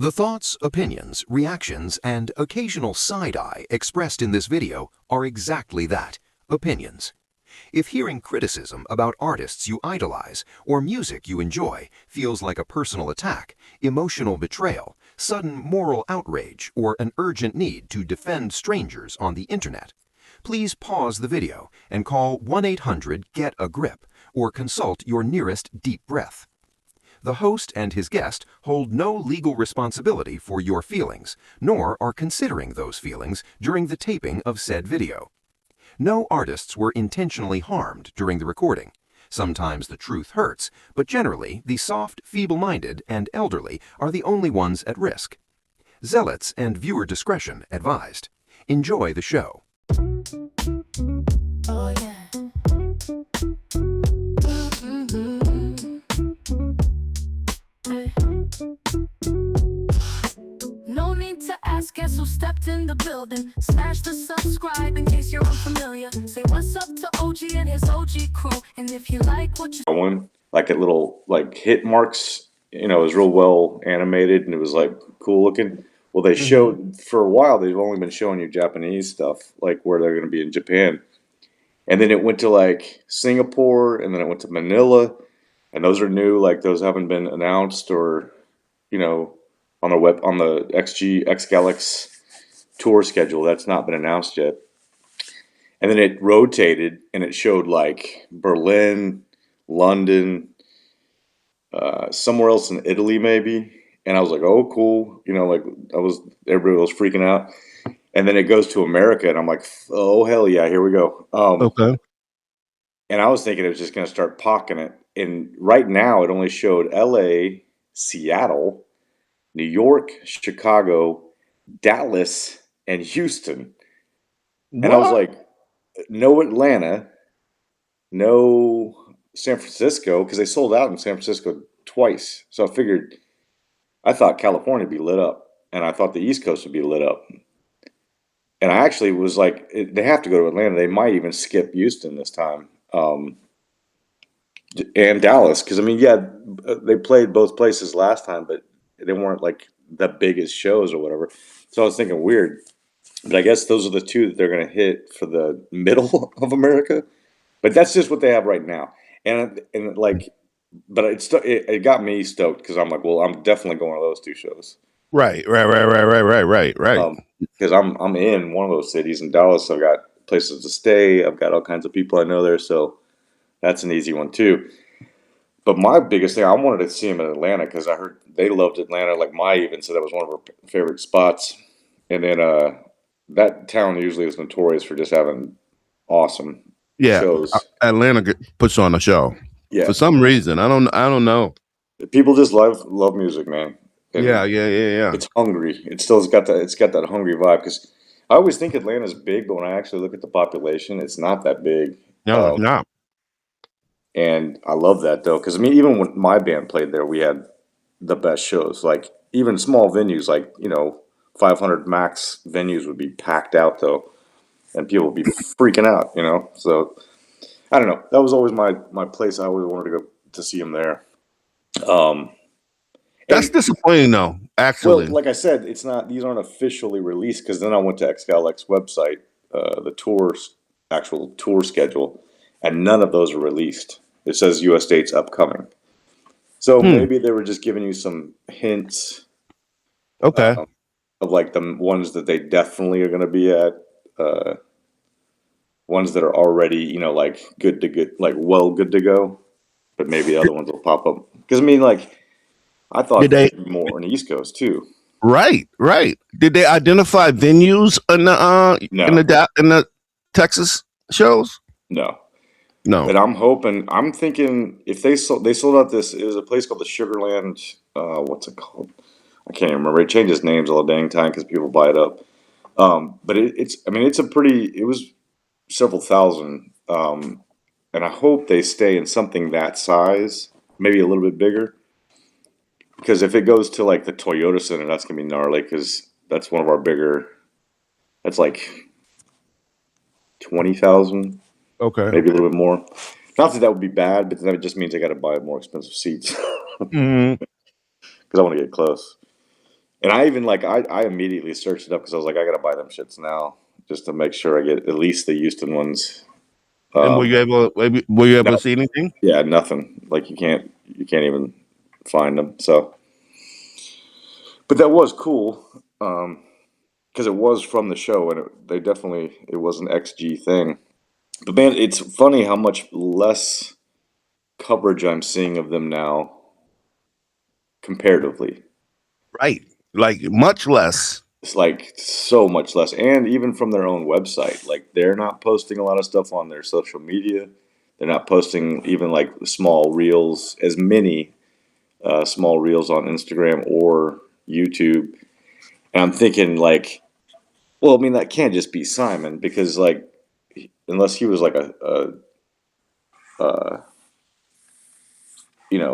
The thoughts, opinions, reactions, and occasional side-eye expressed in this video are exactly that, opinions. If hearing criticism about artists you idolize or music you enjoy feels like a personal attack, emotional betrayal, sudden moral outrage, or an urgent need to defend strangers on the internet, please pause the video and call 1-800-GET-A-GRIP or consult your nearest deep breath. The host and his guest hold no legal responsibility for your feelings, nor are considering those feelings during the taping of said video. No artists were intentionally harmed during the recording. Sometimes the truth hurts, but generally the soft, feeble-minded, and elderly are the only ones at risk. Zealots and viewer discretion advised. Enjoy the show. Oh, yeah. No need to ask, guess who stepped in the building? Smash the subscribe in case you're unfamiliar. Say what's up to OG and his OG crew. And if you like what you one, like a little like hit marks, it was real well animated and it was like cool looking. Well, they showed for a while, they've only been showing you Japanese stuff, like where they're going to be in Japan. And then it went to like Singapore, and then it went to Manila, and those are new, like those haven't been announced or, on the X Galaxy tour schedule. That's not been announced yet. And then it rotated and it showed like Berlin, London, somewhere else in Italy maybe. And I was like, oh, cool. Everybody was freaking out. And then it goes to America, and I'm like, oh, hell yeah, here we go. Okay. And I was thinking it was just going to start pocking it. And right now it only showed LA, Seattle, New York, Chicago, Dallas, and Houston. And I was like, no Atlanta, no San Francisco, because they sold out in San Francisco twice. So I thought California would be lit up, and I thought the East Coast would be lit up. And I actually was like, they have to go to Atlanta. They might even skip Houston this time. And Dallas, because they played both places last time, but they weren't like the biggest shows or whatever. So I was thinking weird, but I guess those are the two that they're going to hit for the middle of America. But that's just what they have right now, but it got me stoked because I'm like, well, I'm definitely going to those two shows. Right. Because I'm in one of those cities in Dallas. I've got places to stay. I've got all kinds of people I know there, so that's an easy one too. But my biggest thing, I wanted to see him in Atlanta because I heard they loved Atlanta. Like Mai even said that was one of her favorite spots. And then that town usually is notorious for just having awesome shows. Atlanta puts on a show. Yeah. For some reason, I don't know. People just love music, man. And yeah. It's hungry. It's got that hungry vibe. Because I always think Atlanta's big, but when I actually look at the population, it's not that big. No, it's not. And I love that though, because even when my band played there, we had the best shows. Like even small venues, like 500 max venues would be packed out though, and people would be freaking out. So I don't know. That was always my place. I always wanted to go to see him there. That's disappointing though. Actually, well, like I said, it's not. These aren't officially released because then I went to Xgalex's website, the actual tour schedule, and none of those are released. It says U.S. dates upcoming. So maybe they were just giving you some hints. Okay. Of like the ones that they definitely are going to be at, ones that are already like good to go, but maybe the other ones will pop up. Because I thought there'd be more on the East Coast too. Right. Did they identify venues in the Texas shows? No. But I'm thinking if they sold out this, it was a place called the Sugarland. What's it called? I can't even remember. It changes names all the dang time because people buy it up. But it was several thousand. And I hope they stay in something that size, maybe a little bit bigger. Because if it goes to like the Toyota Center, that's going to be gnarly because that's one of our bigger. That's like 20,000. Okay. Maybe a little bit more. Not that would be bad, but then it just means I got to buy more expensive seats. Because I want to get close. And I even I immediately searched it up because I was like, I gotta buy them shits now just to make sure I get at least the Houston ones. And were you able No, to see anything? yeah, nothing. Like you can't even find them. So, but that was cool because it was from the show, and it was an XG thing. But man, it's funny how much less coverage I'm seeing of them now comparatively. Right. Like much less. It's like so much less, and even from their own website, like they're not posting a lot of stuff on their social media. They're not posting even like small reels, as many small reels on Instagram or YouTube. And I'm thinking like, well, I mean that can't just be Simon because like unless he was like a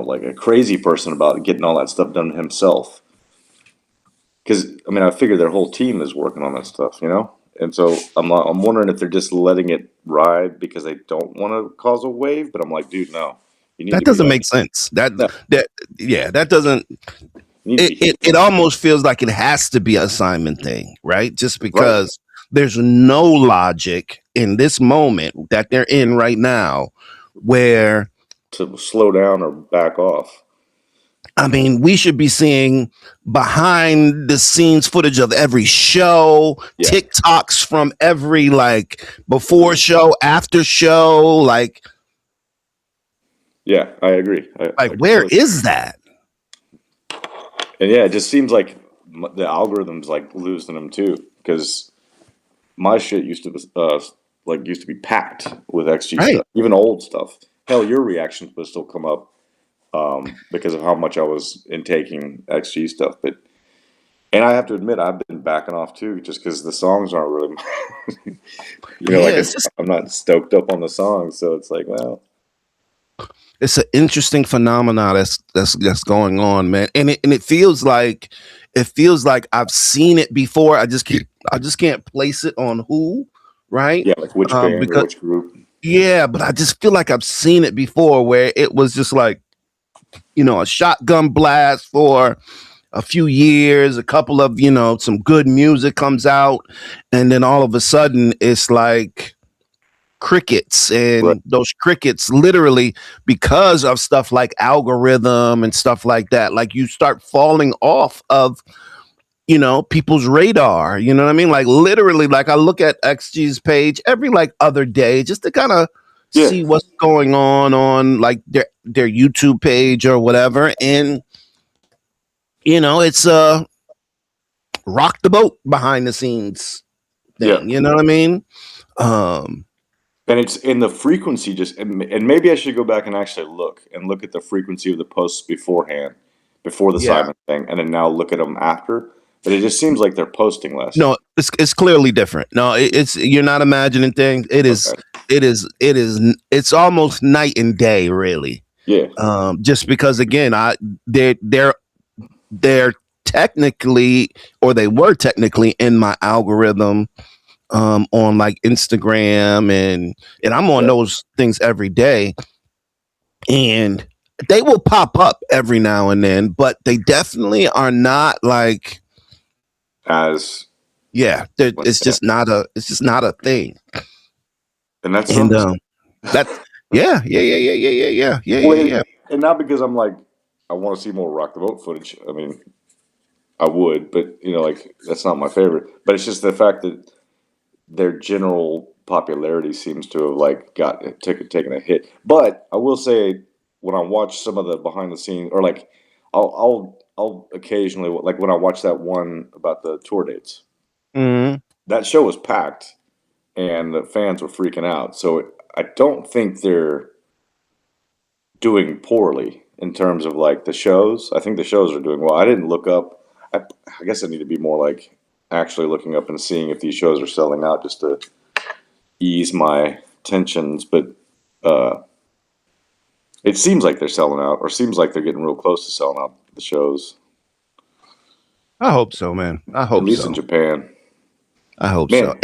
like a crazy person about getting all that stuff done himself. Because I mean, I figure their whole team is working on that stuff, And so I'm wondering if they're just letting it ride because they don't want to cause a wave. But I'm like, dude, no, you need That to be doesn't like, make sense. no, That doesn't. you need to be It almost feels like it has to be a Simon thing, right? Just right because there's no logic in this moment that they're in right now, where to slow down or back off. I mean, we should be seeing behind the scenes footage of every show, Yeah, TikToks from every like before show, after show, like yeah, I agree. I where totally, is that? and yeah, it just seems like the algorithm's like losing them too because my shit used to be packed with XG Right. stuff, even old stuff. Hell, your reactions would still come up because of how much I was intaking XG stuff. And I have to admit, I've been backing off too, just because the songs aren't really, Yeah, it's just I'm not stoked up on the songs, so it's like, well, it's an interesting phenomenon that's going on, man. And it feels like I've seen it before. I just can't place it on who, right? yeah, like which band or Because which group. yeah, but I just feel like I've seen it before where it was just like, a shotgun blast for a few years, a couple of, some good music comes out, and then all of a sudden it's like crickets, Right. and those crickets literally, because of stuff like algorithm and stuff like that, like you start falling off of people's radar. You know what I mean? Like literally, like I look at XG's page every like other day just to kind of Yeah, see what's going on like their YouTube page or whatever, and it's rock the boat behind the scenes yeah. thing. You know what I mean? Um, And it's in the frequency and maybe I should go back and actually look at the frequency of the posts beforehand, before the yeah. Simon thing, and then now look at them after. But it just seems like they're posting less. No, it's clearly different. No, it's you're not imagining things. Okay. It's almost night and day, really. Yeah. Just because again, they're technically, or they were technically in my algorithm on like Instagram, and I'm on Yeah. those things every day, and they will pop up every now and then, but they definitely are not like As it's just not a thing. and that's And something. that yeah. And not because I'm like I want to see more Rock the Vote footage. I mean, I would, but like that's not my favorite. But it's just the fact that their general popularity seems to have like taken a hit. But I will say when I watch some of the behind the scenes, or like I'll occasionally, like when I watch that one about the tour dates, Mhm. that show was packed and the fans were freaking out. So I don't think they're doing poorly in terms of like the shows. I think the shows are doing well. I didn't look up. I guess I need to be more like actually looking up and seeing if these shows are selling out just to ease my tensions. But it seems like they're selling out, or seems like they're getting real close to selling out the shows. I hope so, man. I hope At least so. in Japan. I hope Man. so.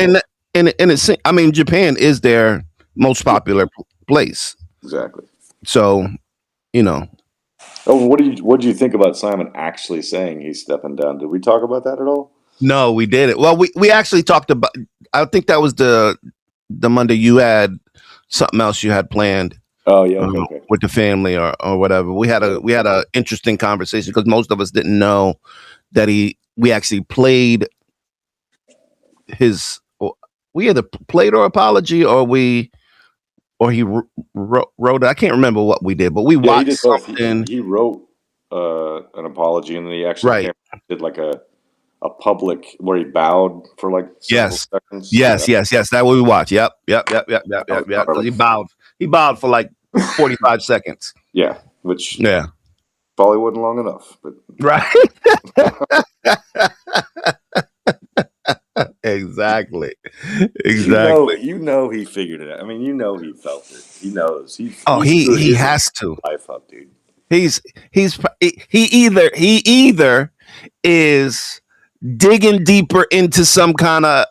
And it's, I mean, Japan is their most popular place. Exactly. So, That's Oh, what do you think about Simon actually saying he's stepping down? Did we talk about that at all? No, we didn't. Well, we actually talked about. I think that was the Monday you had something else you had planned. Oh yeah, okay. With the family or whatever. We had a interesting conversation because most of us didn't know that we actually played his. We either played or apology or he wrote it. I can't remember what we did, but we watched he did both. something. He wrote an apology, and then he actually did like a public where he bowed for like several seconds. Yes. That what we watched. Yep. He bowed for like 45 seconds. Yeah, which probably wasn't long enough, but right. Exactly. You know he figured it out. I mean, you know he felt it. He knows. He has to life up, dude. He either is digging deeper into some kind of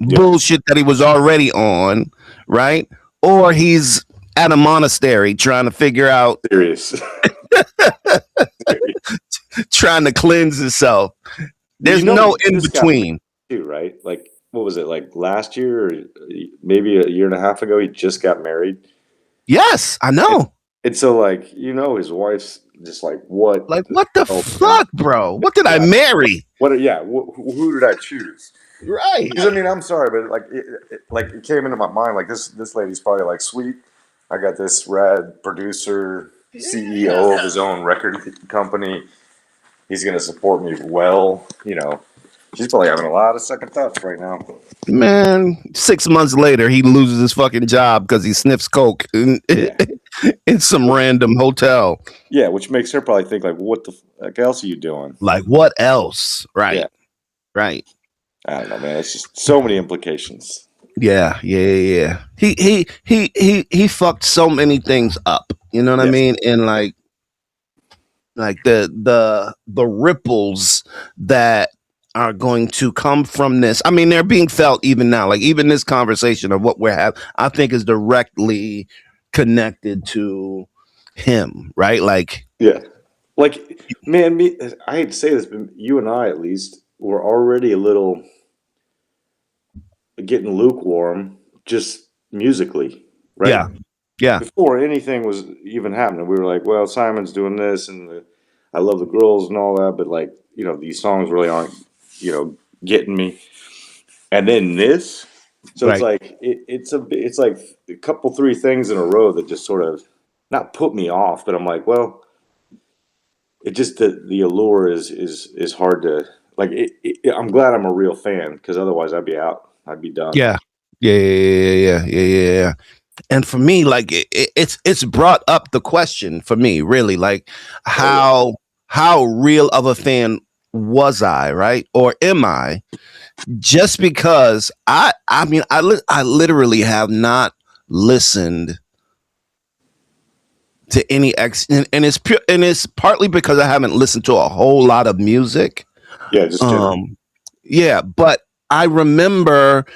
bullshit that he was already on, right? Or he's at a monastery trying to figure out serious. trying to cleanse himself. There's no in between. Too, right? Like, what was it, like last year or maybe a year and a half ago? He just got married. Yes, I know. And so, like, his wife's just like, what? Like, what the fuck, bro? What did I marry? What? Yeah, who did I choose? Right. Because I mean, I'm sorry, but like, it came into my mind like this lady's probably like, sweet. I got this rad producer, CEO of his own record company. He's going to support me well. She's probably having a lot of second thoughts right now. Man, 6 months later, he loses his fucking job because he sniffs coke in some random hotel. Yeah, which makes her probably think like, what the fuck else are you doing? Like, what else? Right. Yeah. Right. I don't know, man. It's just so many implications. Yeah. He fucked so many things up. You know what I mean? And like the ripples that are going to come from this. I mean, they're being felt even now. Like even this conversation of what we're having, I think is directly connected to him, right? Like, yeah. Like, man, I hate to say this, but you and I, at least, were already a little getting lukewarm, just musically, right? Yeah. Before anything was even happening, we were like, well, Simon's doing this, and I love the girls and all that, but like, these songs really aren't, getting me. And then this, so it's like it's like a couple 3 things in a row that just sort of not put me off, but I'm like, well, it just the allure is hard to like. I'm glad I'm a real fan because otherwise I'd be out. I'd be done. Yeah. And for me, like it's brought up the question for me, really, like how real of a fan was I, right? Or am I? Just because I literally have not listened to any and it's partly because I haven't listened to a whole lot of music. Yeah, just but I remember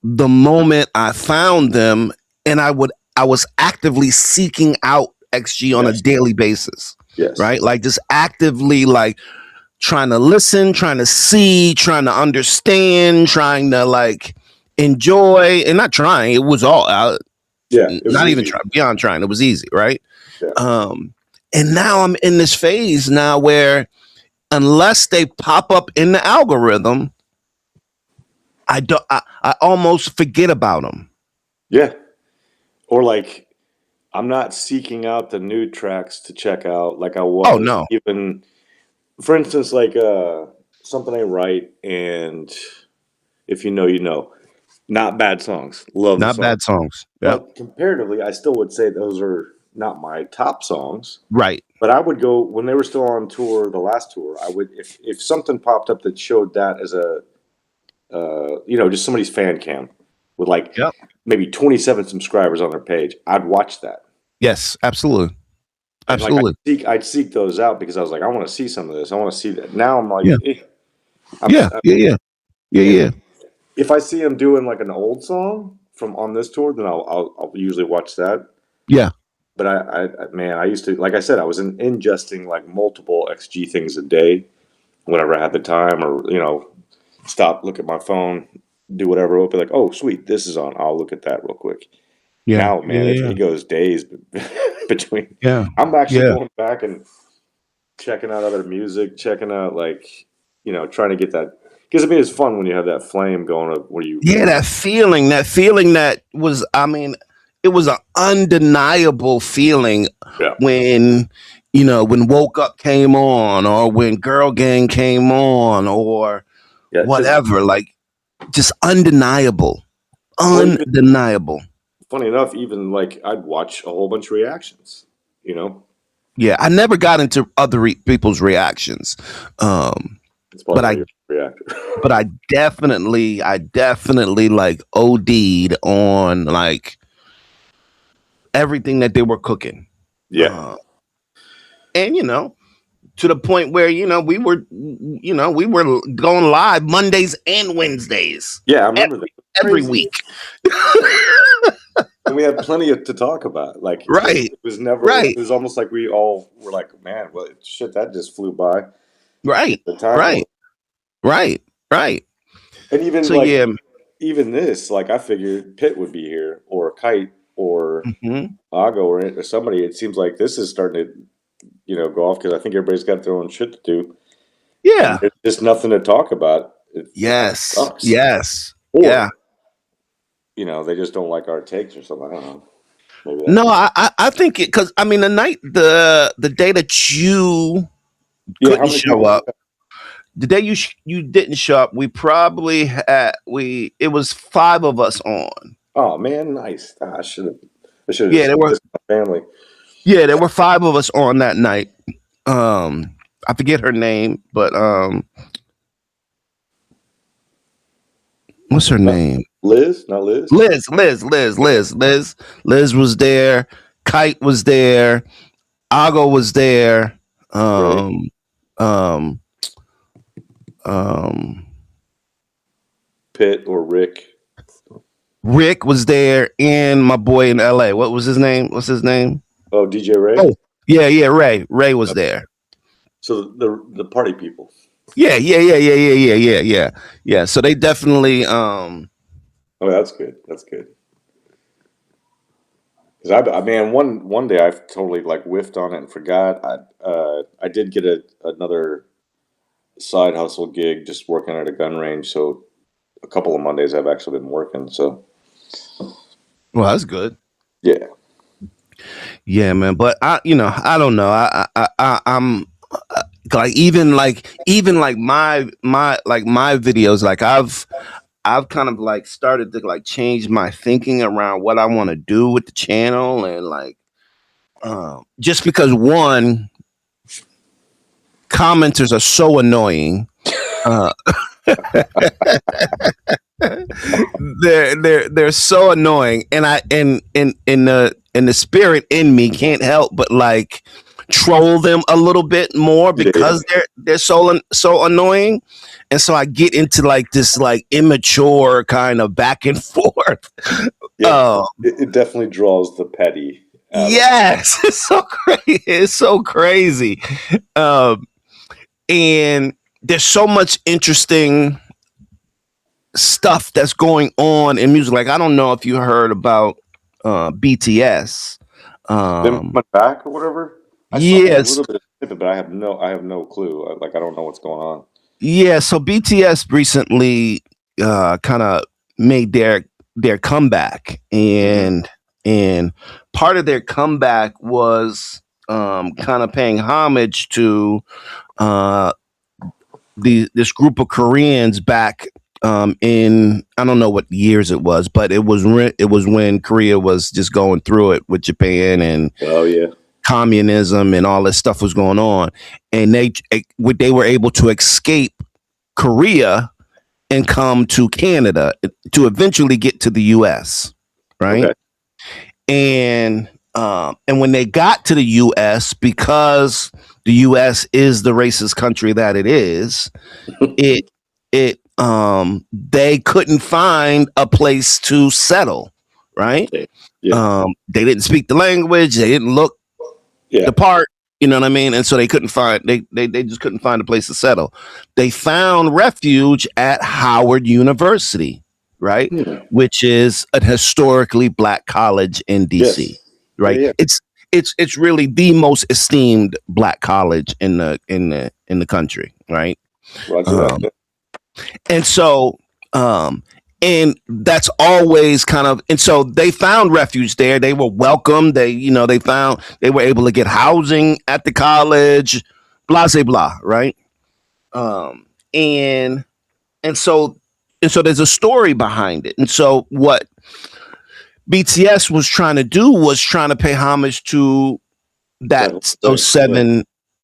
the moment I found them, and I was actively seeking out XG on a daily basis. Yes. Right? Like just actively like trying to listen, trying to see, trying to understand, trying to like enjoy, and not trying. It was all out. Yeah. It was not easy. even trying, beyond trying. It was easy, right? Yeah. And now I'm in this phase now where unless they pop up in the algorithm, I almost forget about them. Yeah. Or like I'm not seeking out the new tracks to check out like I was. Oh no. Even for instance, like Something Ain't Right and If You Know, You Know. Not bad songs. Love the Not songs. bad songs. Yeah. But comparatively, I still would say those are not my top songs. Right. But I would go when they were still on tour, the last tour. I would if something popped up that showed that as a just somebody's fan cam with like maybe 27 subscribers on their page, I'd watch that. Yes, absolutely. And Absolutely. Like I'd seek those out because I was like, I want to see some of this. I want to see that. Now I'm like, yeah. If I see him doing like an old song from on this tour, then I'll usually watch that. Yeah. But man, I used to, like I said, I was ingesting like multiple XG things a day whenever I had the time, or stop, look at my phone, do whatever. I'll be like, oh, sweet, this is on. I'll look at that real quick. Yeah. Now, man, Yeah. it goes days between. Yeah. I'm actually Yeah. going back and checking out other music, checking out trying to get that, because I mean it's fun when you have that flame going up where you. Yeah, that feeling that was, I mean, it was an undeniable feeling Yeah. when, when Woke Up came on, or when Girl Gang came on, or Yeah, whatever, like, just undeniable. Well, even, Undeniable. funny enough, even like I'd watch a whole bunch of reactions, Yeah, I never got into other people's reactions. It's But probably why I you're a reactor. but I definitely like OD'd on like everything that they were cooking. Yeah. And to the point where we were going live Mondays and Wednesdays Yeah, I remember that. every Crazy. week. And we had plenty to talk about. Like, Right. it was never. Right. It was almost like we all were like, man, well, shit, that just flew by. Right. The time. Right. Right. Right. And even So yeah. even this, like I figured Pitt would be here, or Kite, or Mhm. Ago, or somebody. It seems like this is starting to, go off, because I think everybody's got their own shit to do. Yeah. And there's just nothing to talk about. Yes. Sucks. Yes. Or, yeah. They just don't like our takes or something. I don't know. Maybe No, I think it, because I mean the day that you couldn't show up, the day you didn't show up, we probably had it was 5 of us on. Oh man, nice. I should have. Yeah, there were my family. Yeah, there were 5 of us on that night. I forget her name, but what's her name? Liz, not Liz. Liz was there. Kite was there. Ago was there. Pitt or Rick. Rick was there, and my boy in LA. What was his name? What's his name? Oh, DJ Ray. Oh, yeah, Ray. Ray was there. So the party people. Yeah. So they definitely. Oh, that's good. That's good. Because one day I totally like whiffed on it and forgot. I did get another side hustle gig, just working at a gun range. So a couple of Mondays I've actually been working. So. Well, that's good. Yeah. Yeah, man. But I don't know. I'm like even my videos. Like I've kind of like started to like change my thinking around what I want to do with the channel, and like just because one, commenters are so annoying. They're so annoying, and the spirit in me can't help but like troll them a little bit more, because they're so annoying. And so I get into like this like immature kind of back and forth. Yeah, it definitely draws the petty. Yes, it's so crazy. It's so crazy. And there's so much interesting stuff that's going on in music. Like, I don't know if you heard about BTS. Them went back or whatever. I saw a little bit of it, but I have no clue. I don't know what's going on. Yeah, so BTS recently kind of made their comeback, and part of their comeback was kind of paying homage to this group of Koreans back in, I don't know what years it was, but it was when Korea was just going through it with Japan, and communism and all this stuff was going on, and they were able to escape Korea and come to Canada to eventually get to the US, right? Okay. And when they got to the US, because the US is the racist country that it is, they couldn't find a place to settle, right? Yeah. They didn't speak the language. They didn't look Yeah. the part. You know what I mean? And so they couldn't find they just couldn't find a place to settle. They found refuge at Howard University, right? Hmm. Which is a historically black college in DC, Yes. Yeah. right? Yeah. It's really the most esteemed black college in the country, right? Roger that. Um, and so and that's always kind of, and so they found refuge there. They were welcome. They were able to get housing at the college, blah blah blah, right? um and and so there's a story behind it. And so what BTS was trying to do was trying to pay homage to those seven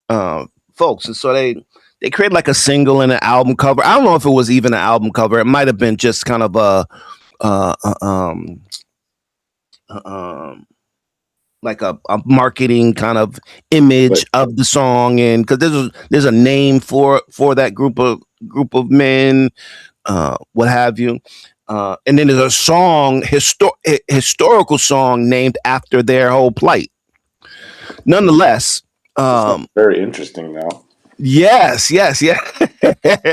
uh, folks. And so they created like a single and an album cover. I don't know if it was even an album cover. It might have been just kind of uh, uh, um, like a marketing kind of image But of the song. And because there's a name for that group of men, what have you. And then there's a song, historical song named after their whole plight. Nonetheless, this sounds um, very interesting now. yes, yeah,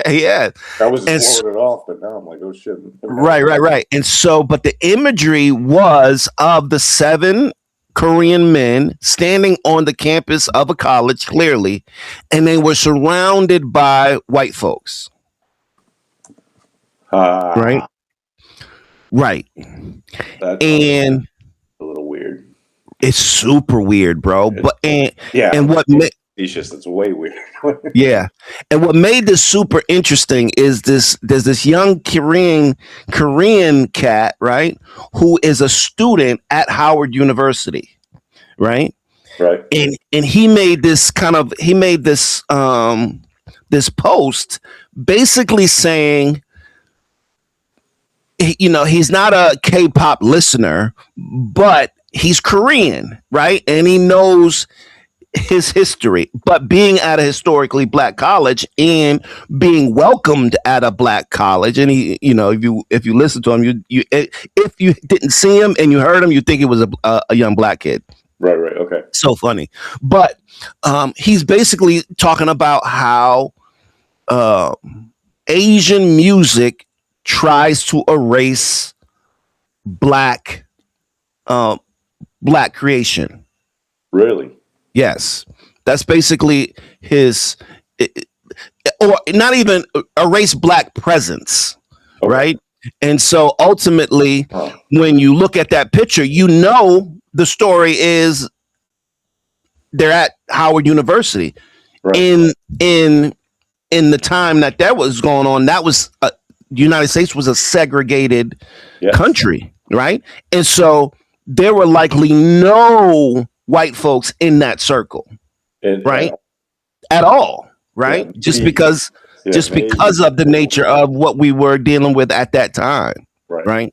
yeah. I was And just blowing it off, but now I'm like, oh shit. right. And so, but the imagery was of the seven Korean men standing on the campus of a college, clearly, and they were surrounded by white folks. Right, Ah, right. that's And a little weird. it's super weird, bro. But Yeah. and what It's just, it's way weird. yeah, and what made this super interesting is there's this young Korean cat, right, who is a student at Howard University, right? Right. And he made this this post basically saying, he's not a K-pop listener, but he's Korean, right? And he knows his history, but being at a historically black college and being welcomed at a black college, and he, if you listen to him, if you didn't see him and you heard him, you think it was a young black kid. Right. Okay. So funny. But he's basically talking about how Asian music tries to erase black creation. Really? Yes, that's basically or not even erase black presence, Okay. right? And so ultimately, when you look at that picture, the story is they're at Howard University. Right. In the time that was going on, the United States was a segregated country, right? And so there were likely no white folks in that circle, right? At all, right? Yeah, just because of the nature of what we were dealing with at that time, right?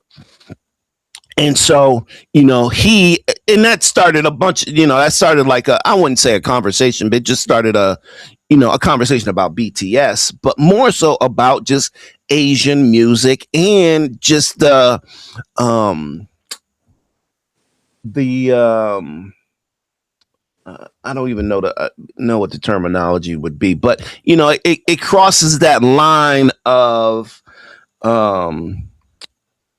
And so, that started a bunch, that started like I wouldn't say a conversation, but it just started a conversation about BTS, but more so about just Asian music and just the I don't even know what the terminology would be, but it crosses that line of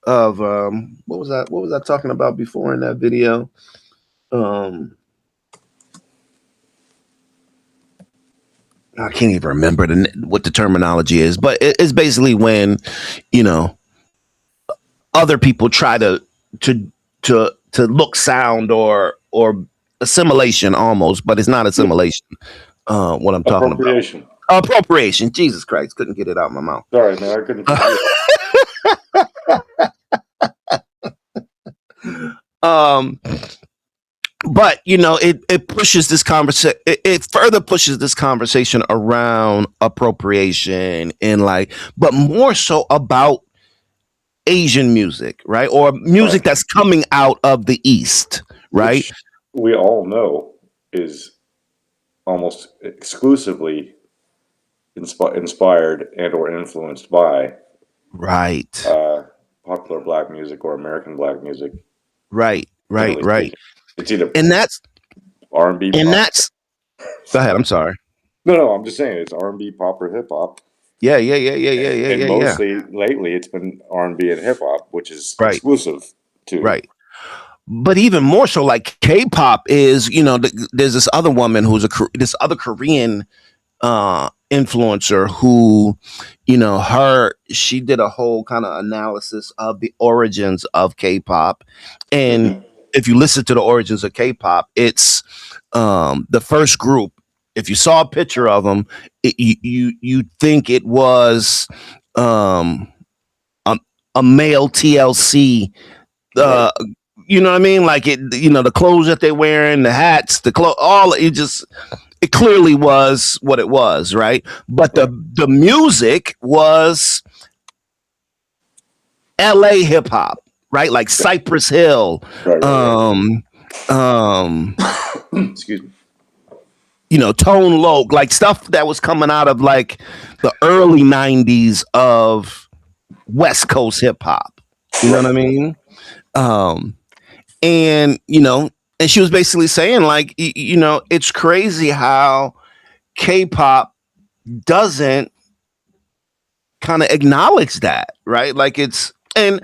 what was I talking about before in that video? I can't even remember what the terminology is, but it's basically when other people try to look, sound, or assimilation almost, but it's not assimilation. What I'm talking Appropriation. about? Appropriation. Jesus Christ, couldn't get it out of my mouth. Sorry, man, I couldn't. But it pushes this conversation. It further pushes this conversation around appropriation and but more so about Asian music, right? Or music that's coming out of the East, right? Which we all know is almost exclusively inspired and or influenced by popular black music or American black music. Right. right, Generally right. speaking, it's either And that's R&B, and pop. that's. Go ahead. I'm sorry. No, I'm just saying it's R&B, pop, or hip hop. Yeah, yeah, yeah, yeah, yeah, yeah, And yeah, yeah. mostly lately, it's been R&B and hip hop, which is Right, exclusive to. right. But even more so, like K-pop is, there's this other woman who's this other Korean influencer who, she did a whole kind of analysis of the origins of K-pop, and Mhm. if you listen to the origins of K-pop, it's the first group. If you saw a picture of them, you think it was um, a, a male TLC. Right. Uh, you know what I mean? Like the clothes that they're wearing, the hats, the clothes, all it clearly was what it was, right? But Right. the music was LA hip hop, right? Like Cypress Hill, Right. um, um, Excuse me. Tone Loc, like stuff that was coming out of like the early '90s of West Coast hip hop. You know what I Right. mean? Um, and and she was basically saying like, it's crazy how K-pop doesn't kind of acknowledge that, right? Like it's and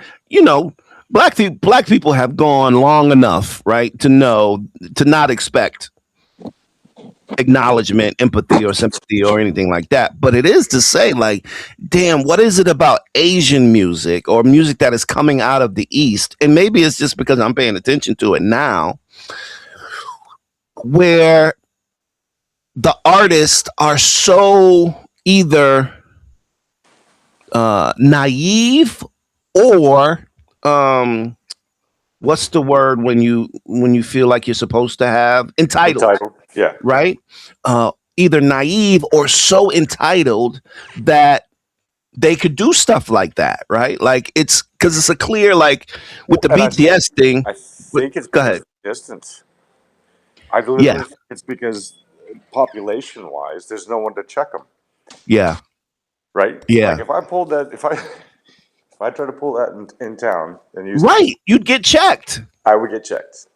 black people have gone long enough, right, to know to not expect acknowledgement, empathy, or sympathy, or anything like that. But it is to say, like, damn, what is it about Asian music or music that is coming out of the East? And maybe it's just because I'm paying attention to it now, where the artists are so either naive or what's the word when you feel like you're supposed to have entitled, Entitled. Yeah. right? Either naive or so entitled that they could do stuff like that, right? Like it's because it's a clear like with Well, the and BTS thing. I think it's Go because ahead. of distance. I Yeah, literally think it's because population wise, there's no one to check them. yeah, Right. Like yeah. if I pulled that, if I try to pull that in town and use it, Right. You'd get checked. I would get checked.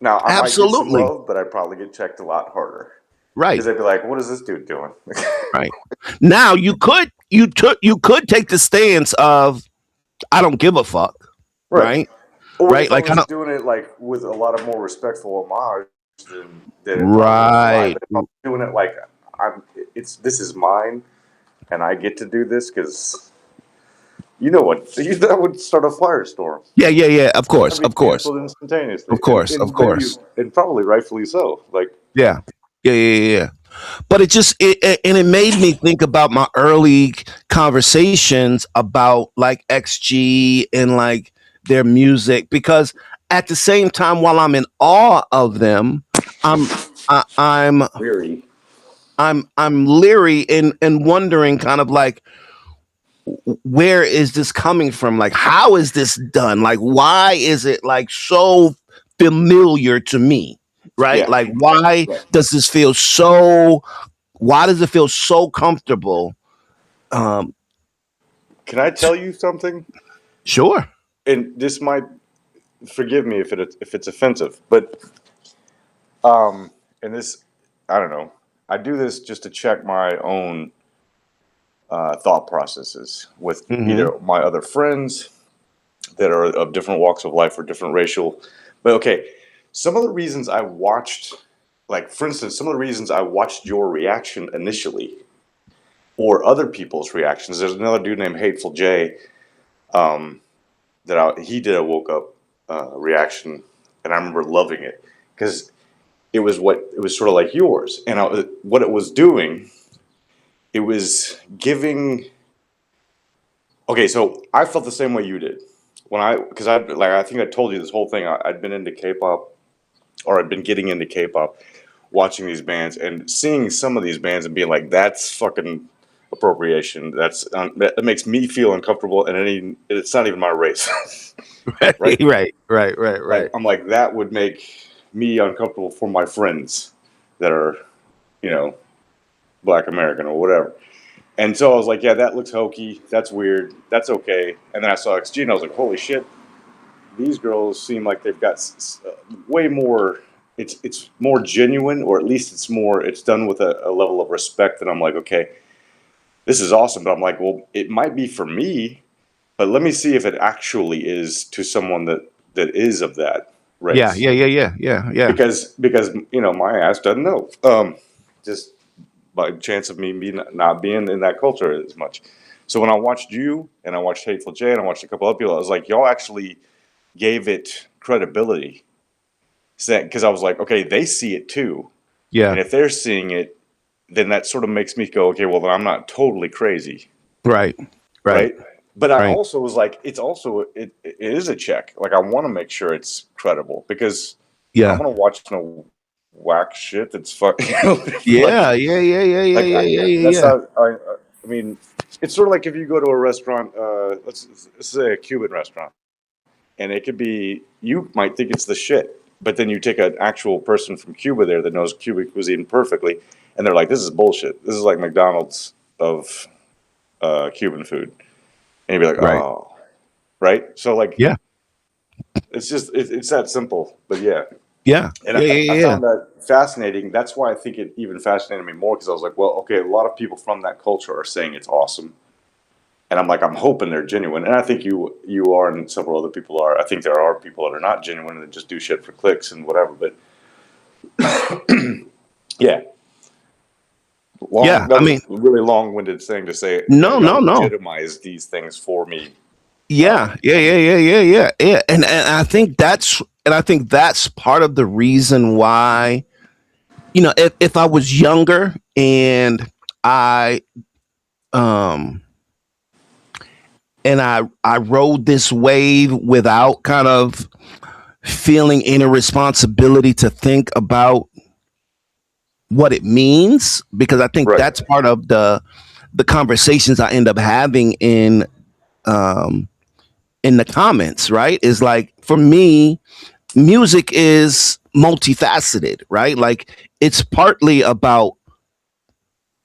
Now I might get some Absolutely. love, but I'd probably get checked a lot harder because Right. they'd be like, "What is this dude doing?" Right. Now you could take the stance of I don't give a fuck, Right. right? Or Right? if I Like kind was of doing it like with a lot of more respectful homage, then it probably would fly. right. But if I'm doing it like this is mine, and I get to do this because that would start a firestorm. Yeah, yeah, yeah. Of I'd course, be of course, canceled instantaneously, of course, of and maybe course. and probably rightfully so. Like, Yeah, yeah, yeah, yeah. Yeah. But it made me think about my early conversations about like XG and like their music because at the same time, while I'm in awe of them, I'm I, I'm weary. I'm leery and wondering kind of like where is this coming from? Like, how is this done? Like, why is it like so familiar to me? Right? Yeah. Like, why Right. does this feel so? Why does it feel so comfortable? Um, Can I tell you something? sure. And this might forgive me if it's offensive, but and this I don't know. I do this just to check my own thought processes with Hmm. either my other friends that are of different walks of life or different racial. But okay, some of the reasons I watched, like for instance, some of the reasons I watched your reaction initially, or other people's reactions. There's another dude named Hateful J he did a woke up reaction, and I remember loving it because it was sort of like yours, and what it was doing, it was giving. Okay, so I felt the same way you did when because I think I told you this whole thing. I'd been into K-pop, or I'd been getting into K-pop, watching these bands and seeing some of these bands and being like, "That's fucking appropriation. That makes me feel uncomfortable, and it's not even my race, Right, right? right, right, right, Like right. I'm like that would make me uncomfortable for my friends that are, you know, Black American or whatever." And so I was like, yeah, that looks hokey. That's weird. That's okay. And then I saw XG and I was like, holy shit. these girls seem like they've got way more. It's more genuine, or at least it's done with a level of respect that I'm like, okay, this is awesome. But I'm like, well, it might be for me, but let me see if it actually is to someone that is of that Yeah, race. yeah, yeah, yeah, yeah, yeah, Because my ass doesn't know. Just by chance of me not being in that culture as much. So when I watched you and I watched Hateful J and I watched a couple other people, I was like, y'all actually gave it credibility. Because I was like, okay, they see it too, yeah. and if they're seeing it, then that sort of makes me go, okay, well, then I'm not totally crazy, Right, right, right? But I right. also was like, it is a check. Like I want to make sure it's credible because I don't Yeah, want to watch no whack shit that's fuck. yeah, yeah, yeah, yeah, yeah, yeah, yeah, That's yeah, how I mean, it's sort of like if you go to a restaurant, let's say a Cuban restaurant, and it could be you might think it's the shit, but then you take an actual person from Cuba there that knows Cuban cuisine perfectly, and they're like, "This is bullshit. This is like McDonald's of Cuban food," and you'd be like, right. "Oh, right." So like, Yeah, it's just it's that simple. But yeah, yeah, and yeah, I yeah, yeah, found that fascinating. That's why I think it even fascinated me more because I was like, well, okay, a lot of people from that culture are saying it's awesome. And I'm like, I'm hoping they're genuine, and I think you are, and several other people are. I think there are people that are not genuine and just do shit for clicks and whatever. But yeah, yeah. that I was mean, a really long-winded thing to say. no, Y'all no, no. legitimize these things for me. Yeah, yeah, yeah, yeah, yeah, yeah, yeah. And I think that's part of the reason why, if I was younger and I um I rode this wave without kind of feeling any responsibility to think about what it means, because I think Right, that's part of the conversations I end up having um in the comments, right? Is like, for me, music is multifaceted, right? Like, it's partly about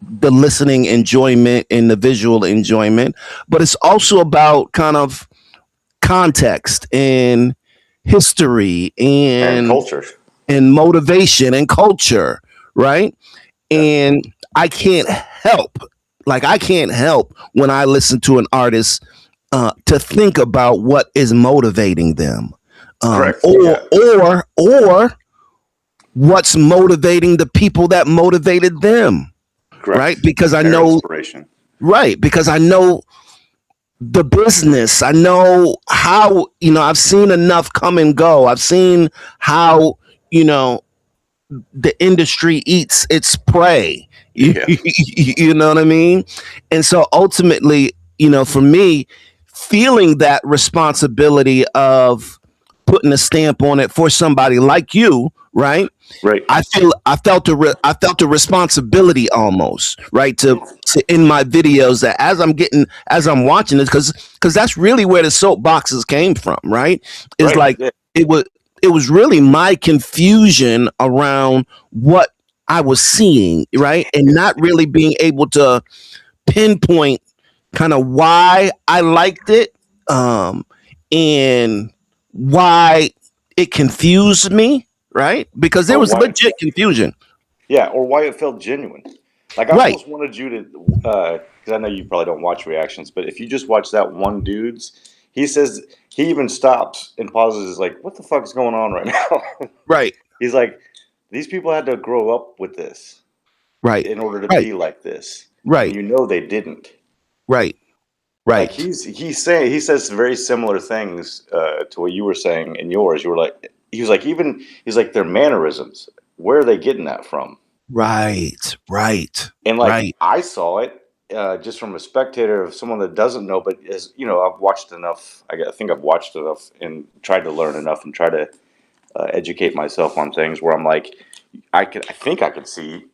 the listening enjoyment and the visual enjoyment, but it's also about kind of context and history and culture. and motivation and culture, right? Yeah, And I can't help, I can't help when I listen to an artist to think about what is motivating them, correct. or Yeah, what's motivating the people that motivated them, right? correct. Because I Their know, inspiration. right? Because I know the business. I know how, I've seen enough come and go. I've seen how, you know, the industry eats its prey. You, Yeah. you know what I mean? And so ultimately, for me, feeling that responsibility of putting a stamp on it for somebody like you, right? Right. I felt a responsibility almost, right, to in my videos, that as I'm watching this, because that's really where the soapboxes came from, right? Is Right. like, Yeah. it was it was really my confusion around what I was seeing, right, and not really being able to pinpoint kind of why I liked it, and why it confused me, right? Because there Or was why? legit confusion. Yeah, or why it felt genuine. Like I Right, almost wanted you to, because I know you probably don't watch reactions, but if you just watch that one dude's, he says he even stops and pauses, is like, "What the fuck is going on right now?" right, He's like, "These people had to grow up with this right, in order to right, be like this, and right, you know they didn't." right, Like right. he says very similar things to what you were saying in yours. You were like, he's like their mannerisms. Where are they getting that from? Right, right, And like right. I saw it just from a spectator of someone that doesn't know, but as you know, I've watched enough. I think I've watched enough and tried to learn enough and try to educate myself on things where I'm like, I think I could see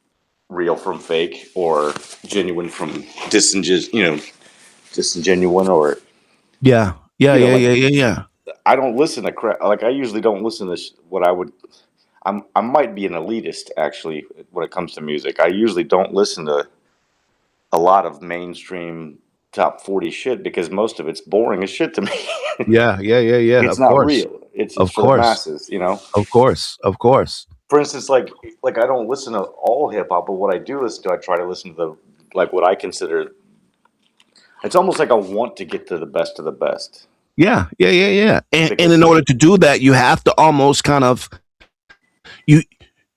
real from fake or genuine from disingenuine or Yeah, yeah, yeah, like yeah, yeah, yeah. I don't listen to crap. Like I usually don't listen to what I would. I might be an elitist actually when it comes to music. I usually don't listen to a lot of mainstream. top 40 shit because most of it's boring as shit to me. Yeah, yeah, yeah, yeah. It's Of not course. real. It's Of for the course. masses, you know. Of course. Of course. For instance, like I don't listen to all hip hop, but what I do listen to, I try to listen to the like what I consider. It's almost like I want to get to the best of the best Yeah, yeah, yeah, yeah. And because in order to do that, you have to almost kind of you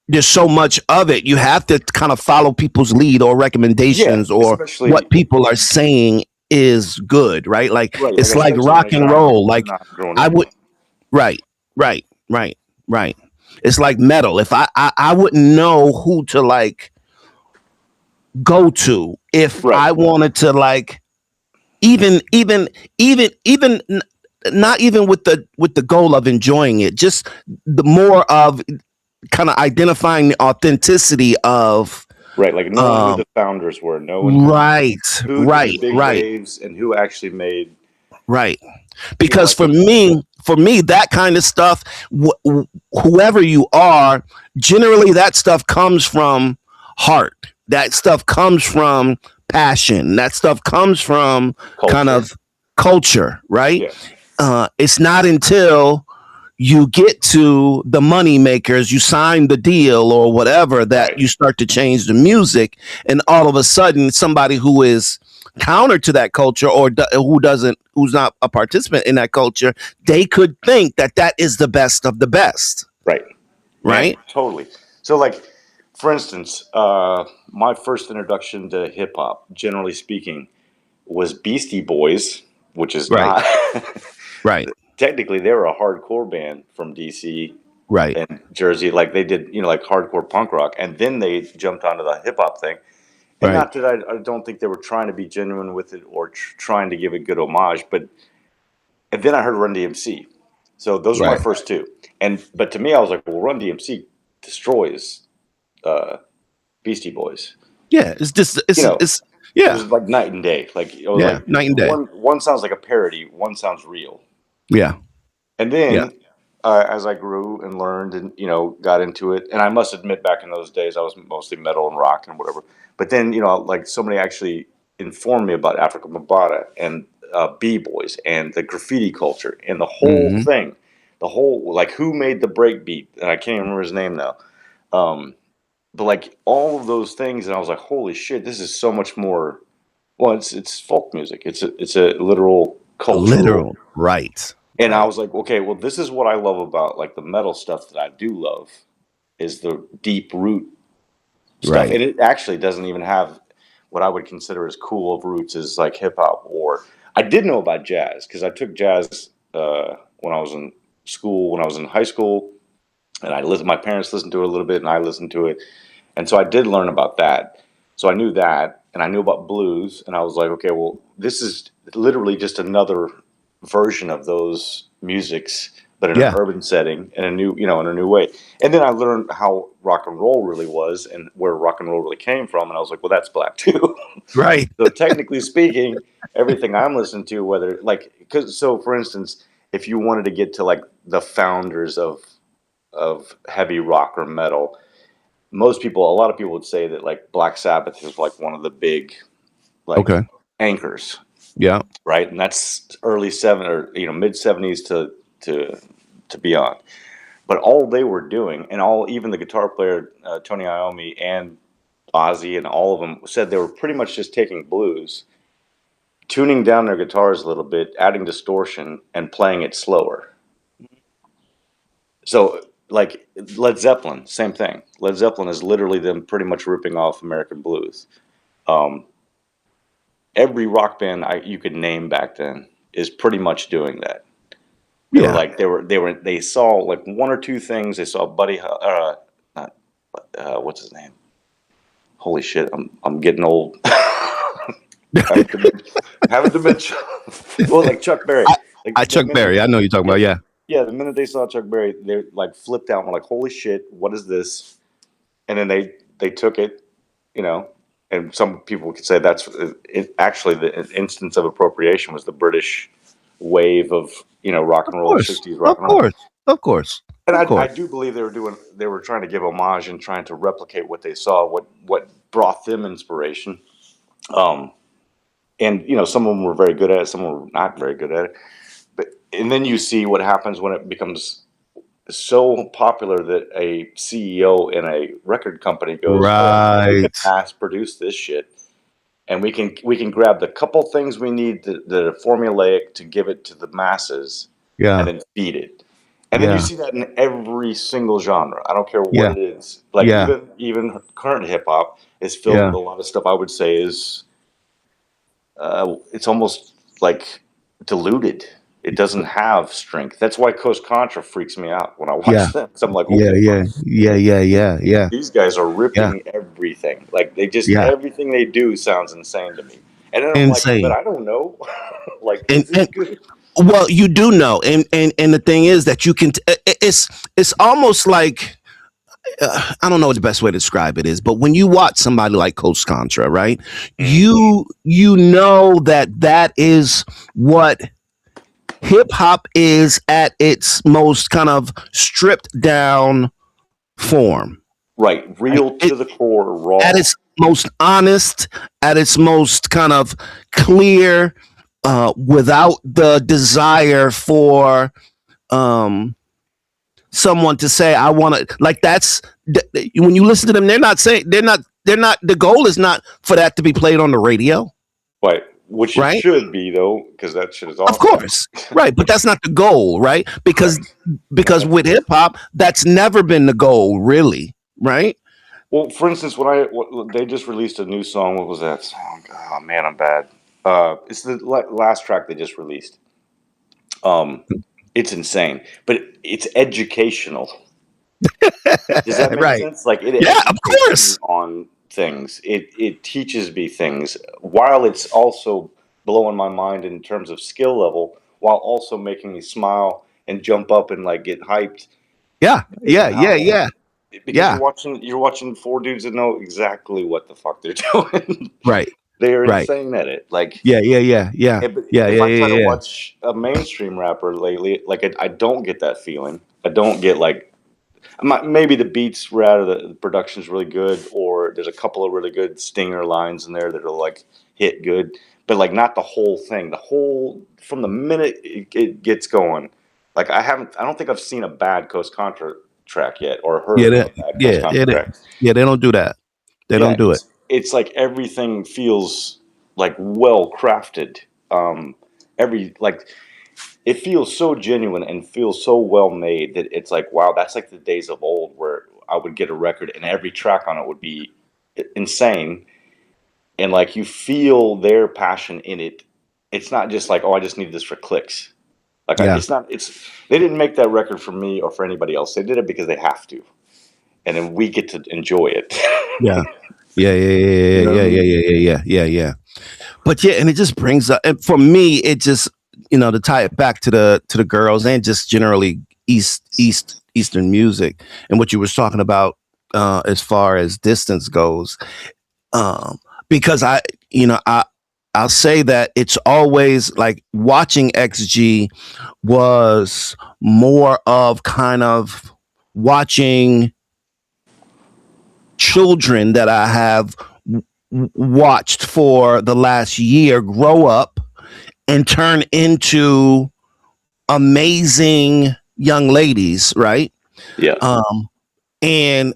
there's so much of it. You have to kind of follow people's lead or yeah, recommendations or what especially people are saying is good, right? Like right, like it's like especially in rock the and genre roll. that Like I've grown I up would on. right, right, right, right. It's like metal. If I wouldn't know who to like go to if Right, I wanted to like even even even not even with the goal of enjoying it, just the more of kind of identifying the authenticity of right, like knowing who um the founders were, knowing right, who did the right, big right, waves and who actually made, right. you know, Because like the for me that kind of stuff, whoever you are, generally that stuff comes from heart, that stuff comes from passion, that stuff comes from kind culture. of culture, right? Yeah, It's not until you get to the money makers, you sign the deal or whatever, that right. you start to change the music, and all of a sudden somebody who is counter to that culture or who's not a participant in that culture, they could think that that is the best of the best, Right. Man, right? totally. So, like, for instance, my first introduction to hip hop, generally speaking, was Beastie Boys, which is Right, not right, technically they were a hardcore band from DC right, and Jersey. Like they did, you know, like hardcore punk rock, and then they jumped onto the hip hop thing. And right, not that I don't think they were trying to be genuine with it or trying to give a good homage, but and then I heard Run DMC. So those were my right. first two. And but to me, I was like, well, Run DMC destroys uh, Beastie Boys. Yeah, it's just You know, it's it yeah, was like night and day. Like it was yeah, like night and day. one sounds like a parody, one sounds real. Yeah, And yeah, then as I grew and learned and you know got into it, and I must admit, back in those days, I was mostly metal and rock and whatever. But then you know, like somebody actually informed me about Africa Bambaataa and b boys and the graffiti culture and the whole hmm, thing, the whole like who made the break beat, and I can't even remember his name now. Um, but like all of those things, and I was like, holy shit, this is so much more. Well, it's folk music. It's a literal cultural. literal, right, And I right. was like, okay, well, this is what I love about like the metal stuff that I do love is the deep root stuff. Right. And it actually doesn't even have what I would consider as cool of roots as like hip hop. Or I did know about jazz because I took jazz when I was in school, when I was in high school, and I listened. My parents listened to it a little bit, and I listened to it, and so I did learn about that. So I knew that, and I knew about blues, and I was like, okay, well, this is literally just another version of those musics, but in an Yeah. urban setting, in a new, you know, in a new way. And then I learned how rock and roll really was, and where rock and roll really came from, and I was like, well, that's black too. Right. So technically speaking, everything I'm listening to, whether like, because so for instance, if you wanted to get to like the founders of heavy rock or metal, most people, a lot of people would say that like Black Sabbath is like one of the big like Okay. anchors, Yeah. right? And that's early seven or you know mid 70s to to beyond. But all they were doing, and all even the guitar player Tony Iommi and Ozzy and all of them said they were pretty much just taking blues, tuning down their guitars a little bit, adding distortion, and playing it slower. So, like Led Zeppelin, same thing. Led Zeppelin is literally them pretty much ripping off American blues. Um, every rock band you could name back then is pretty much doing that. They were Yeah. like they saw like one or two things. They saw not what's his name? Holy shit, I'm getting old. having dementia. Having dementia. Well, like Chuck Berry. I, Like I the Chuck minute Berry. I know you're talking yeah, about. Yeah. yeah, the minute they saw Chuck Berry, they like flipped out and were like, "Holy shit, what is this?" And then they took it, you know. And some people could say that's it. Actually, the instance of appropriation was the British wave of you know rock Of and roll, course. '60s rock Of and roll. course. Of course. And Of I course. do believe they were trying to give homage and trying to replicate what they saw, what brought them inspiration. Um, And some of them were very good at it, some were not very good at it. But and then you see what happens when it becomes so popular that a CEO in a record company goes, "Oh, we can Right. mass produce this shit, and we can grab the couple things we need that are formulaic to give it to the masses, and Yeah. then feed it." And then you Yeah. see that in every single genre. I don't care what Yeah. it is. Like Yeah. even current hip hop is filled Yeah. with a lot of stuff. I would say is it's almost like diluted. It doesn't have strength. That's why Coast Contra freaks me out when I Yeah. watch them. So I'm like, Yeah. okay, Yeah. fuck. Yeah. Yeah. Yeah. Yeah. These guys are Yeah. ripping everything. Like they just Yeah. everything they do sounds insane to me. And then I'm like, but Insane. I don't know. Like, is this And good? well, you do know, and the thing is that you can. It's almost like I don't know what the best way to describe it is, but when you watch somebody like Coach Contra, right? Mm, You know that is what hip hop is at its most kind of stripped down form, right, right? real to the core, At raw. its most honest, at its most kind of clear, without the desire for um someone to say I want to, like, that's when you listen to them, they're not the goal is not for that to be played on the radio, But which it right? should be though, because that shit is Of awesome. course, right, but that's not the goal, right? because Correct. because That's with hip hop that's never been the goal, really, right? well. For instance, they just released a new song. What was that song? Oh man, I'm bad. It's the last track they just released. Um, it's insane, but it's educational. Does that make Right. sense? Like it Yeah, of educates me course. on things. It teaches me things while it's also blowing my mind in terms of skill level, while also making me smile and jump up and like get hyped Yeah, because of yeah, yeah, how yeah, because yeah. you're watching four dudes that know exactly what the fuck they're doing. Right, They are right. insane at it. Like Yeah, yeah, yeah, yeah, but yeah, if yeah, I try to yeah, yeah. watch a mainstream rapper lately, like I don't get that feeling. I don't get like maybe the beats were out of the production's really good, or there's a couple of really good stinger lines in there that'll like hit good, but like not the whole thing. The whole from the minute it gets going, like I don't think I've seen a bad Coast Contra track yet, or Yeah, heard a bad Coast yeah, Contra track. yeah. They don't do that. They Yeah, don't do it. it's like everything feels like well crafted. Every like it feels so genuine and feels so well made that it's like, wow, that's like the days of old where I would get a record and every track on it would be insane. And like you feel their passion in it. It's not just like, oh, I just need this for clicks. Like Yeah, it's not. They didn't make that record for me or for anybody else. They did it because they have to, and then we get to enjoy it. yeah, yeah, yeah, You yeah, know what yeah, I yeah, mean? yeah, yeah, yeah, yeah, yeah. But yeah, and it just brings up, and for me, it just, to tie it back to the girls and just generally Eastern music and what you was talking about, as far as distance goes. Um, because I'll say that it's always like watching XG was more of kind of watching children that I have watched for the last year grow up and turn into amazing young ladies, right? Yeah. Um, and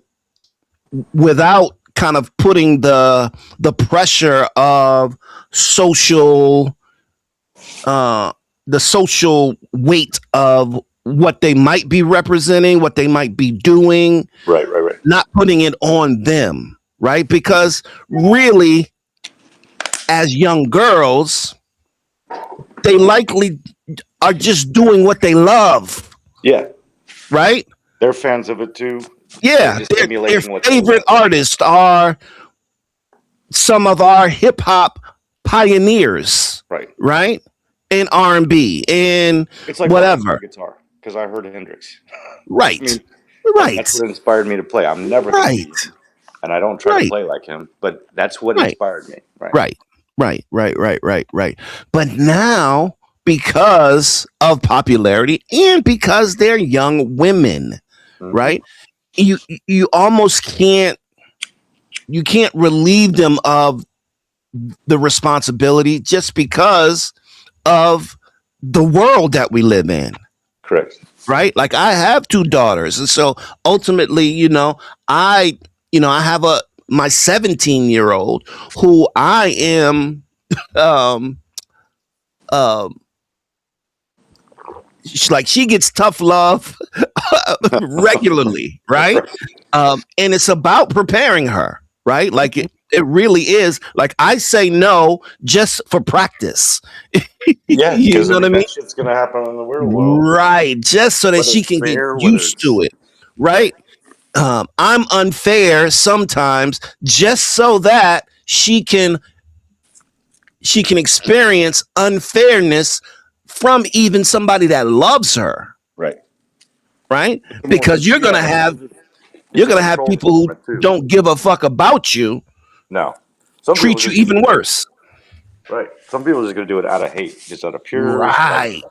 without kind of putting the pressure of social the social weight of what they might be representing, what they might be doing, Right. Right. Right. not putting it on them, right? Because really, as young girls, they likely are just doing what they love, Yeah. right? They're fans of it too. They're Yeah, just their emulating what they favorite love. artists are some of our hip hop pioneers, Right. right? In R&B and It's like when I play whatever. guitar because I heard Hendrix. I Right. mean, and Right. that's what inspired me to play. I'm never going to be Right. him, and I don't try to Right. play like him, but that's what Right. inspired me. Right. Right. Right. Right. Right. Right. Right. But now, because of popularity and because they're young women, Hmm. right? You almost can't relieve them of the responsibility just because of the world that we live in. Correct. Right? Like I have two daughters. And so ultimately, I I have my 17-year-old who I am um she gets tough love regularly, right? And it's about preparing her, right? Like it really is. Like I say no just for practice. Yeah, You because know what I mean? that shit's gonna happen in the real world. Right. Just so that Whether she it's can get fair, whether used it's to it. Right. I'm unfair sometimes just so that she can experience unfairness from even somebody that loves her, right. right? Well, Because you're gonna yeah, have it's you're a gonna have control people who environment too. don't give a fuck about you No, some people treat you just even worse. right. Some people are just gonna do it out of hate, just out of pure spite.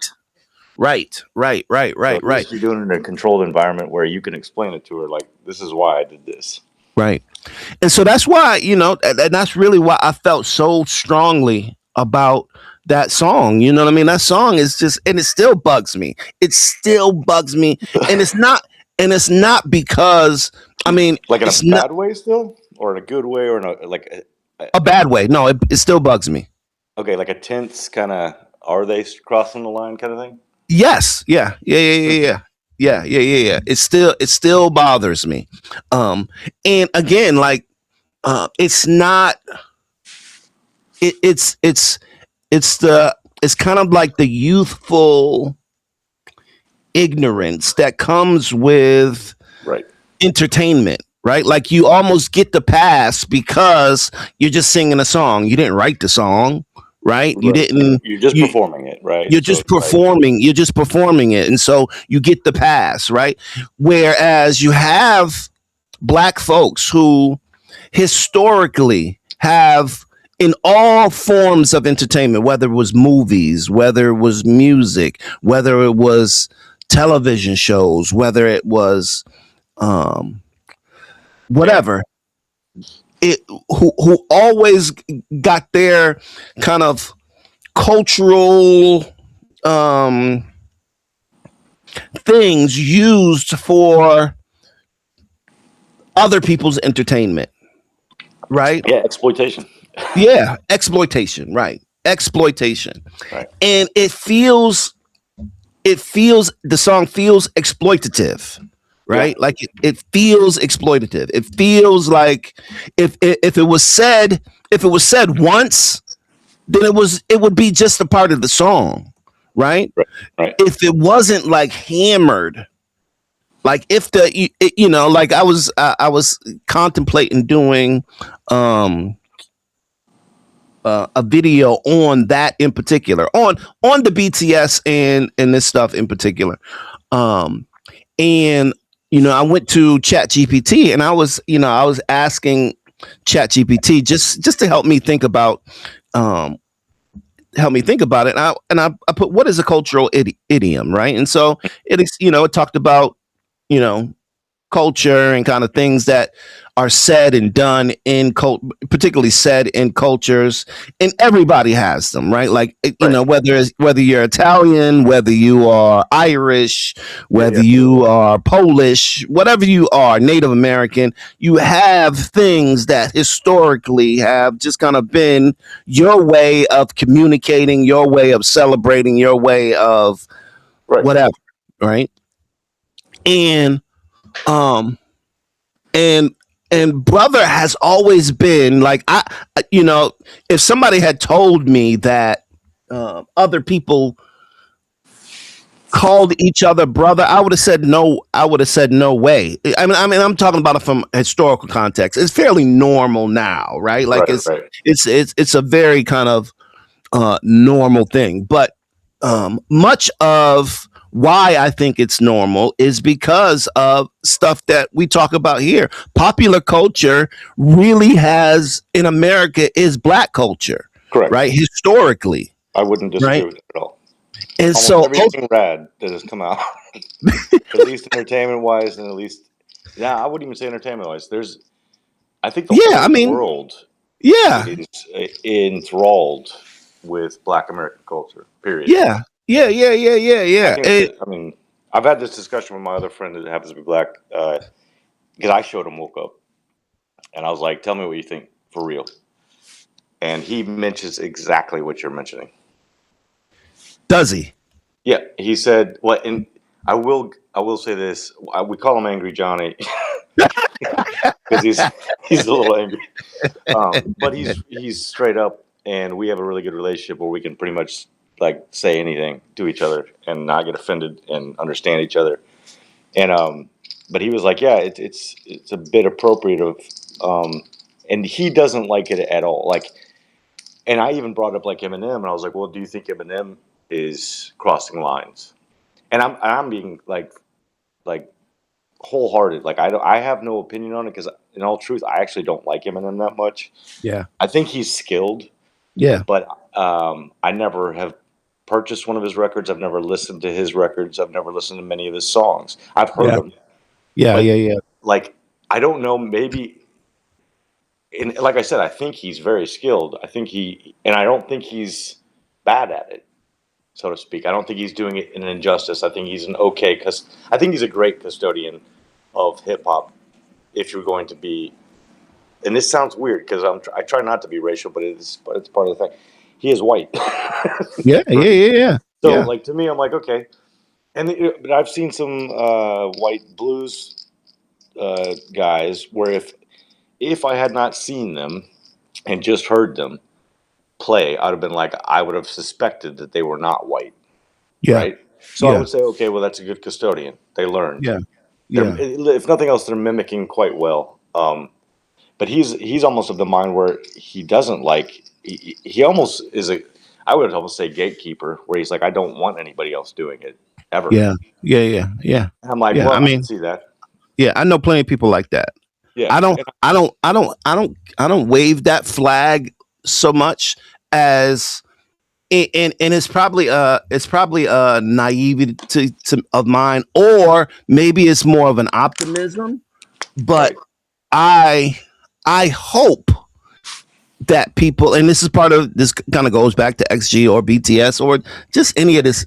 Right. Right. Right. Right. So Right. at Right. least you're doing it in a controlled environment where you can explain it to her, like, this is why I did this. Right. And so that's why, and that's really why I felt so strongly about that song. You know what I mean? That song is just, and it still bugs me. It still bugs me. And it's not because, I mean, Like in a it's not bad way still, or in a good way, or in a like a bad way. No, it still bugs me. okay, like a tense kind of are they crossing the line kind of thing. Yes. Yeah. Yeah. Yeah. Yeah. Yeah. Yeah. Yeah. Yeah. Yeah. It still bothers me. And again, like, it's not, it, it's kind of like the youthful ignorance that comes with Right. entertainment, right? Like you almost get the pass because you're just singing a song. You didn't write the song, right? You Right. didn't You're just you performing it, right? you're So just it's like performing it. And so you get the pass, right? Whereas you have black folks who historically have in all forms of entertainment, whether it was movies, whether it was music, whether it was television shows, whether it was um, yeah, whatever, it who always got their kind of cultural um, things used for other people's entertainment, right? yeah, exploitation, Yeah, exploitation, right? Exploitation. right? And the song feels exploitative, Yeah, right? Like it feels exploitative. It feels like if it was said once, then it would be just a part of the song, right? right, right, If it wasn't like hammered, like if like I was contemplating doing um a video on that in particular, on the BTS and this stuff in particular. Um, and I went to ChatGPT and I was asking ChatGPT just to um, help me think about it. And I put, what is a cultural idiom, right? And so it talked about you know culture and kind of things that are said and done particularly said in cultures, and everybody has them, right? Like right. whether you're Italian, whether you are Irish, Yeah, whether yeah, you are Polish, whatever you are, Native American, you have things that historically have just kind of been your way of communicating, your way of celebrating, your way of right. whatever, right? And um and brother has always been like, if somebody had told me that other people called each other brother, I would have said no. I would have said no way. I mean I'm talking about it from historical context. It's fairly normal now, right? Like Right, it's right, it's it's it's a very kind of normal thing. But much of why I think it's normal is because of stuff that we talk about here. Popular culture really has in America is black culture, correct. right? Historically, I wouldn't disagree right? with that at all. And Almost so, everything rad that has come out, at least entertainment wise, and at least, yeah, I wouldn't even say entertainment wise. I think the yeah, I whole mean, world. Yeah. is enthralled with Black American culture. Period. Yeah. Yeah. Yeah. Yeah. Yeah. I Yeah. think I mean, I've had this discussion with my other friend that happens to be black, because I showed him Woke Up, and I was like, "Tell me what you think for real." And he mentions exactly what you're mentioning. Does he? Yeah, he said, "What?" And I will say this: we call him Angry Johnny because he's a little angry, but he's straight up, and we have a really good relationship where we can pretty much like say anything to each other and not get offended and understand each other. And but he was like, "Yeah, it's a bit appropriative," and he doesn't like it at all. Like, and I even brought up like Eminem, and I was like, "Well, do you think Eminem is crossing lines?" And I'm being like wholehearted. Like I have no opinion on it because in all truth, I actually don't like Eminem that much. Yeah. I think he's skilled, Yeah. but I never have purchased one of his records. I've never listened to his records. I've never listened to many of his songs. I've heard Yeah. them, Yeah. but Yeah. Yeah. like I don't know. Maybe, and like I said, I think he's very skilled. And I don't think he's bad at it, so to speak. I don't think he's doing it in an injustice. I think he's an okay, because I think he's a great custodian of hip hop. If you're going to be, and this sounds weird because I try not to be racial, but it's part of the thing. He is white, Yeah. Yeah. Yeah. Yeah. so Yeah. like to me, I'm like okay. And but I've seen some white blues guys where if I had not seen them and just heard them play, I'd have been like I would have suspected that they were not white, Yeah. right? So I Yeah. would say, okay, well that's a good custodian. They learned. Yeah. They're, Yeah. if nothing else, they're mimicking quite well. But he's almost of the mind where he doesn't like. He almost is a. I would almost say gatekeeper, where he's like, I don't want anybody else doing it ever. Yeah. Yeah. Yeah. Yeah. And I'm like, Yeah. well, I I can mean, see that. yeah, I know plenty of people like that. Yeah, I don't, I don't, I don't, I don't, I don't wave that flag so much as, and it's probably a naivety of mine, or maybe it's more of an optimism. But right. I hope that people, and this is part of this, kind of goes back to XG or BTS or just any of this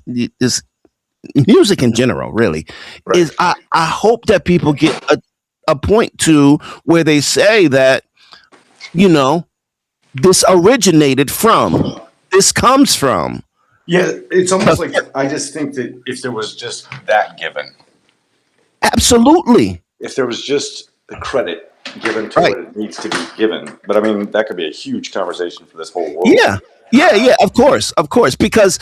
music in general, really, Right. is I hope that people get a point to where they say that, you know, this originated from, this comes from. Yeah, it's almost like I just think that if there was just that given, Absolutely. if there was just the credit given to Right. what it needs to be given, but I mean that could be a huge conversation for this whole world. Yeah. Yeah. Yeah. Of course. Of course. Because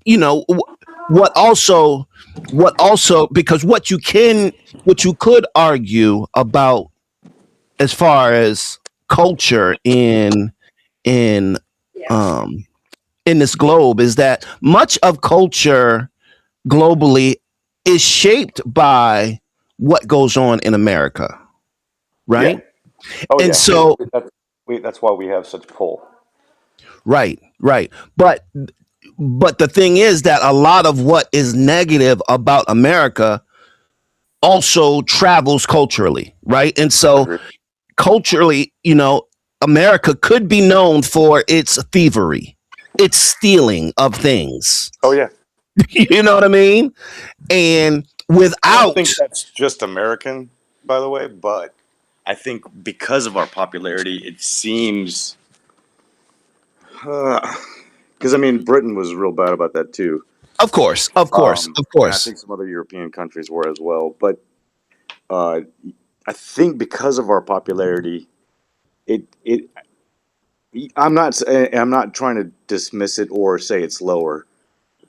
you know, what also, because what you could argue about as far as culture in in this globe is that much of culture globally is shaped by what goes on in America, right? Yeah. Oh, And yeah. so, That's why we have such pull. right, but the thing is that a lot of what is negative about America also travels culturally, right? And so culturally, you know, America could be known for its thievery, its stealing of things. Oh yeah. You know what I mean? And I don't without, think that's just American, by the way, but I think because of our popularity, it seems. Because I mean, Britain was real bad about that too. of course, And I think some other European countries were as well. But I think because of our popularity, it. I'm not trying to dismiss it or say it's lower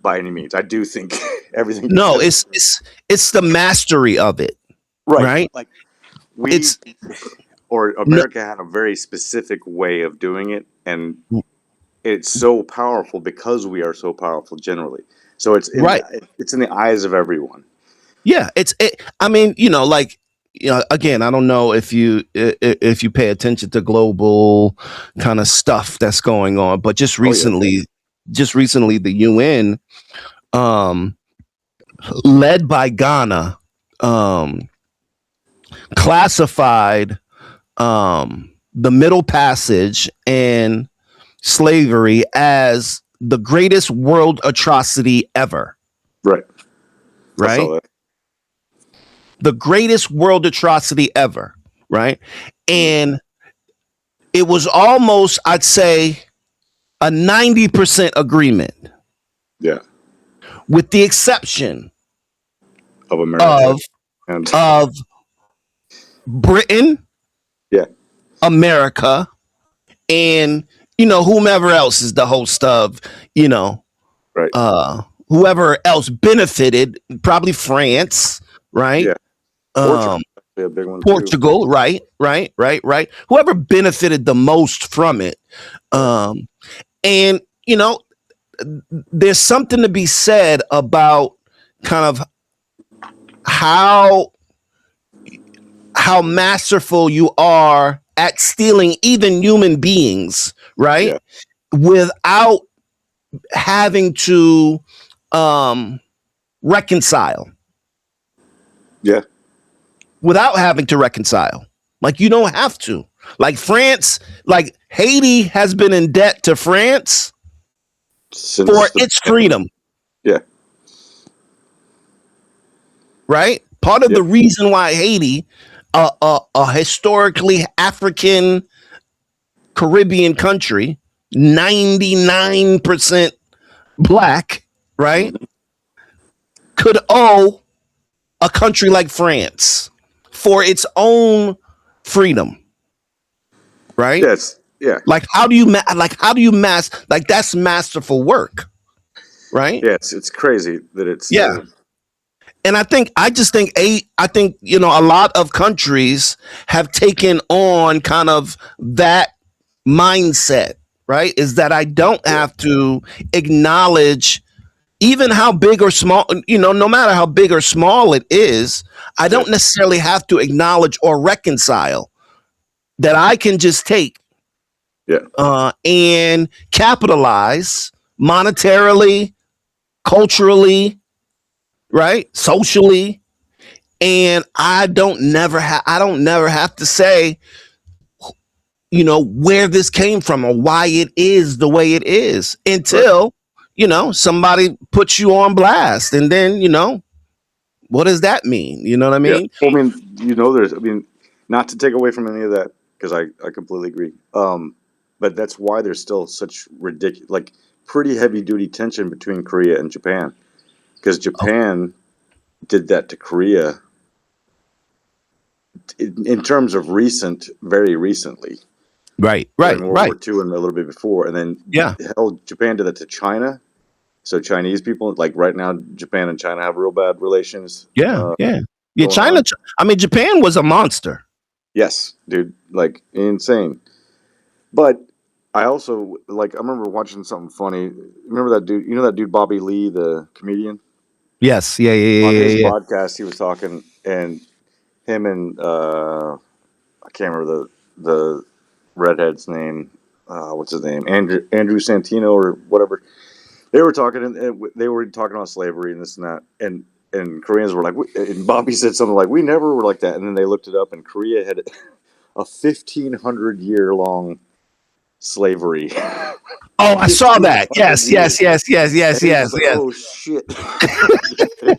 by any means. I do think everything. No, it's the mastery of it, right? Like It's or no, America had a very specific way of doing it, and it's so powerful because we are so powerful generally. So right. it's in the eyes of everyone. Yeah, I mean, you know, like, you know, again, I don't know if you pay attention to global kind of stuff that's going on, but just recently, the UN, led by Ghana, classified the Middle Passage and slavery as the greatest world atrocity ever. Right. I Right? saw that. The greatest world atrocity ever. Right? And it was almost, I'd say, a 90% agreement, Yeah. with the exception Of America. And of Britain, yeah. America, and whomever else is the host of, Right. whoever else benefited, probably France, right? Yeah. Portugal, actually a big one too. Portugal, right. Whoever benefited the most from it. And there's something to be said about kind of how masterful you are at stealing even human beings, right? Yeah. Without having to reconcile. Yeah. Without having to reconcile. Like, you don't have to. Like France, like Haiti has been in debt to France Since for its freedom. Yeah. Right? Part of the reason why Haiti, a historically African Caribbean country, 99% black, right, could owe a country like France for its own freedom, right? Yes. Yeah. Like, how do you that's masterful work, right? Yes, it's crazy that it's Yeah. And I think a lot of countries have taken on kind of that mindset, right? Is that I don't have to acknowledge even how big or small, no matter how big or small it is, I don't necessarily have to acknowledge or reconcile, that I can just take and capitalize monetarily, culturally, right? Socially. And I don't never have to say, where this came from or why it is the way it is until, somebody puts you on blast. And then, what does that mean? You know what I mean? Yeah. Well, I mean, not to take away from any of that, because I completely agree. But that's why there's still such ridiculous, like pretty heavy duty tension between Korea and Japan, because Japan did that to Korea in terms of very recently. Right. During World War II and a little bit before, and then Japan did that to China. So Chinese people, like right now, Japan and China have real bad relations. Yeah. China. I mean, Japan was a monster. Yes, dude, like insane. But I also I remember watching something funny. Remember that dude? You know that dude Bobby Lee, the comedian? Yes. Yeah. On his podcast, he was talking, and him and I can't remember the redhead's name. What's his name? Andrew Santino or whatever. They were talking, and they were talking about slavery and this and that, and Koreans were like, and Bobby said something like, "We never were like that," and then they looked it up, and Korea had a 1,500 year long slavery. Oh, I saw that. Yes. Oh shit!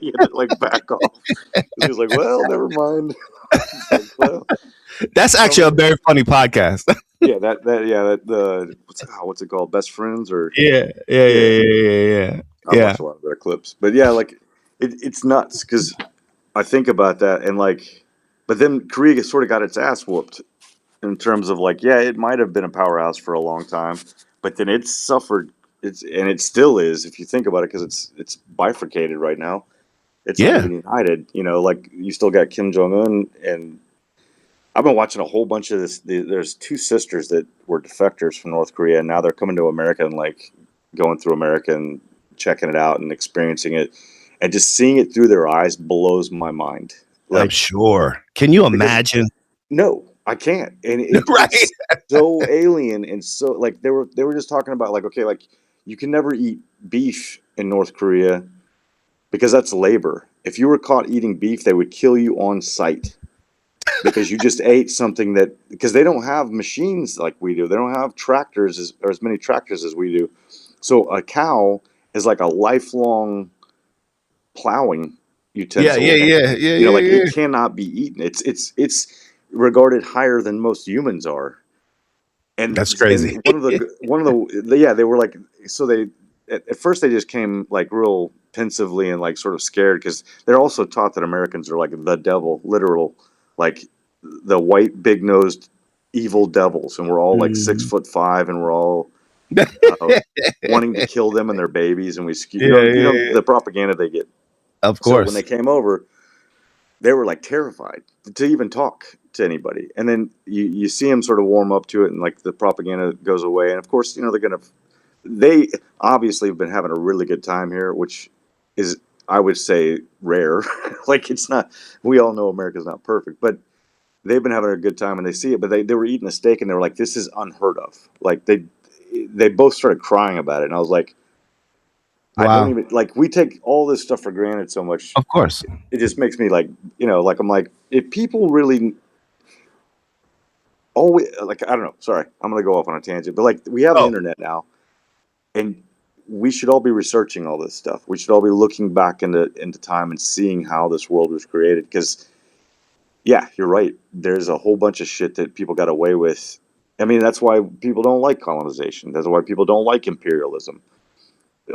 He had to back off. He was like, "Well, never mind." That's actually a very funny podcast. What's it called? Best Friends or yeah. I watch a lot of their clips, but it's nuts because I think about that and but then Korea sort of got its ass whooped in terms of it might have been a powerhouse for a long time, but then it suffered. And it still is if you think about it, because it's bifurcated right now. It's not even united. You still got Kim Jong-un, and I've been watching a whole bunch of this. There's two sisters that were defectors from North Korea, and now they're coming to America and going through America and checking it out and experiencing it, and just seeing it through their eyes blows my mind. I'm sure. Can you imagine? No, I can't. And it's so alien, and so they were just talking about you can never eat beef in North Korea because that's labor. If you were caught eating beef, they would kill you on sight. because you just ate something that, because they don't have machines like we do. They don't have tractors or as many tractors as we do. So a cow is like a lifelong plowing Yeah, utensil, yeah, and yeah, yeah, you know, like yeah, it cannot be eaten. It's regarded higher than most humans are. that's And crazy. yeah, they were like, so they at first they just came like real pensively and like sort of scared, because they're also taught that Americans are like the devil, literal, like the white big nosed evil devils, and we're all like Mm. 6'5", and we're all Yeah, uh, wanting to kill them and their babies, and yeah, you know yeah. the propaganda they get. Of So when they course. came over, they were like terrified to even talk to anybody. And then you see them sort of warm up to it, and like the propaganda goes away. And of course, you know, they obviously have been having a really good time here, which is, I would say, rare. Like it's not, we all know America's not perfect, but they've been having a good time and they see it. But they were eating a steak and they were like, this is unheard of. Like they both started crying about it. And I was like, I don't Wow. even, like, we take all this stuff for granted so much. Of course. It just makes me like, you know, like I'm like, if people really always, like, I don't know, sorry, I'm gonna go off on a tangent, but like we have the Oh, internet now, and we should all be researching all this stuff. We should all be looking back into time and seeing how this world was created. Because yeah, you're right. There's a whole bunch of shit that people got away with. I mean, that's why people don't like colonization. That's why people don't like imperialism.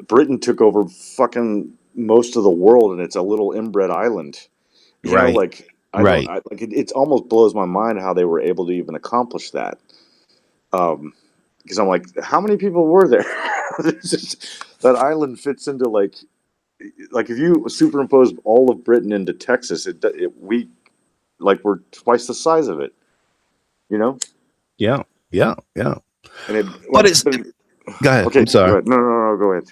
Britain took over fucking most of the world, and it's a little inbred island. You know, right, like right. like it almost blows my mind how they were able to even accomplish that. Because I'm like, how many people were there? That island fits into like if you superimpose all of Britain into Texas, we like we're twice the size of it. You know, Yeah, yeah, yeah. and it But like, it's but go ahead. okay, I'm go sorry. ahead. No, go ahead.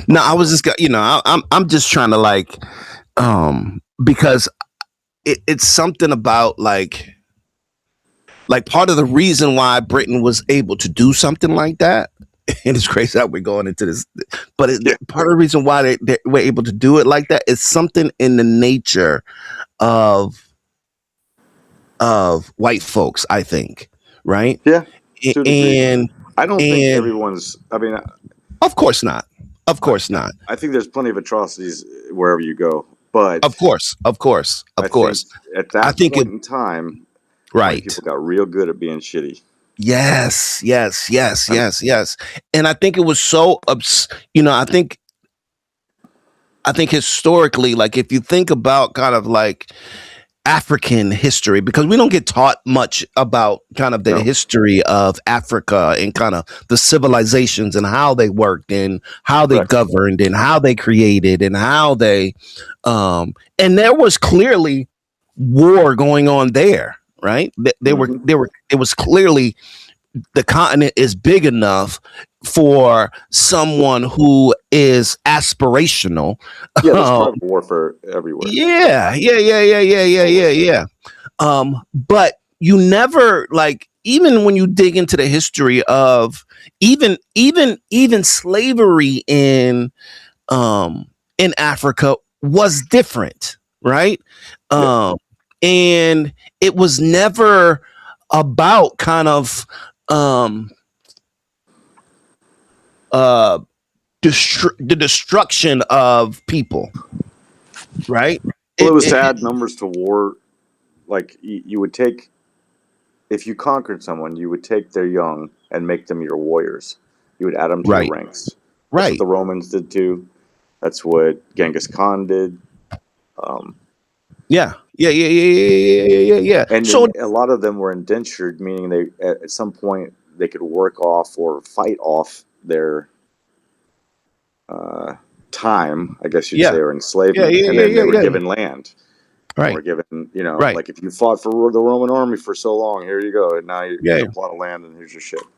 No, I was just you know, I'm just trying to like because it's something about like part of the reason why Britain was able to do something like that, and it's crazy that we're going into this, but Yeah, part of the reason why they were able to do it like that is something in the nature of white folks, I think, right? yeah, to a degree. And I don't think and everyone's. I mean, of course not, of I, course not, I think there's plenty of atrocities wherever you go, but of course, of course, I of think course. at I that think it point in time, white right. people got real good at being shitty. Yes, yes, yes, And yes, yes. And I think it was so you know, I think historically, like if you think about kind of like African history, because we don't get taught much about kind of the no, history of Africa and kind of the civilizations and how they worked and how they correct. governed and how they created and how they and there was clearly war going on there, right? Hmm. They were it was clearly the continent is big enough for someone who is aspirational. Yeah, there's Um, private warfare everywhere. yeah, yeah, yeah, yeah, yeah, yeah, yeah, Always. yeah. But you never like even when you dig into the history of even slavery in Africa was different, right? Yeah. Um, and it was never about kind of um uh the destruction of people, right? Well, it was to It add numbers to war. Like you would take, if you conquered someone, you would take their young and make them your warriors. You would add them to your right, ranks. That's what right. the Romans did too. That's what Genghis Khan did. Um, Yeah, yeah, yeah, yeah, yeah, yeah, yeah, yeah, yeah. and So then a lot of them were indentured, meaning they at some point they could work off or fight off their uh, time, I guess you'd say, yeah, or yeah, enslavement, yeah, and yeah, then they yeah, were yeah. given land or Right, given, you know, right. like if you fought for the Roman army for so long, here you go, and now here's Yeah, a plot of land, and here's your shit.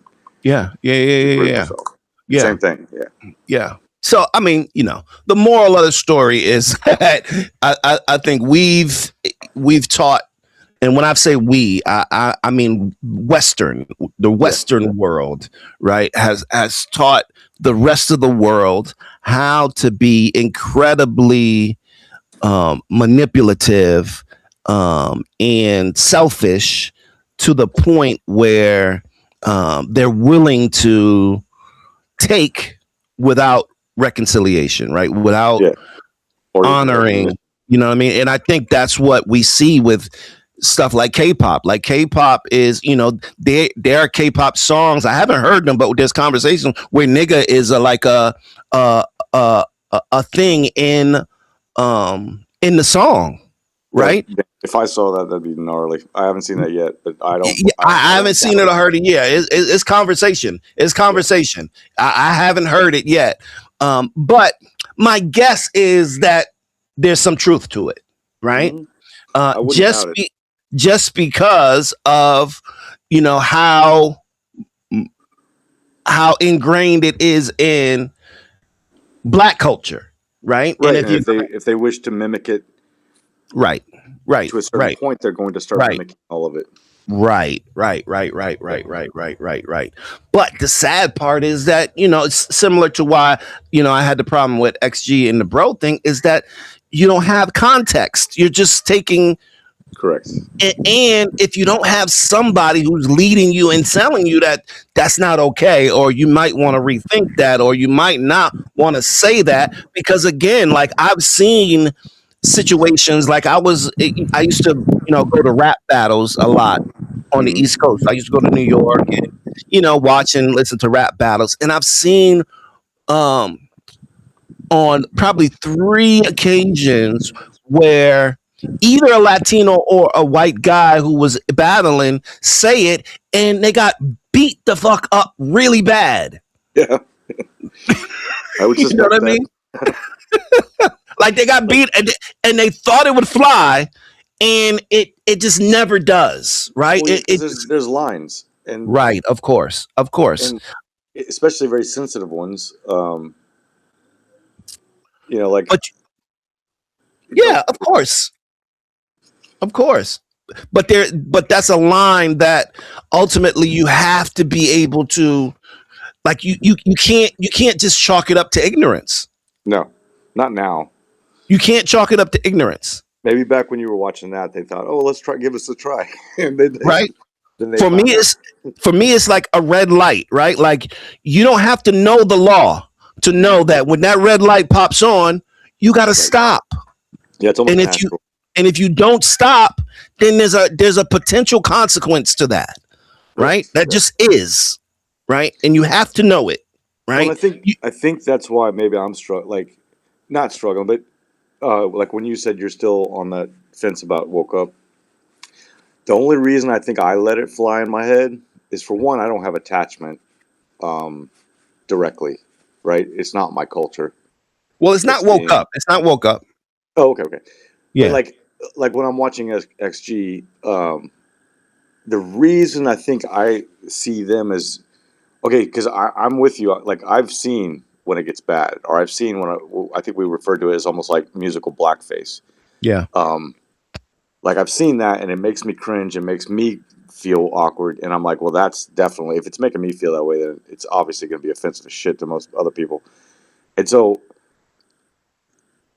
yeah, yeah, yeah, You yeah, prove yeah, yourself. yeah, Same thing, yeah. yeah. So I mean, you know, the moral of the story is that I think we've taught, and when I say we, I mean the Yeah. Western world, right, has taught the rest of the world how to be incredibly manipulative and selfish to the point where they're willing to take without reconciliation, right? Without Yeah. Or honoring, you know what I mean? And I think that's what we see with stuff like K-pop. Like K-pop is, there are K-pop songs. I haven't heard them, but there's conversations where nigga is a a, a thing in the song, right? If I saw that, that'd be gnarly. I haven't seen that yet, but I don't. Yeah, I haven't seen it or heard it yet. It's conversation. It's conversation. Yeah. I haven't heard it yet. But my guess is that there's some truth to it, right? Mm-hmm. I wouldn't doubt it. Just because of how ingrained it is in Black culture, right? Right, and if they wish to mimic it, right, to a certain point, they're going to start mimicking all of it. Right. But the sad part is that, it's similar to why, I had the problem with XG and the bro thing, is that you don't have context. You're just taking. Correct. And if you don't have somebody who's leading you and telling you that that's not okay, or you might want to rethink that, or you might not want to say that, because again, like I've seen situations, like I used to, go to rap battles a lot on the East Coast. I used to go to New York and, watch and listen to rap battles. And I've seen on probably 3 occasions where either a Latino or a white guy who was battling say it, and they got beat the fuck up really bad. Yeah. I would just you know what I mean? Like they got beat and they thought it would fly, and it just never does, right? Well, there's lines, and right, of course, and especially very sensitive ones. Like, yeah, of course. But that's a line that ultimately you have to be able to, like, you can't just chalk it up to ignorance. No, not now. You can't chalk it up to ignorance. Maybe back when you were watching that, they thought, "Oh, let's give us a try." And right. For me, it's like a red light, right? Like you don't have to know the law to know that when that red light pops on, you got to stop. Yeah, it's almost natural. And if you don't stop, then there's a potential consequence to that, right? That just is, right? And you have to know it, right? Well, I think that's why maybe I'm not struggling, but like when you said you're still on that fence about Woke Up. The only reason I think I let it fly in my head is, for one, I don't have attachment directly, right? It's not my culture. Well, it's not Woke Up. It's not Woke Up. Oh, okay. Yeah. But like when I'm watching XG, the reason I think I see them as okay, because I'm with you. Like I've seen when it gets bad, or I've seen when I think we refer to it as almost like musical blackface. Yeah. Like I've seen that, and it makes me cringe. It makes me feel awkward, and I'm like, well, that's definitely, if it's making me feel that way, then it's obviously going to be offensive as shit to most other people. And so,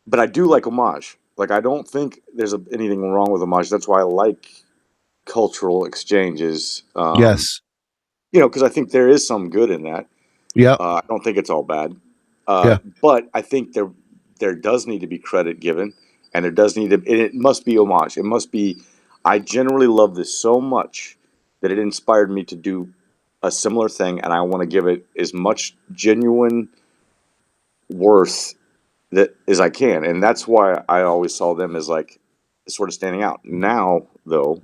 but I do like homage. Like I don't think there's anything wrong with homage. That's why I like cultural exchanges. Yes. Because I think there is some good in that. Yeah. I don't think it's all bad. Yeah. But I think there does need to be credit given, and there does need to. And it must be homage. It must be. I generally love this so much that it inspired me to do a similar thing, and I want to give it as much genuine worth that as I can, and that's why I always saw them as like sort of standing out. Now, though,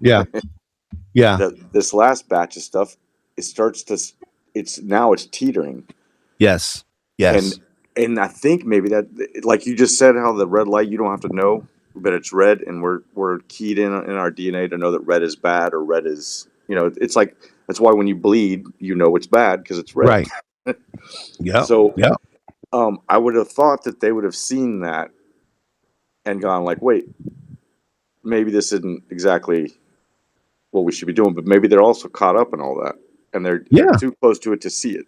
this last batch of stuff, it's teetering. Yes. And I think maybe that, like you just said, how the red light, you don't have to know, but it's red, and we're keyed in our DNA to know that red is bad, or red is, it's like, that's why when you bleed, it's bad because it's red. Right. Yeah. So, I would have thought that they would have seen that and gone like, wait, maybe this isn't exactly what we should be doing, but maybe they're also caught up in all that, and they're too close to it to see it.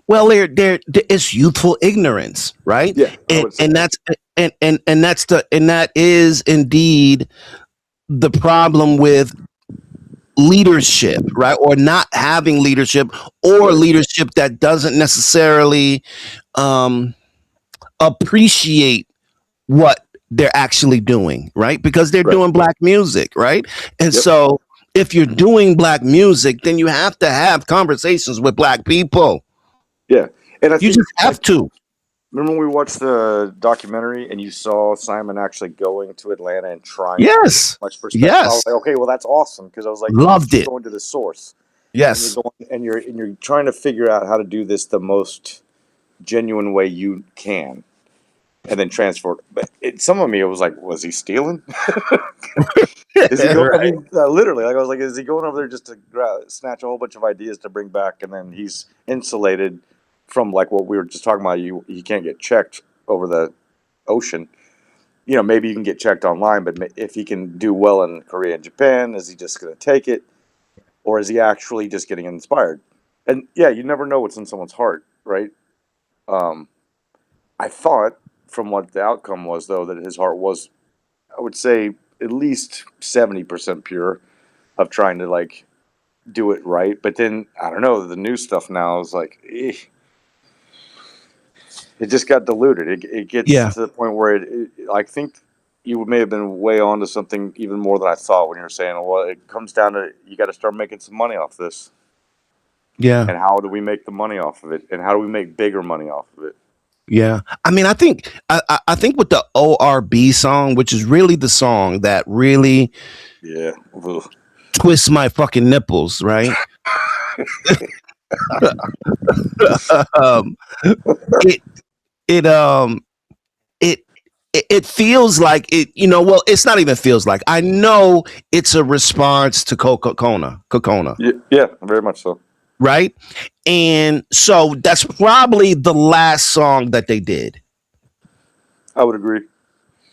Well, it's youthful ignorance, right? Yeah, and that is indeed the problem with leadership, right? Or not having leadership, or Right. leadership that doesn't necessarily um, appreciate what they're actually doing, right? Because they're Right. doing black music, right? And Yep. so if you're doing black music, then you have to have conversations with black people. Yeah. And I You think just have like to. remember when we watched the documentary and you saw Simon actually going to Atlanta and trying to get Yes. as much perspective? I was Yes. like, okay, well that's awesome because I was like, Loved you're it. going to the source and you're Yes. going and you're trying to figure out how to do this the most genuine way you can, and then transfer it. But some of me, it was like, was he stealing? Is he going? I Right. mean, literally, like I was like, is he going over there just to snatch a whole bunch of ideas to bring back, and then he's insulated from like what we were just talking about? You can't get checked over the ocean. You know, maybe you can get checked online, but if he can do well in Korea and Japan, is he just going to take it, or is he actually just getting inspired? And yeah, you never know what's in someone's heart, right? Um, I thought from what the outcome was, though, that his heart was, I would say, at least 70% pure of trying to like do it right. But then I don't know. The new stuff now is like it just got diluted. It gets Yeah. to the point where I think you may have been way on to something even more than I thought when you were saying, well, it comes down to you got to start making some money off this. Yeah. And how do we make the money off of it? And how do we make bigger money off of it? Yeah. I mean, I think with the ORB song, which is really the song that really Yeah. Ugh. twists my fucking nipples, right? um, it it it it feels like it, well, it's not even feels like, I know it's a response to Kokona, Yeah, yeah, very much so. right? And so that's probably the last song that they did, I would agree.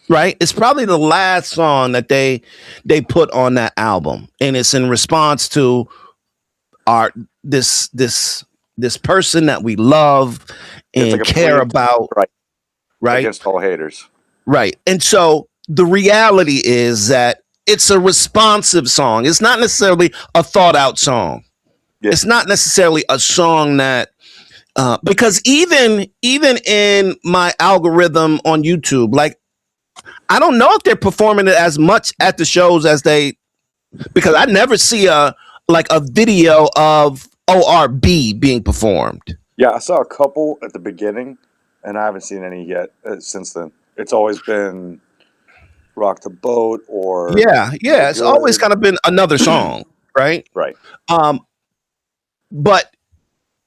right? It's probably the last song that they put on that album, and it's in response to our this person that we love It's like and a care plea about, right right? against all haters. Right. And so the reality is that it's a responsive song. It's not necessarily a thought out song. Yeah. It's not necessarily a song that because even in my algorithm on YouTube, like, I don't know if they're performing it as much at the shows as they, because I never see a video of ORB being performed. Yeah, I saw a couple at the beginning, and I haven't seen any yet since then. It's always been Rock the Boat or Yeah, No yeah. It's always Good. kind of been another song, right? Right. Um, but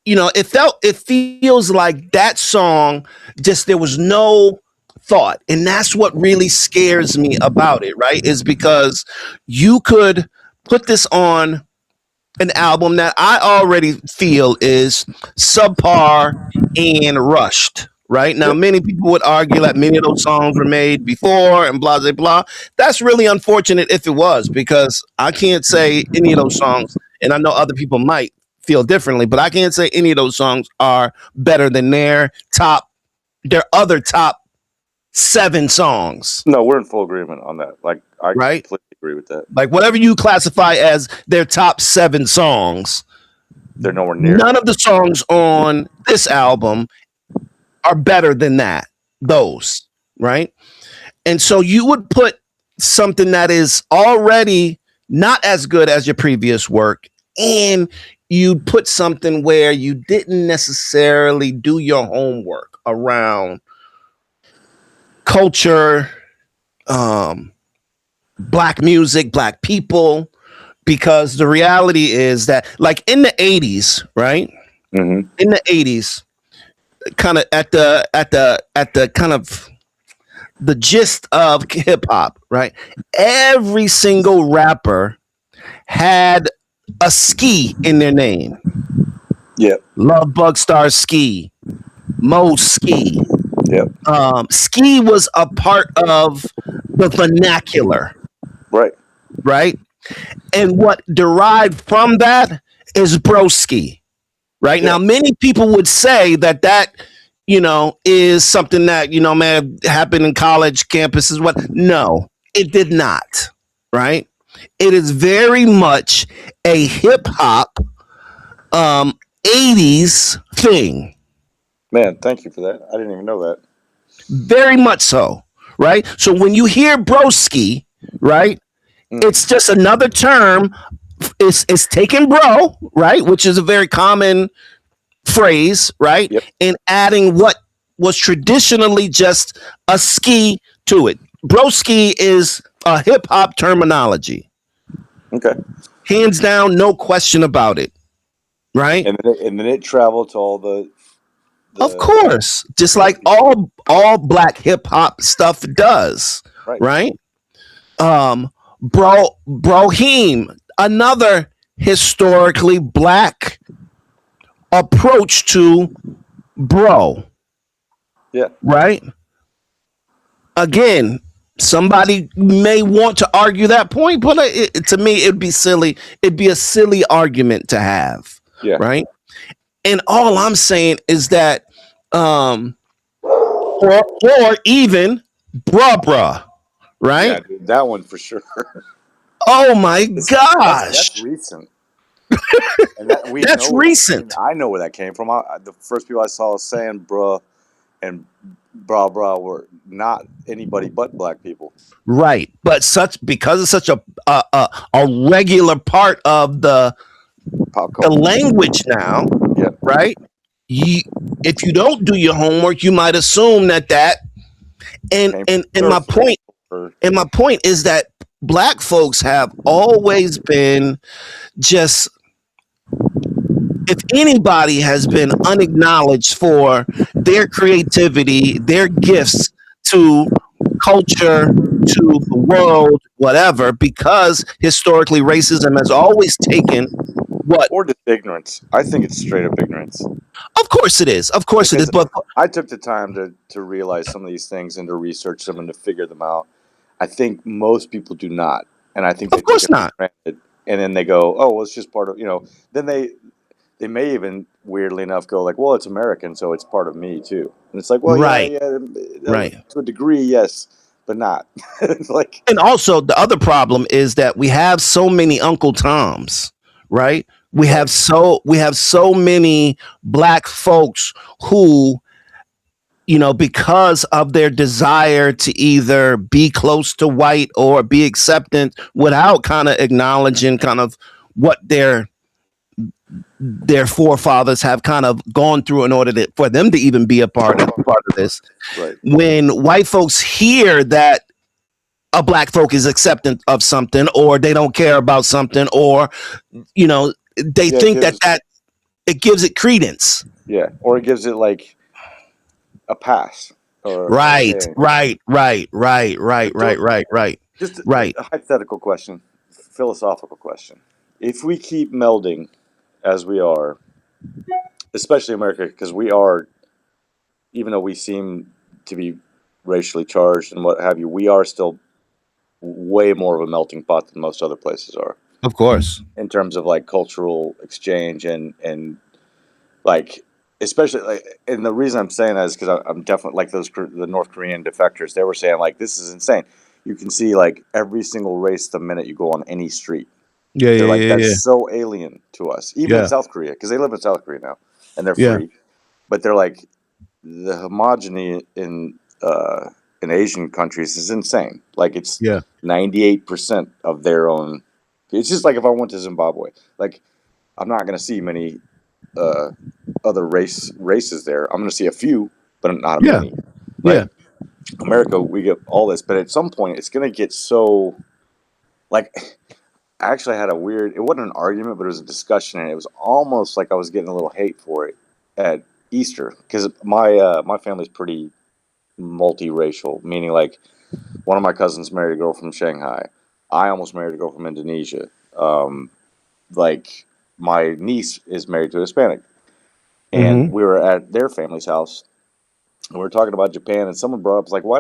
it feels like that song, just there was no thought. And that's what really scares me about it, right? Is because you could put this on an album that I already feel is subpar and rushed. Right now, Yep. many people would argue that many of those songs were made before and blah blah blah. That's really unfortunate if it was, because I can't say any of those songs, and I know other people might feel differently, but I can't say any of those songs are better than their other top 7 songs. No, we're in full agreement on that. Like, I Right? completely agree with that. Like, whatever you classify as their top 7 songs, They're nowhere near. none of the songs on this album are better than those, right? And so you would put something that is already not as good as your previous work, and you put something where you didn't necessarily do your homework around culture, black music, black people, because the reality is that, like, in the 80s, right? Mm-hmm. In the 80s, kind of at the kind of the gist of hip hop, right? Every single rapper had a ski in their name. Yep. Love Bugstar Ski, Mo Ski. Yep. Ski was a part of the vernacular, Right. right? And what derived from that is broski, right? Yeah. Now, many people would say that is something that, may have happened in college campuses. What? No, it did not. right? It is very much a hip hop 80s thing. Man, thank you for that. I didn't even know that. Very much so, right? So when you hear broski, right, it's just another term. It's taking bro, right, which is a very common phrase, right, Yep. and adding what was traditionally just a ski to it. Broski is a hip hop terminology, Okay. hands down, no question about it, right? And then it traveled to all Of the course, just white like people. all black hip hop stuff does, Right. right? Brohim, another historically black approach to bro, Yeah. right? Again, somebody may want to argue that point, but to me, it'd be silly. It'd be a silly argument to have, Yeah. right? And all I'm saying is that, or even bruh, Yeah, right? dude, that one for sure. Oh my That's gosh, recent. And that we that's know. I mean, recent, I know where that came from. The first people I saw saying "bruh" and "brah" were not anybody but black people. right? But such because it's such a regular part of Pop the culture. language now, Yeah. right? You, if you don't do your homework, you might assume that and Came and from and my surf point or and my point is that black folks have always been just, if anybody has been unacknowledged for their creativity, their gifts to culture, to the world, whatever, because historically racism has always taken what, or just ignorance. I think it's straight up ignorance of course it is, of course it is, because but I took the time to realize some of these things and to research them and to figure them out. I think most people do not, and I think they of take course it for not. granted. And then they go, "Oh, well, it's just part of." Then they may even weirdly enough go like, "Well, it's American, so it's part of me too." And it's like, "Well, yeah, Right, yeah, right. to a degree, yes, but not." It's like, And also the other problem is that we have so many Uncle Toms, right? right, We have so many black folks who, because of their desire to either be close to white or be acceptant without kind of acknowledging kind of what their forefathers have kind of gone through in order for them to even be a part of this. right, When white folks hear that a black folk is acceptant of something, or they don't care about something, or they yeah, it think that gives, it gives it credence. yeah, or it gives it like a pass or Right, okay. right, right, right, right, But do right, right, right, just right. a hypothetical question, philosophical question. If we keep melding as we are, especially America, because we are, even though we seem to be racially charged and what have you, we are still way more of a melting pot than most other places are Of course. in terms of like cultural exchange and like especially like, and the reason I'm saying that is because I'm definitely like the North Korean defectors. They were saying like this is insane. You can see like every single race the minute you go on any street. Yeah, They're yeah, like yeah, that's yeah, so alien to us, even in yeah, South Korea because they live in South Korea now and they're yeah, free. But they're like the homogeny in Asian countries is insane. Like it's yeah, 98% of their own. It's just like if I went to Zimbabwe, like I'm not going to see many uh, other races there. I'm going to see a few, but not yeah, many. Right? yeah, America, we get all this, but at some point, it's going to get so like. I actually had a weird. It wasn't an argument, but it was a discussion, and it was almost like I was getting a little hate for it at Easter because my family's pretty multiracial, meaning like one of my cousins married a girl from Shanghai. I almost married a girl from Indonesia. Like my niece is married to a Hispanic, and mm-hmm. we were at their family's house. And we were talking about Japan, and someone brought up like, why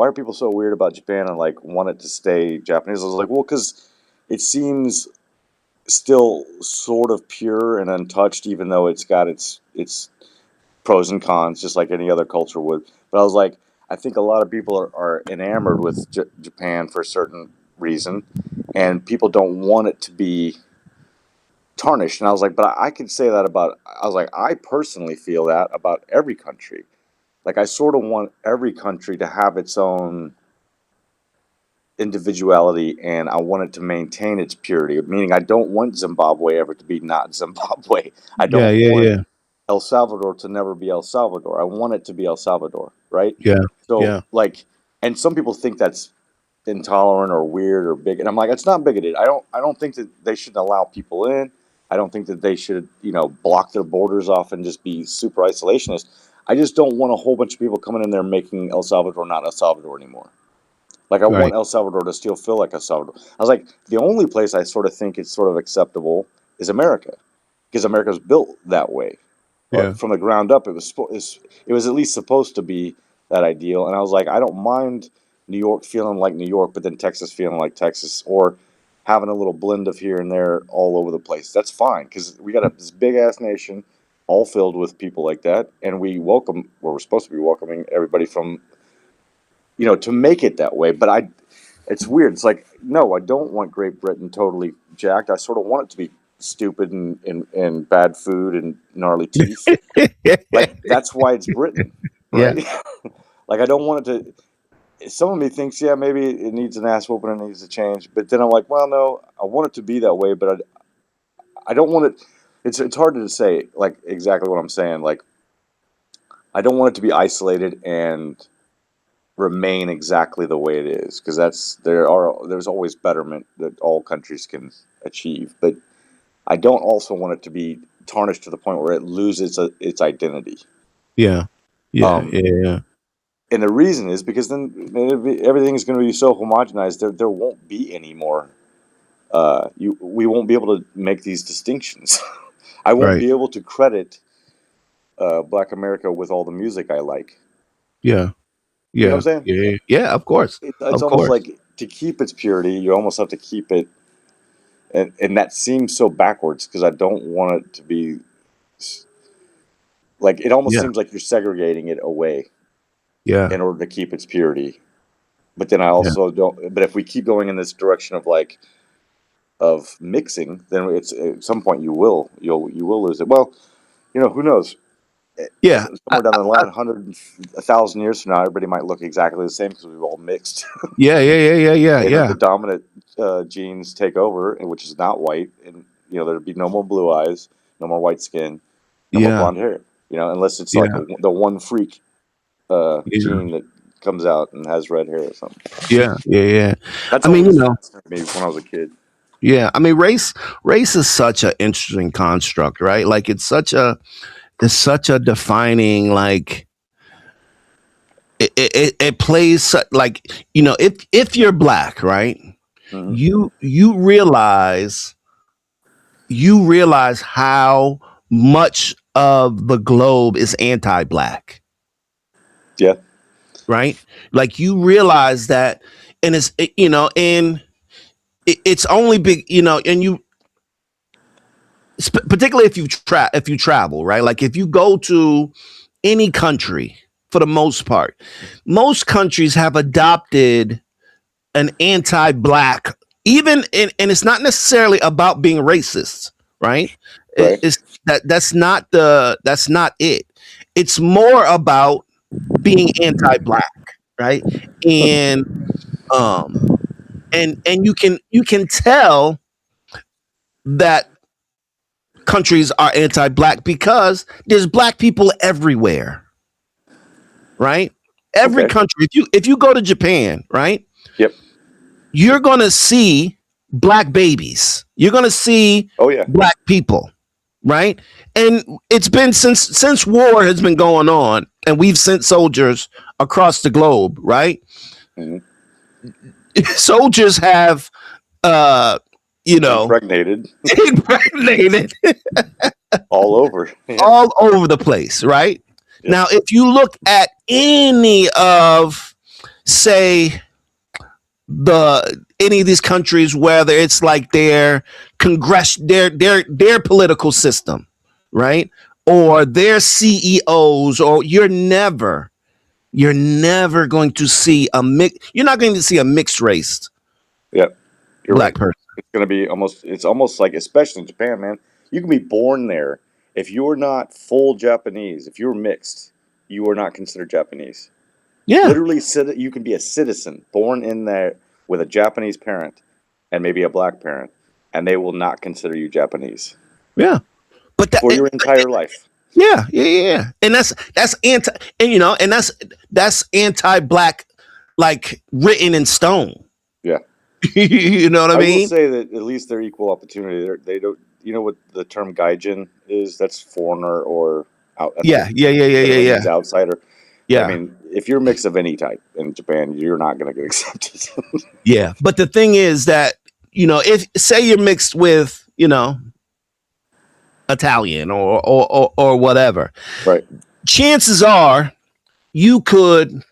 are people so weird about Japan and like want it to stay Japanese? I was like, well, because it seems still sort of pure and untouched, even though it's got its pros and cons, just like any other culture would. But I was like, I think a lot of people are enamored with Japan for certain reason, and people don't want it to be tarnished. And I was like, but I could say that about. I was like, I personally feel that about every country. Like I sort of want every country to have its own individuality, and I want it to maintain its purity. Meaning, I don't want Zimbabwe ever to be not Zimbabwe. I Yeah, don't yeah, want yeah, El Salvador to never be El Salvador. I want it to be El Salvador, right? yeah, So, yeah. like, and some people think that's intolerant or weird or big, and I'm like, it's not bigoted. I don't think that they should allow people in. I don't think that they should, block their borders off and just be super isolationist. I just don't want a whole bunch of people coming in there making El Salvador not El Salvador anymore. Like I want Right. El Salvador to still feel like El Salvador. I was like, the only place I sort of think it's sort of acceptable is America, because America's built that way. Yeah. From the ground up, it was at least supposed to be that ideal. And I was like, I don't mind New York feeling like New York, but then Texas feeling like Texas, or having a little blend of here and there all over the place. That's fine, because we got this big ass nation, all filled with people like that, and we're supposed to be welcoming everybody from, to make it that way. But it's weird. It's like, no, I don't want Great Britain totally jacked. I sort of want it to be stupid and bad food and gnarly teeth. Like that's why it's Britain, Yeah. right? Like I don't want it to. Some of me thinks, yeah, maybe it needs an ass whooping and it needs to change. But then I'm like, well, no, I want it to be that way, but I don't want it. It's hard to say like exactly what I'm saying. Like I don't want it to be isolated and remain exactly the way it is, because there's always betterment that all countries can achieve, but I don't also want it to be tarnished to the point where it loses its identity. Yeah. Yeah. Um, Yeah. and the reason is because then everything is going to be so homogenized. There won't be any more. We won't be able to make these distinctions. I won't Right. be able to credit Black America with all the music I like. Yeah. You know Yeah. what I'm saying? Yeah. Yeah. Of course. It's Of almost course. like, to keep its purity, you almost have to keep it, and that seems so backwards, because I don't want it to be like, it almost Yeah. seems like you're segregating it away Yeah. in order to keep its purity. But then I Yeah. also don't. But if we keep going in this direction of mixing, then it's at some point you will lose it. Well, who knows? Yeah. Somewhere down the line, 1,000 years from now, everybody might look exactly the same because we've all mixed. Yeah. Yeah. Yeah. Yeah. Yeah. And Yeah. the dominant genes take over, which is not white, and there'd be no more blue eyes, no more white skin, no more Yeah. blonde hair. Unless it's like Yeah. the one freak Yeah. gene that comes out and has red hair or something. Yeah. Yeah. Yeah. That's I mean, always fascinated me when I was a kid. yeah. I mean, race is such an interesting construct, right? Like it's such a defining, like it plays like, if you're black, right? Mm-hmm. You realize how much of the globe is anti-black, Yeah. right? Like you realize that, and it's only big, and particularly if you travel, right? Like if you go to any country, for the most part, most countries have adopted an anti-black, and it's not necessarily about being racist, right? Right. It's that's not it. It's more about being anti-black, right? And um and you can tell that countries are anti-black because there's black people everywhere, right? Every Okay. country, if you go to Japan, right, Yep. you're going to see black babies. You're going to see Oh yeah. black people, right? And it's been since war has been going on, and we've sent soldiers across the globe, right? Mm-hmm. Soldiers have Impregnated impregnated all over. Yeah. all over the place, right? Yep. Now, if you look at any of, say, any of these countries, whether it's like their their political system, right, or their CEOs, or you're never going to see you're not going to see a mixed race Yeah, you're black right. person. It's almost like, especially in Japan, man, you can be born there. If you're not full Japanese, if you're mixed, you are not considered Japanese. Yeah, Literally, you can be a citizen born in there with a Japanese parent and maybe a black parent, and they will not consider you Japanese yeah. But for your entire life. yeah, yeah, yeah. And that's anti, and and that's anti-black, like written in stone. Yeah. You know what I I will mean? say that at least they're equal opportunity. They don't. You know what the term gaijin is? That's foreigner or out. Yeah, yeah, yeah, yeah, yeah, Literally yeah, means outsider. I yeah, mean, if you're a mix of any type in Japan, you're not going to get accepted. yeah. But the thing is that if say you're mixed with Italian or whatever, Right. chances are you could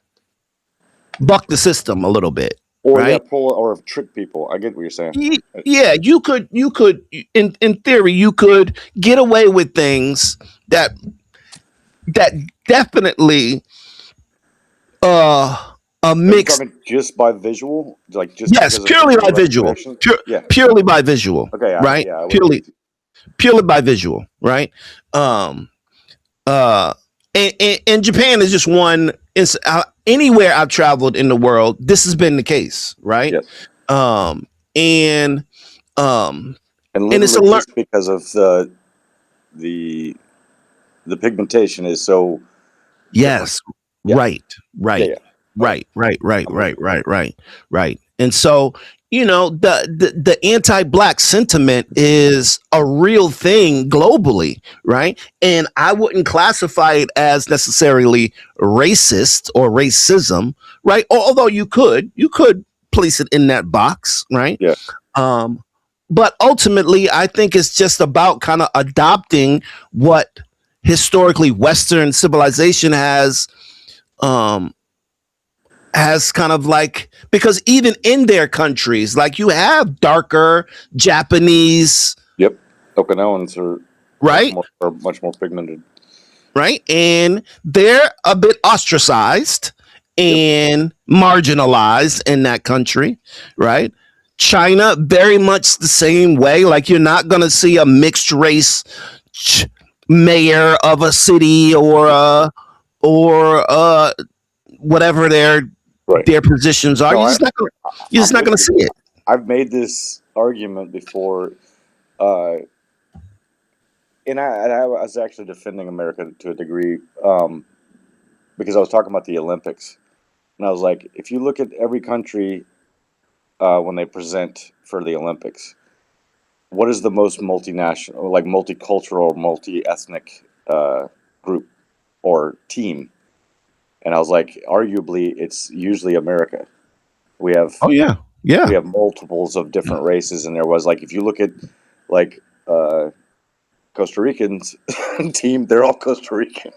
buck the system a little bit, Or yeah, right? pull or trick people. I get what you're saying. Yeah, you could in theory you could get away with things that definitely a Are you mixed. talking just by visual, like just Yes, because of purely by visual visual. recognition? Pure, Yeah. purely by visual, Okay. right? Yeah, I would agree. Purely by visual, right? Um uh and Japan is just one. It's anywhere I've traveled in the world, this has been the case, right? Yes. um and um And and it's a literally just because of the the pigmentation is so different. yes, Yeah. right, Yeah. right, Yeah. All right. right, right, right, I'm with right, you. right, right, right. And so, the anti-black sentiment is a real thing globally, right? And I wouldn't classify it as necessarily racist or racism, right? Although you could place it in that box, right? Yeah. Um, but ultimately, I think it's just about kind of adopting what historically Western civilization um has kind of like, because even in their countries, like you have darker Japanese, Yep. Okinawans are right? much more pigmented. Right? And they're a bit ostracized Yep. and marginalized in that country, right? China, very much the same way. Like you're not going to see a mixed race mayor of a city or whatever Right. their positions are. No, You're just I'm not with going to you. see it. I've made this argument before, uh, and I was actually defending America to a degree, because I was talking about the Olympics, and I was like, if you look at every country when they present for the Olympics, what is the most multinational, like multicultural, multi-ethnic group or team? And I was like, arguably, it's usually America. We have Oh yeah, yeah. we have multiples of different races, and there was like, if you look at like Costa Ricans team, they're all Costa Rican,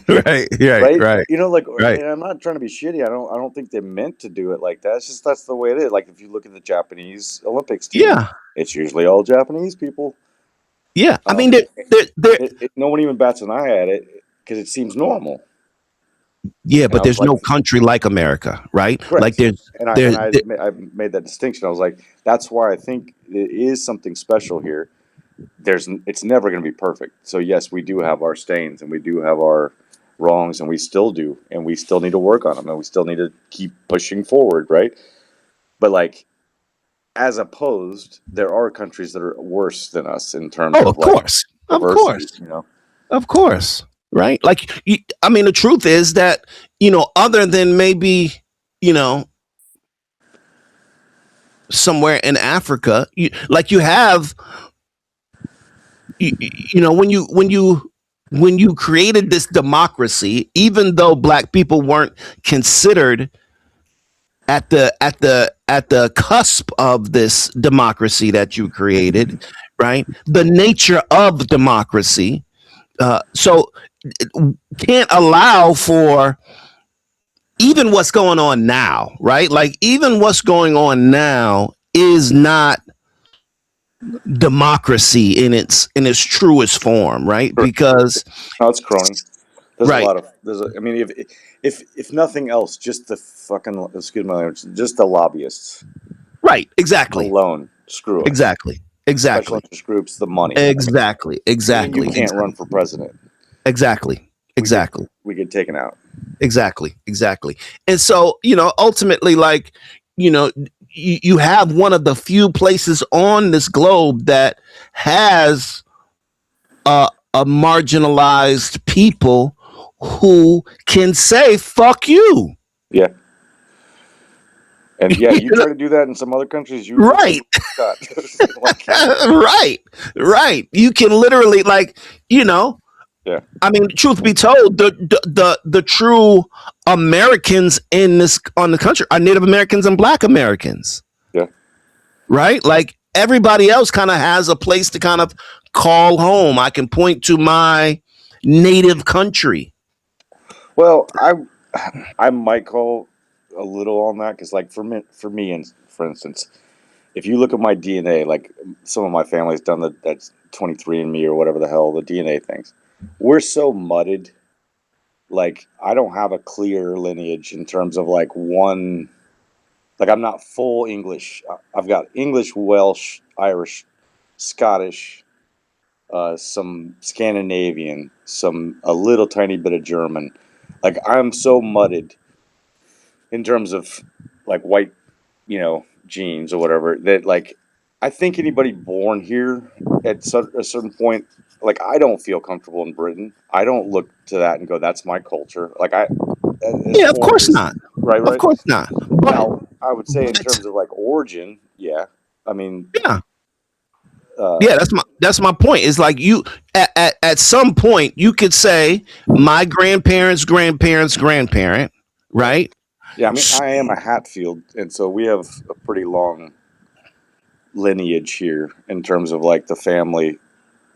Right, right, right? right, You know, like, right. and I'm not trying to be shitty. I don't think they meant to do it like that. It's just that's the way it is. Like if you look at the Japanese Olympics team, Yeah, it's usually all Japanese people. yeah. I mean, Um, they're no one even bats an eye at it because it seems normal. yeah, And but I was there's like, no country like America, right? Like correct. And I and there, I there I made that distinction. I was like, that's why I think it is something special here. It's never going to be perfect. So yes, we do have our stains and we do have our wrongs, and we still do, and we still need to work on them, and we still need to keep pushing forward, right? But like, as opposed, there are countries that are worse than us in terms oh, of like of diversity. course, of course, right? Like, I mean, the truth is that other than maybe you know somewhere in Africa, you have when you created this democracy, even though black people weren't considered at the cusp of this democracy that you created, right? The nature of democracy, so it can't allow for even what's going on now, right? Like even what's going on now is not democracy in its truest form, right? Because No, it's crony. There's a right, lot of I mean, if nothing else, just the fucking, excuse my language, just the lobbyists. Right. Exactly. alone. Screw us. Exactly. Special Exactly. interest groups, the money. Exactly. Meaning you Exactly. can't run for president. Exactly. Exactly. We get taken out. Exactly. Exactly. And so, ultimately, like, you have one of the few places on this globe that has a marginalized people who can say "fuck you." Yeah. And yeah, You you know? try to do that in some other countries, you will Right. get shot. Like, Right. Right. You can literally, like, yeah. I mean, truth be told, the true Americans on the country are Native Americans and Black Americans, Yeah. right? Like everybody else kind of has a place to kind of call home. I can point to my native country. Well, I might call a little on that because, like, for me, and for instance, if you look at my DNA, like some of my family's done that's 23andMe or whatever the hell the DNA things, we're so mudded. Like, I don't have a clear lineage in terms of like one. Like, I'm not full English. I've got English, Welsh, Irish, Scottish, some Scandinavian, a little tiny bit of German. Like, I'm so mudded in terms of like white, genes or whatever that, like, I think anybody born here at a certain point, like, I don't feel comfortable in Britain. I don't look to that and go, that's my culture. Like, as Yeah, of foreign course as not. right, Of right. course not. Now, I would say in But terms of like origin, yeah. I mean, yeah, uh, yeah, that's my point. It's like you at some point you could say my grandparent, yeah, right? yeah. I mean, I am a Hatfield, and so we have a pretty long lineage here in terms of like the family.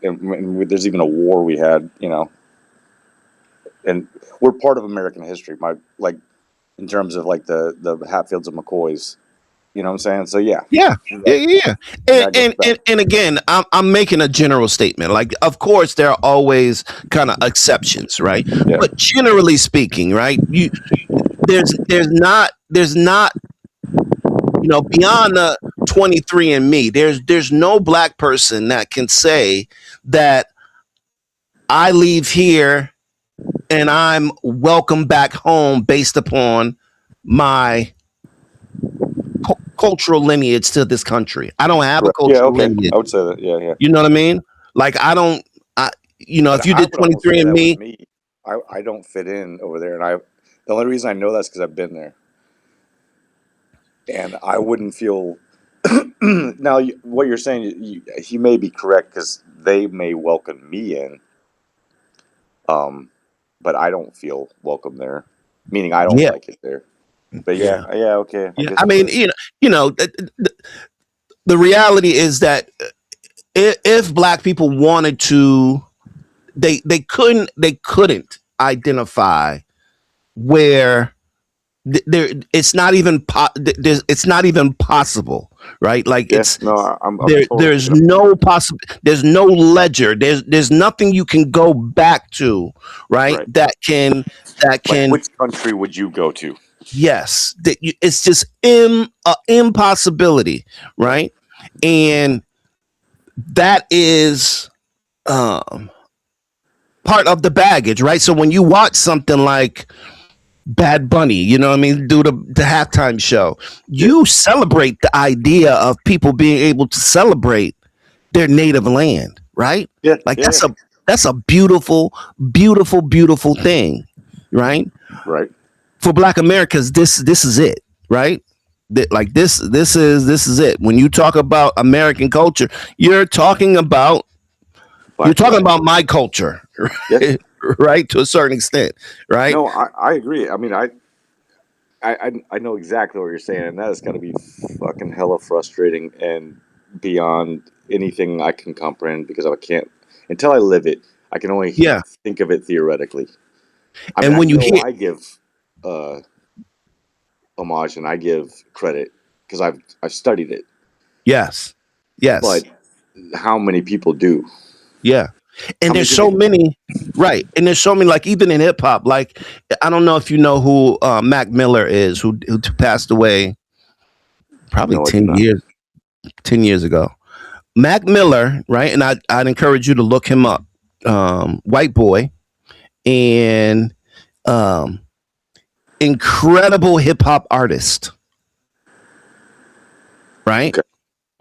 And there's even a war we had, and we're part of American history. My like in terms of like the Hatfields and McCoys. You know what I'm saying? So yeah, Yeah, yeah, yeah, yeah. that goes back. And again, I'm making a general statement. Like, of course, there are always kind of exceptions, right? Yeah, But generally speaking, right? There's not beyond the 23andMe. There's no Black person that can say that I leave here and I'm welcome back home based upon my cultural lineage to this country. I don't have a correct. Yeah, cultural okay, lineage. I would say that. Yeah, yeah. You know what I mean? Like I don't, And if you I did would almost say that with 23andMe, me. I don't fit in over there, and the only reason I know that's because I've been there, and I wouldn't feel. Now, what you're saying, he may be correct because they may welcome me in, but I don't feel welcome there, meaning I don't yeah, like it there. But yeah, yeah, okay, I yeah. guess I you're mean, right. the reality is that if Black people wanted to, they couldn't identify where there it's not even possible, right? Like Yeah, it's no, I'm there totally there's picking up. no possible there's no ledger, there's nothing you can go back to, right? Right, like That can which country would you go to? yes, it's just impossibility, Yeah, right? And that is um part of the baggage, right? So when you watch something like Bad Bunny, you know what I mean, do the halftime show, yeah, you celebrate the idea of people being able to celebrate their native land, right? yeah, Like yeah, yeah. that's a beautiful, beautiful, beautiful thing, right? Right. For Black Americans, this is it, right? Like this is it. When you talk about American culture, you're talking about you're Black talking flag. about my culture, Yeah. right? To a certain extent, right? No, I agree. I mean, I know exactly what you're saying, and that has got to be fucking hella frustrating and beyond anything I can comprehend because I can't until I live it. I can only Yeah. think of it theoretically. I mean, And I when you know hear I give uh, homage and I give credit because I've studied it, yes, yes, but how many people do? yeah. How And many there's so people? many, right? And there's so many, like even in hip hop, like I don't know if you know who Mac Miller is, who passed away probably No, I do not. 10 years ago. Mac Miller, right? And I'd encourage you to look him up. White boy, and um, incredible hip hop artist, right? Okay.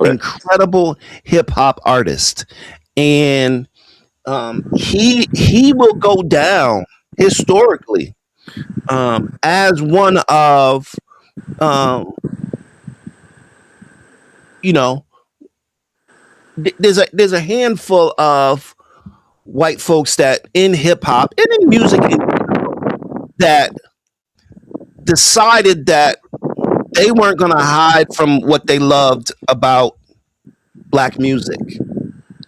Okay. Incredible hip hop artist, and he will go down historically as one of um, you know there's a handful of white folks that in hip hop and in music that decided that they weren't going to hide from what they loved about black music,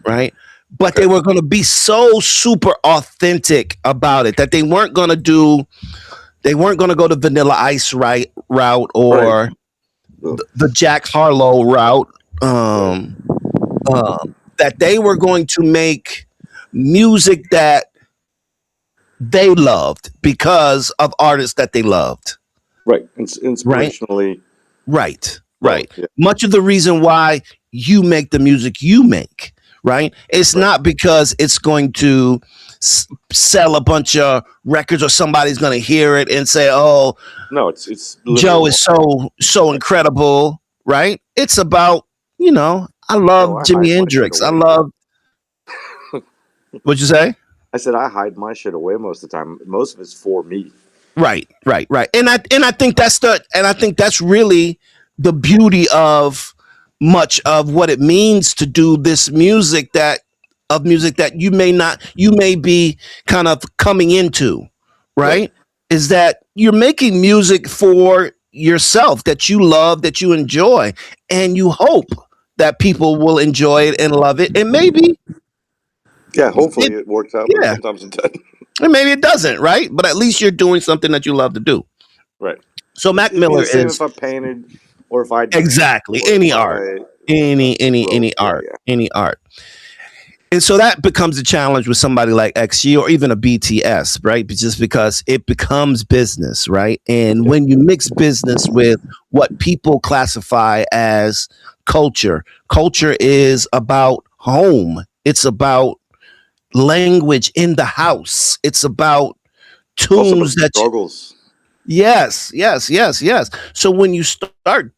right? But Okay. they were going to be so super authentic about it that they weren't going to go the Vanilla Ice route Right. or Ugh. the Jack Harlow route. Right. Um, that they were going to make music that they loved because of artists that they loved, Right. right? Inspirationally. Right, Both. right. Yeah. Much of the reason why you make the music you make, right? It's Right. not because it's going to sell a bunch of records or somebody's going to hear it and say, "Oh, No, it's literal Joe is marketing. so Right. incredible," right? It's about, I No, love I Jimi hide my shit Hendrix. I away, man. love What'd you say? I said I hide my shit away most of the time. Most of it's for me. Right, right, right. And I think that's really the beauty of much of what it means to do this music that you may be kind of coming into, Right. right? Is that you're making music for yourself that you love, that you enjoy, and you hope that people will enjoy it and love it. And maybe Yeah. Hopefully it, it works out, but yeah, sometimes it doesn't. and maybe it doesn't, right? But at least you're doing something that you love to do. Right. So Mac It'd be Miller the same if is I painted, or if I danced, exactly or if any art, I wrote. Yeah. Yeah. any art. And so that becomes a challenge with somebody like XG or even a BTS, right? Just because it becomes business, right? And Yeah. when you mix business with what people classify as culture, culture is about home. It's about language in the house. It's about Also, but tunes that you, struggles. yes. So when you start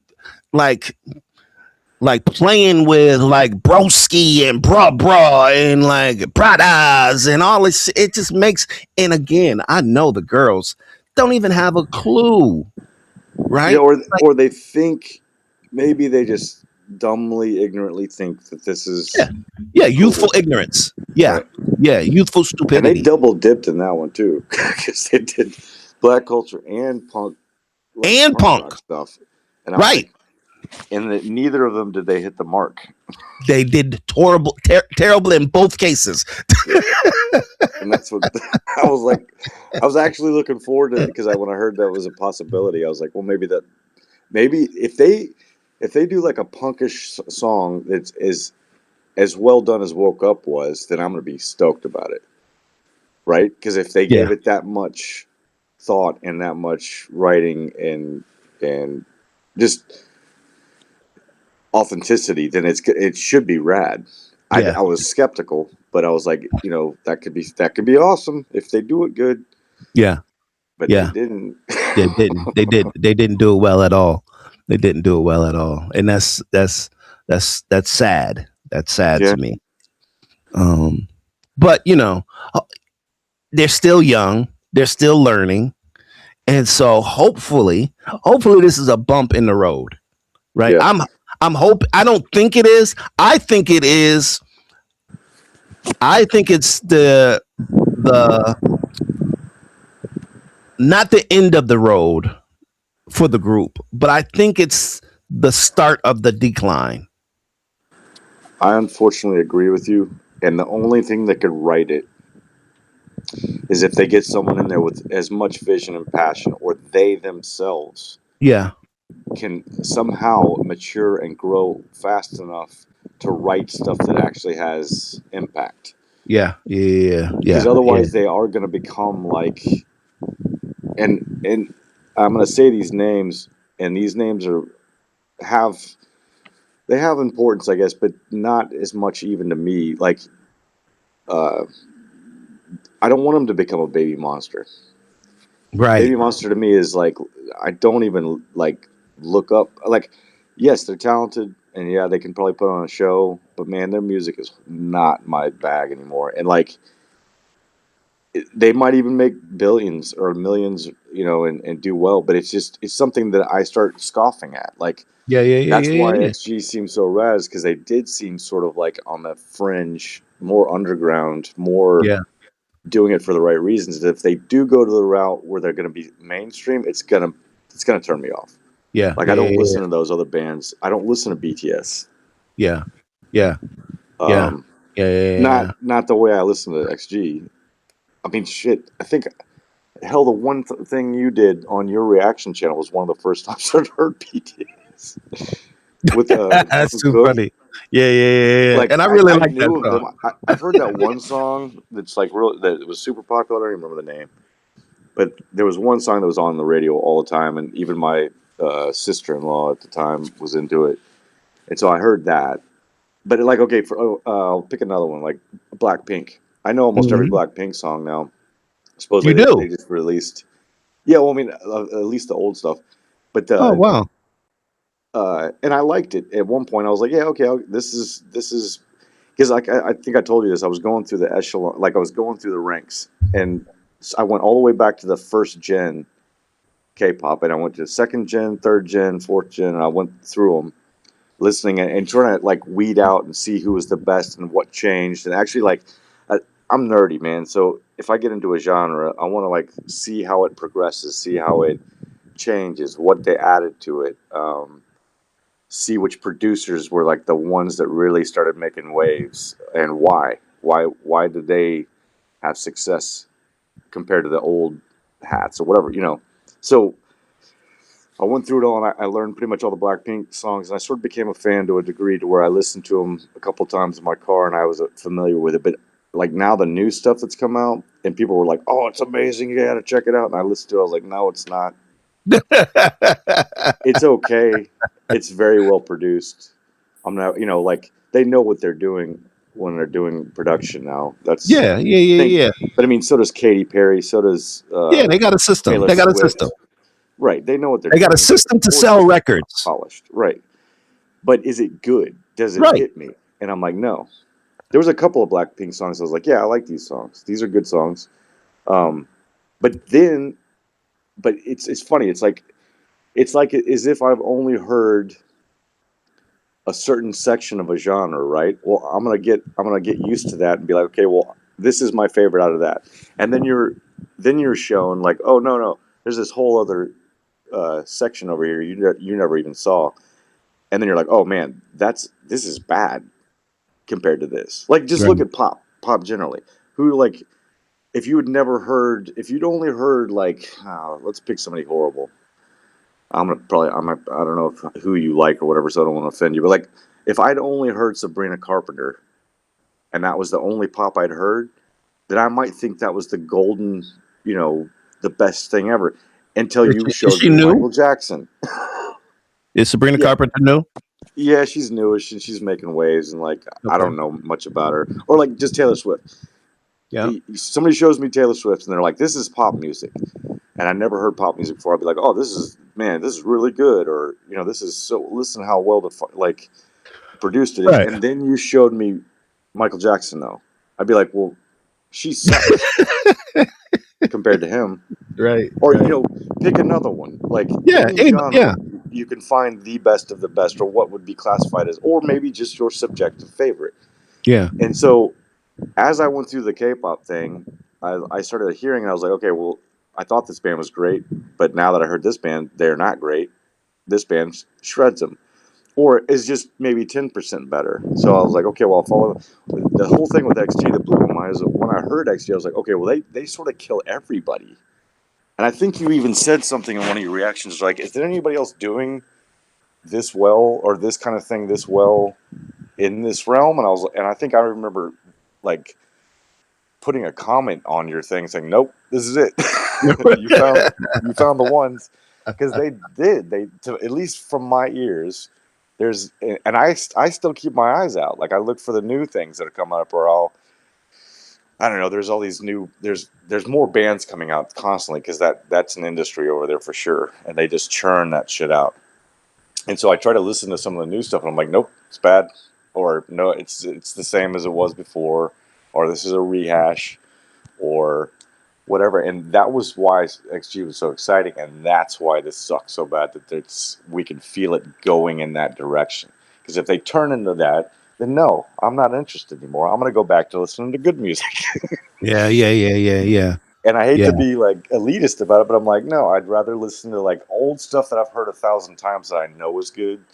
like playing with like broski and bra and like pradas and all this, it just makes, and again, I know the girls don't even have a clue, Yeah. right? Like, Or they think, maybe they just dumbly, ignorantly think that this yeah, is yeah, youthful cool. ignorance. Yeah, Right. yeah, youthful And they stupidity. double dipped in that one too, because they did black culture and punk, like And punk punk, rock stuff. And I'm right? like, and that neither of them did they hit the mark. They did terrible in both cases. Yeah. And that's what I was like. I was actually looking forward to, because when I heard that was a possibility, I was like, well, maybe if they do like a punkish song that's as well done as Woke Up was, then I'm gonna be stoked about it, right? Because if they Yeah, gave it that much thought and that much writing and just authenticity, then it should be rad. yeah, I was skeptical, but I was like, that could be awesome if they do it good, yeah, but they yeah. didn't. They didn't do it well at all. They didn't do it well at all, and that's sad. That's sad Yeah, to me. Um, but they're still young. They're still learning, and so hopefully this is a bump in the road, right? yeah. I'm hope. I don't think it is. I think it is. I think it's the not the end of the road for the group, but I think it's the start of the decline. I unfortunately agree with you, and the only thing that could right it is if they get someone in there with as much vision and passion, or they themselves Yeah, can somehow mature and grow fast enough to write stuff that actually has impact. yeah. Because otherwise, they are going to become like, and I'm going to say these names, and these names are have they have importance, I guess, but not as much even to me. Like, uh, I don't want them to become a baby monster. Right. Baby monster to me is like I don't even like look up. Like, yes, they're talented, and yeah, they can probably put on a show, but man, their music is not my bag anymore. And like, they might even make billions or millions, and do well, but it's something that I start scoffing at. Like, Yeah, yeah, yeah, that's yeah, yeah, why yeah. XG seems so raz, because they did seem sort of like on the fringe, more underground, more Yeah, doing it for the right reasons. If they do go to the route where they're going to be mainstream, it's gonna turn me off. yeah, Like, I yeah, don't yeah, listen to those other bands. I don't listen to BTS. yeah, yeah, yeah, Um, yeah, yeah, yeah. not the way I listen to XG. I mean, shit. I think hell, the one thing you did on your reaction channel was one of the first times I've heard BTS with That's too Jungkook. funny. Yeah, yeah, yeah, yeah. Like, And I I, really I like that knew of song. them. I've heard that one song that's like real that was super popular. I don't even remember the name, but there was one song that was on the radio all the time, and even my sister-in-law at the time was into it, and so I heard that. But like, okay, I'll pick another one, like Blackpink. I know almost every Mhm. Blackpink song now. You Supposedly they do? just released. Yeah, well, I mean, at least the old stuff. But Oh, wow. and I liked it at one point. I was like, yeah, okay, this is because like I think I told you this. I was going through the echelon, like I was going through the ranks, and I went all the way back to the first gen K-pop, and I went to second gen, third gen, fourth gen, and I went through them, listening and trying to like weed out and see who was the best and what changed. And actually, like, I, I'm nerdy, man. So if I get into a genre, I want to like see how it progresses, see how it changes, what they added to it. See which producers were like the ones that really started making waves and why. Why did they have success compared to the old hats or whatever. So I went through it all, and I learned pretty much all the Blackpink songs, and I sort of became a fan to a degree to where I listened to them a couple times in my car, and I was familiar with it. But like now, the new stuff that's come out, and people were like, "Oh, it's amazing! You got to check it out." And I listened to it, I was like, "No, it's not. It's okay. It's very well produced. I'm not, like they know what they're doing when they're doing production now. That's Yeah, yeah, I think, yeah, yeah. but I mean, so does Katy Perry, so does Yeah, they got a system. Taylor They got a system. Swift. Right, they know what they're They got a doing. system Of to course, sell it's records. polished. Right, but is it good? Does it Right. hit me? And I'm like, no. There was a couple of Blackpink songs. I was like, yeah, I like these songs. These are good songs. Um, but then, but it's funny. It's like as if I've only heard a certain section of a genre, right? Well, I'm gonna get used to that and be like, okay, well, this is my favorite out of that. And then you're shown like, oh, no, there's this whole other section over here you never even saw, and then you're like, oh man, this is bad compared to this. Like, just look Right. at pop generally. Who, like, if you'd only heard like, let's pick somebody horrible. I don't know who you like or whatever, so I don't want to offend you, but like, if I'd only heard Sabrina Carpenter and that was the only pop I'd heard, then I might think that was the golden, the best thing ever, until Is you she, is showed she me new? Michael Jackson. Is Sabrina Yeah, Carpenter new? yeah, she's newish and she's making waves, and like, I Okay. don't know much about her, or like just Taylor Swift. Yeah. Somebody shows me Taylor Swift and they're like, this is pop music, and I never heard pop music before. I'd be like, oh, this is really good, or this is so. Listen how well like produced it is, Right. and then you showed me Michael Jackson though. I'd be like, well, she sucks compared to him. Right. Or Right. pick another one. Like, Yeah. any Anybody, genre, yeah. you can find the best of the best, or what would be classified as, or maybe just your subjective favorite. Yeah. And so, as I went through the K-pop thing, I started hearing, and I was like, okay, well, I thought this band was great, but now that I heard this band, they're not great. This band shreds them, or is just maybe 10% better. So I was like, okay, well, I'll follow. The whole thing with XG that blew my mind is that when I heard XG, I was like, okay, well, they sort of kill everybody. And I think you even said something in one of your reactions, like, is there anybody else doing this well, or this kind of thing this well in this realm? And I think I remember like putting a comment on your thing saying, nope, this is it. you found the ones. because they did. At least from my ears, and I still keep my eyes out. Like I look for the new things that are coming up, or I don't know. There's all these new. There's more bands coming out constantly because that's an industry over there for sure, and they just churn that shit out. And so I try to listen to some of the new stuff, and I'm like, nope, it's bad, or no, it's the same as it was before, or this is a rehash, or whatever. And that was why XG was so exciting, and that's why this sucks so bad that we can feel it going in that direction. Because if they turn into that, then no, I'm not interested anymore. I'm going to go back to listening to good music. Yeah, yeah, yeah, yeah, yeah, And I hate yeah. to be like elitist about it, but I'm like, no, I'd rather listen to like old stuff that I've heard 1,000 times that I know is good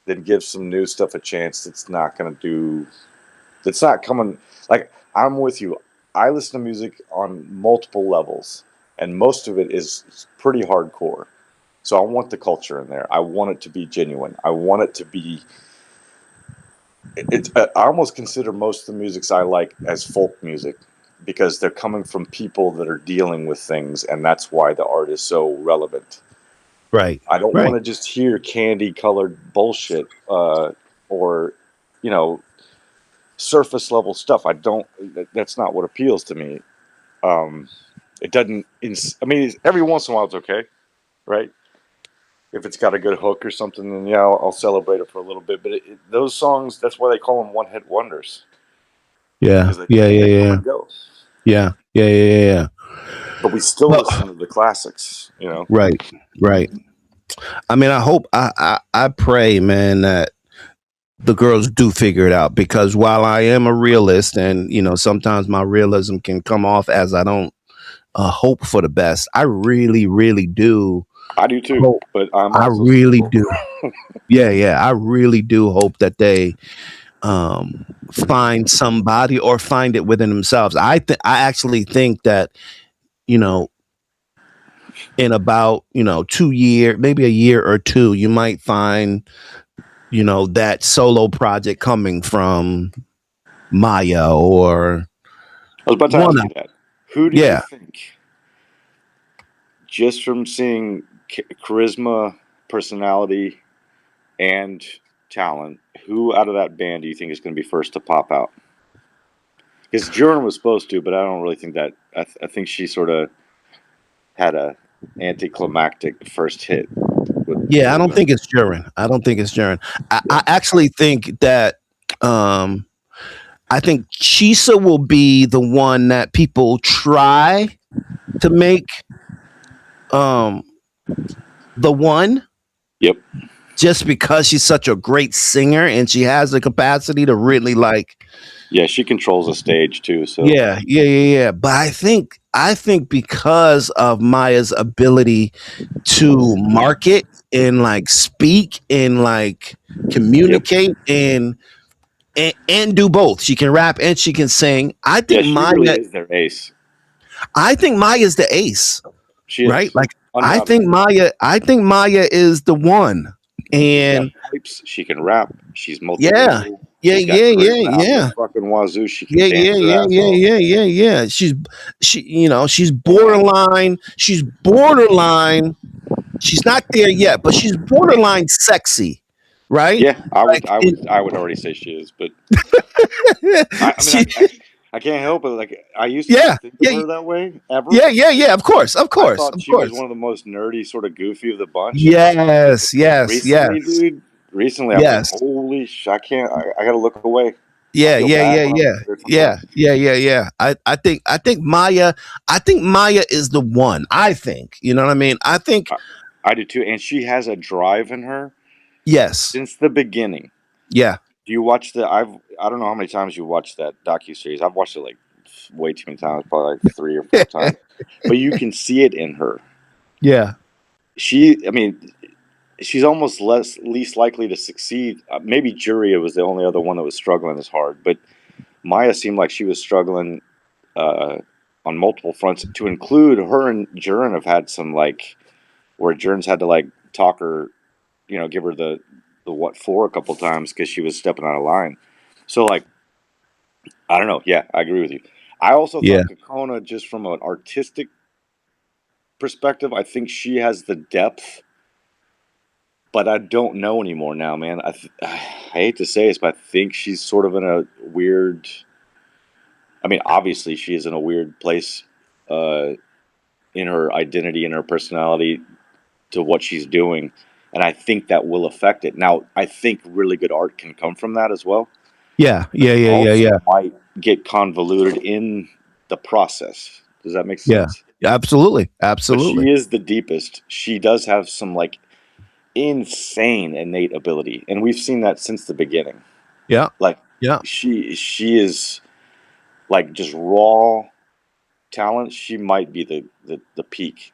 than give some new stuff a chance that's not going to do. That's not coming. Like I'm with you. I listen to music on multiple levels, and most of it is pretty hardcore. So I want the culture in there. I want it to be genuine. I want it to be. I almost consider most of the musics I like as folk music because they're coming from people that are dealing with things, and that's why the art is so relevant. Right, I don't want right. to just hear candy-colored bullshit or, you know, surface level stuff. I don't. That's not what appeals to me. Um, it doesn't. I mean, every once in a while it's okay, right? If it's got a good hook or something, then yeah, I'll celebrate it for a little bit. But those songs, that's why they call them one-hit wonders Yeah, because yeah, yeah, they come yeah, and go. yeah, yeah, yeah, yeah, yeah. But we still Well, listen to the classics, you know. right, right. I mean, I hope, I pray, man, that the girls do figure it out because while I am a realist, and sometimes my realism can come off as I don't hope for the best. I really, really do I do too, hope. but I'm I also really cynical. do. Yeah, yeah. I really do hope that they find somebody or find it within themselves. I actually think that you know in about 2 year, maybe a year or two, you might find that solo project coming from Maya or I was about to one ask you of. that. Who do you Yeah. think, just from seeing charisma, personality, and talent, who out of that band do you think is going to be first to pop out? Because Jordan was supposed to, but I don't really think that. I think she sort of had a anticlimactic first hit Yeah, I with don't think it's Jaren. I don't think it's Jaren. I yeah. actually think that um I think Chisa will be the one that people try to make um the one, Yep. just because she's such a great singer and she has the capacity to really like. Yeah, she controls the stage too. So Yeah, yeah, yeah, yeah. But I think because of Maya's ability to market and like speak and like yep. communicate and do both. She can rap and she can sing. Yeah, she really is their ace. I think Maya's the ace, She right? is Like undoubtedly. I think Maya is the one. She's got And pipes. She can rap. She's yeah. multilingual. Yeah, She's got yeah, yeah, charisma out the yeah. fucking wazoo. She can Yeah, yeah, dance her yeah, ass yeah, off. yeah, yeah, yeah. She's And borderline. She's borderline. She's not there yet, but she's borderline sexy, right? yeah, I Like would, I would, I would already say she is, but I mean, she, I can't help it. Like I used to yeah, not think of yeah, her that way ever. yeah, yeah, yeah. Of course, of I course, thought of she was course. one of the most nerdy, sort of goofy of the bunch. Yes, yes, Recently, yes, dude. Recently, I'm like, yes. holy sh! I can't. I got to look away. I Yeah, feel yeah, bad yeah, when I look yeah, at her yeah, sometimes. yeah, yeah, yeah. I think Maya is the one. I think. You know what I mean? I think I, I do too, and she has a drive in her yes. since the beginning. Yeah. Do you watch the? I don't know how many times you watched that docu series. I've watched it like way too many times, probably like 3 or 4 times. But you can see it in her. Yeah. I mean, she's almost least likely to succeed. Maybe Juria was the only other one that was struggling as hard, but Maya seemed like she was struggling uh, on multiple fronts. To include her and Jurin have had some like where Jurin's had to like talk her, give her the what for a couple times because she was stepping out of line. So like I don't know. Yeah, I agree with you. I also Yeah. thought Kokona, just from an artistic perspective, I think she has the depth, but I don't know anymore now, man. I hate to say this, but I think she's sort of in a weird. I mean, obviously, she is in a weird place uh, in her identity and her personality to what she's doing, and I think that will affect it. Now, I think really good art can come from that as well, Yeah, but yeah, it yeah, yeah, also yeah, might get convoluted in the process. Does that make yeah. sense? Absolutely, But absolutely. she is the deepest. She does have some like insane innate ability, and we've seen that since the beginning. Yeah, Like yeah. she is like just raw talent. She might be the peak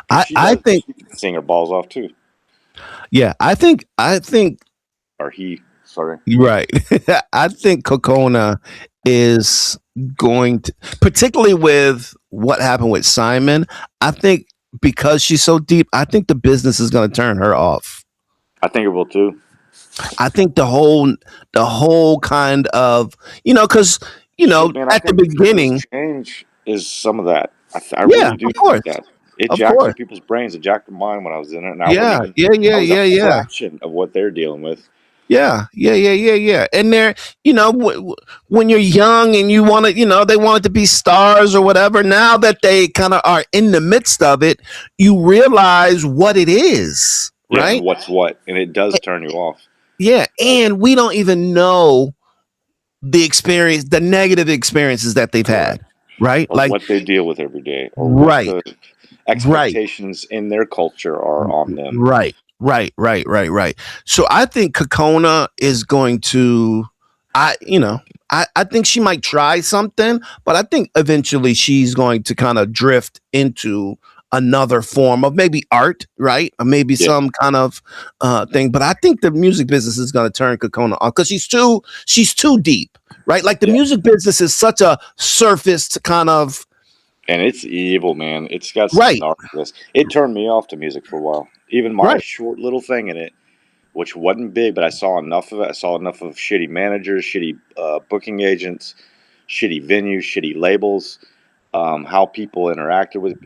because I think, she can sing her balls off too. yeah, I think Or he, sorry. you're right. I think Kokona is going to, particularly with what happened with Simon. I think because she's so deep, I think the business is going to turn her off. I think it will too. I think the whole kind of, because Shit, man. I at the think this beginning, change is some of that. I yeah, really do of think course, that it of jacked some course, people's brains. It jacked mine when I was in it, and I wasn't yeah, even. yeah, yeah, I was a yeah, yeah. fraction of what they're dealing with. Yeah, yeah, yeah, yeah, yeah. And they're, when you're young and you want to, they want it to be stars or whatever. Now that they kind of are in the midst of it, you realize what it is, Yeah, and right? what's what, and it does turn you off. Yeah, and we don't even know the negative experiences that they've Correct. had, right? Or Like, what they deal with every day, or what right, the right. expectations in their culture are on them. Right, right, right, right, right. So I think Kokona is going to, I think she might try something, but I think eventually she's going to kind of drift into another form of maybe art, right? Or maybe Yeah, some kind of thing. But I think the music business is going to turn Kokona off because she's too deep, right? Like the yeah. music business is such a surfaced kind of, And it's evil, man. It's got some right, darkness. It turned me off to music for a while. Even my right, short little thing in it, which wasn't big, but I saw enough of it. I saw enough of shitty managers, shitty booking agents, shitty venues, shitty labels, how people interacted with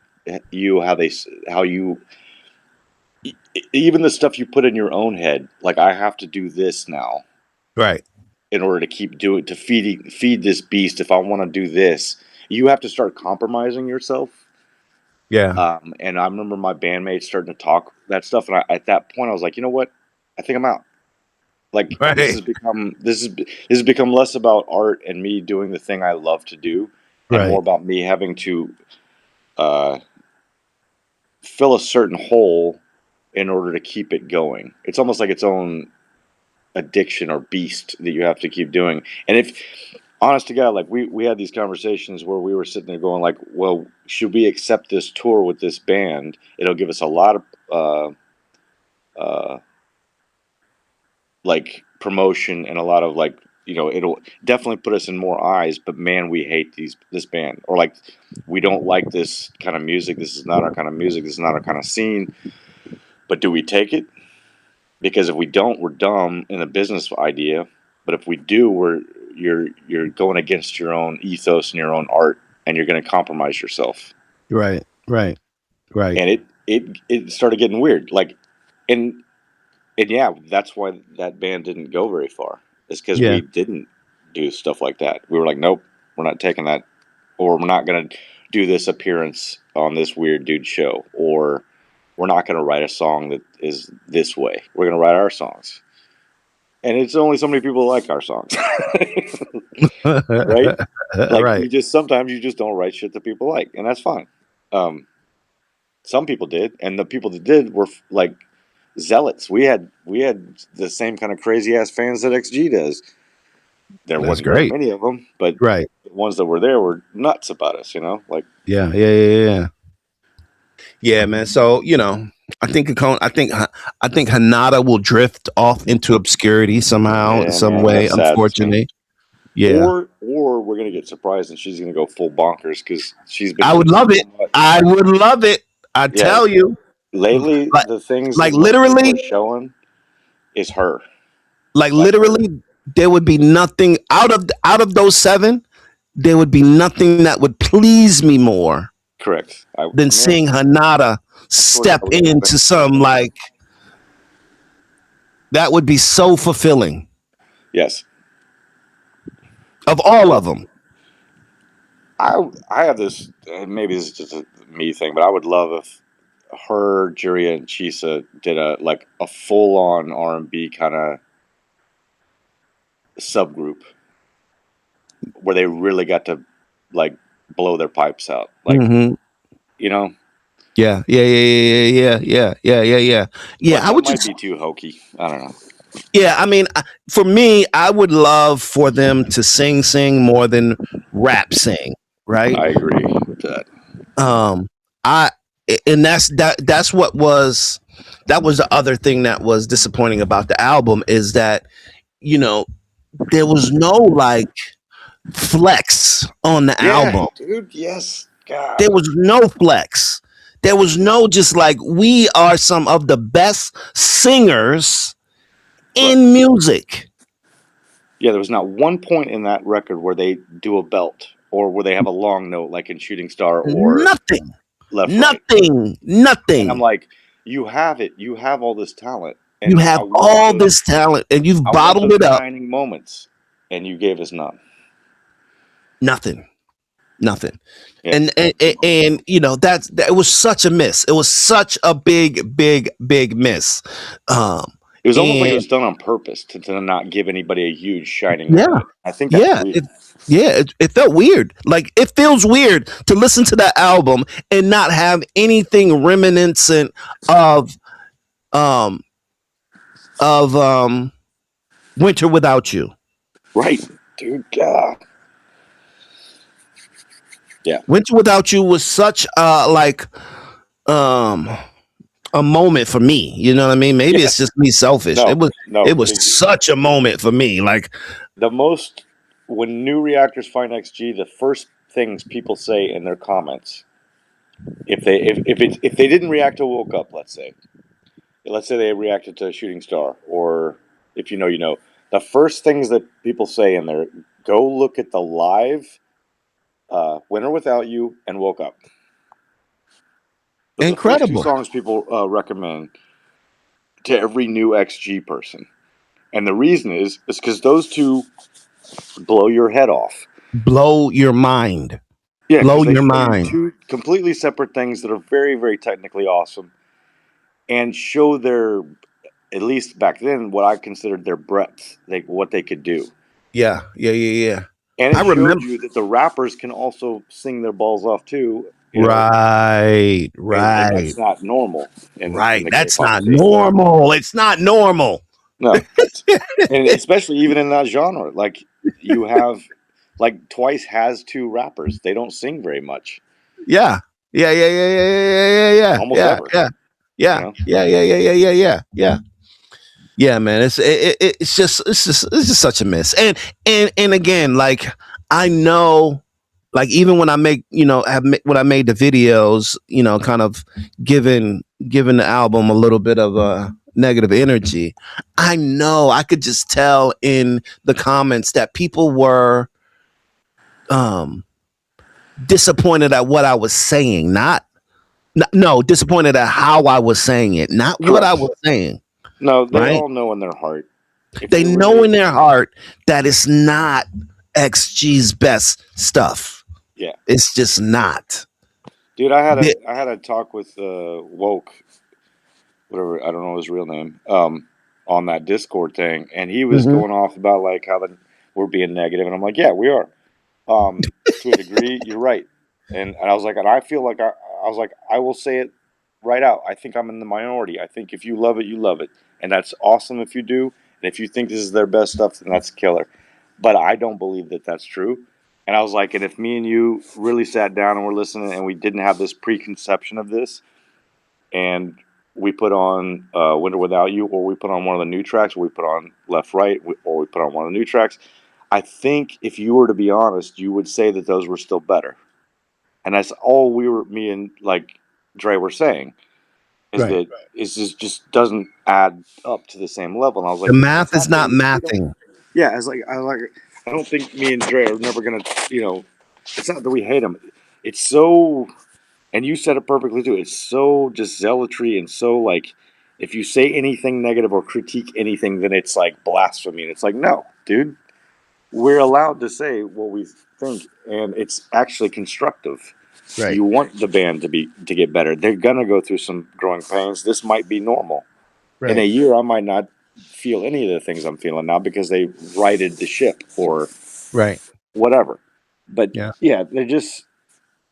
you, how you, even the stuff you put in your own head. Like I have to do this now right, in order to keep doing to feed this beast. If I want to do this, you have to start compromising yourself. yeah, And I remember my bandmates starting to talk that stuff, and at that point, I was like, you know what? I think I'm out. Like right, this has become less about art and me doing the thing I love to do, and more right, about me having to uh, fill a certain hole in order to keep it going. It's almost like its own addiction or beast that you have to keep doing. And if honest to God, like we had these conversations where we were sitting there going like, well, should we accept this tour with this band? It'll give us a lot of uh, like promotion and a lot of like, it'll definitely put us in more eyes, but man, we hate this band, or like we don't like this kind of music. This is not our kind of music. This is not our kind of scene. But do we take it? Because if we don't, we're dumb in a business idea. But if we do, you're going against your own ethos and your own art, and you're going to compromise yourself. right, right, right. And it started getting weird. Like, and yeah, that's why that band didn't go very far. It's because Yeah, we didn't do stuff like that. We were like, nope, we're not taking that, or we're not going to do this appearance on this weird dude show, or we're not going to write a song that is this way. We're going to write our songs. And it's only so many people like our songs. Right? Like right. sometimes you just don't write shit that people like, and that's fine. Um, some people did, and the people that did were like zealots. We had the same kind of crazy ass fans that XG does. There That's wasn't very great. many of them, but Right. the ones that were there were nuts about us. Like Yeah, yeah, yeah, yeah. Yeah, man. So, I think Hanada will drift off into obscurity somehow, yeah, some man, way, that's sad to me. unfortunately. Yeah. Or we're gonna get surprised and she's gonna go full bonkers because she's been I would doing love so it. much. I would love it. I Yeah, tell you. lately Like the things like that most people literally, are showing is her, like like her. literally there would be nothing out of those seven, there would be nothing that would please me more. Correct. than seeing Hanada sure that step was into some like that would be so fulfilling yes. of all of them. I have this. Maybe this is just a me thing, but I would love if her, Juria, and Chisa did a full on R&B kind of subgroup where they really got to like blow their pipes out, like you know. Yeah. But I that would might just be too hokey. I don't know. yeah. I mean, for me, I would love for them to sing more than rap sing. Right. I agree with that. I and that's what was that was the other thing that was disappointing about the album is that you know there was no like flex on the Yeah, album. dude. Yes. God. There was no flex. There was no just like we are some of the best singers Right. in music. Yeah, there was not one point in that record where they do a belt or where they have a long note like in Shooting Star or Nothing. Left Right. Nothing. And I'm Nothing. like, you have it. You have all this talent, You and have all this talent and you've I want bottled those it up. shining moments, and you gave us none. Nothing. Nothing. Yeah. And you know that it was such a miss. It was such a big miss. It was almost like it And was done on purpose to not give anybody a huge shining yeah, moment. I think that's yeah, weird. it felt weird. Like it feels weird to listen to that album and not have anything reminiscent of um of Winter Without You. Right, dude. God. Yeah. Winter Without You was such um a moment for me. You know what I mean? Maybe Yeah. it's just me selfish. No, it was such a moment for me. Like when new reactors find XG, the first things people say in their comments, if they didn't react to Woke Up, let's say they reacted to Shooting Star, or if you know, you know, the first things that people say in there, go look at the live Winter Without You and Woke Up. Those are the first two incredible. songs people recommend to every new XG person. And the reason is because those two blow your head off. Blow your mind. Yeah, Blow because they your show you mind. two completely separate things that are very, very technically awesome and show their, at least back then, what I considered their breadth, what they could do. Yeah. And I it showed remember. you that the rappers can also sing their balls off too. You know, Right. and that's not normal in the That's K-pop not scene. normal. It's not normal. No, and especially even in that genre, like you have, like Twice has two rappers. They don't sing very much. Yeah. Almost ever. You know? Yeah, man. It's just such a miss. And again, like I know, like even when I make when I made the videos, kind of giving the album a little bit of a negative energy. I know I could just tell in the comments that people were disappointed at what I was saying, no, disappointed at how I was saying it, not Correct. what I was saying. No, they right? all know in their heart. They know in their heart that it's not XG's best stuff. Yeah, it's just not. Dude, I had a talk with Woke, whatever, I don't know his real name, on that Discord thing, and he was going off about like how we're being negative, and I'm like, yeah, we are. To a degree, you're right. And I was like, and I feel like I was like, I will say it right out. I think I'm in the minority. I think if you love it, you love it. And that's awesome if you do. And if you think this is their best stuff, then that's killer. But I don't believe that that's true. And I was like, and if me and you really sat down and were listening and we didn't have this preconception of this, and we put on Winter Without You, or we put on one of the new tracks, or we put on Left Right, or we put on one of the new tracks, I think if you were to be honest, you would say that those were still better. And that's all me and like Dre were saying, is that it just doesn't add up to the same level. And I was like, the math is not mathing. Yeah, I was like, I don't think me and Dre are never gonna, it's not that we hate him. It's so And you said it perfectly too. It's so just zealotry and so like, if you say anything negative or critique anything, then it's like blasphemy. And it's like, no, dude, we're allowed to say what we think, and it's actually constructive. Right. You want the band to get better. They're gonna go through some growing pains. This might be normal. In a Right. year, I might not feel any of the things I'm feeling now because they righted the ship or Right. whatever. But Yeah. yeah, they just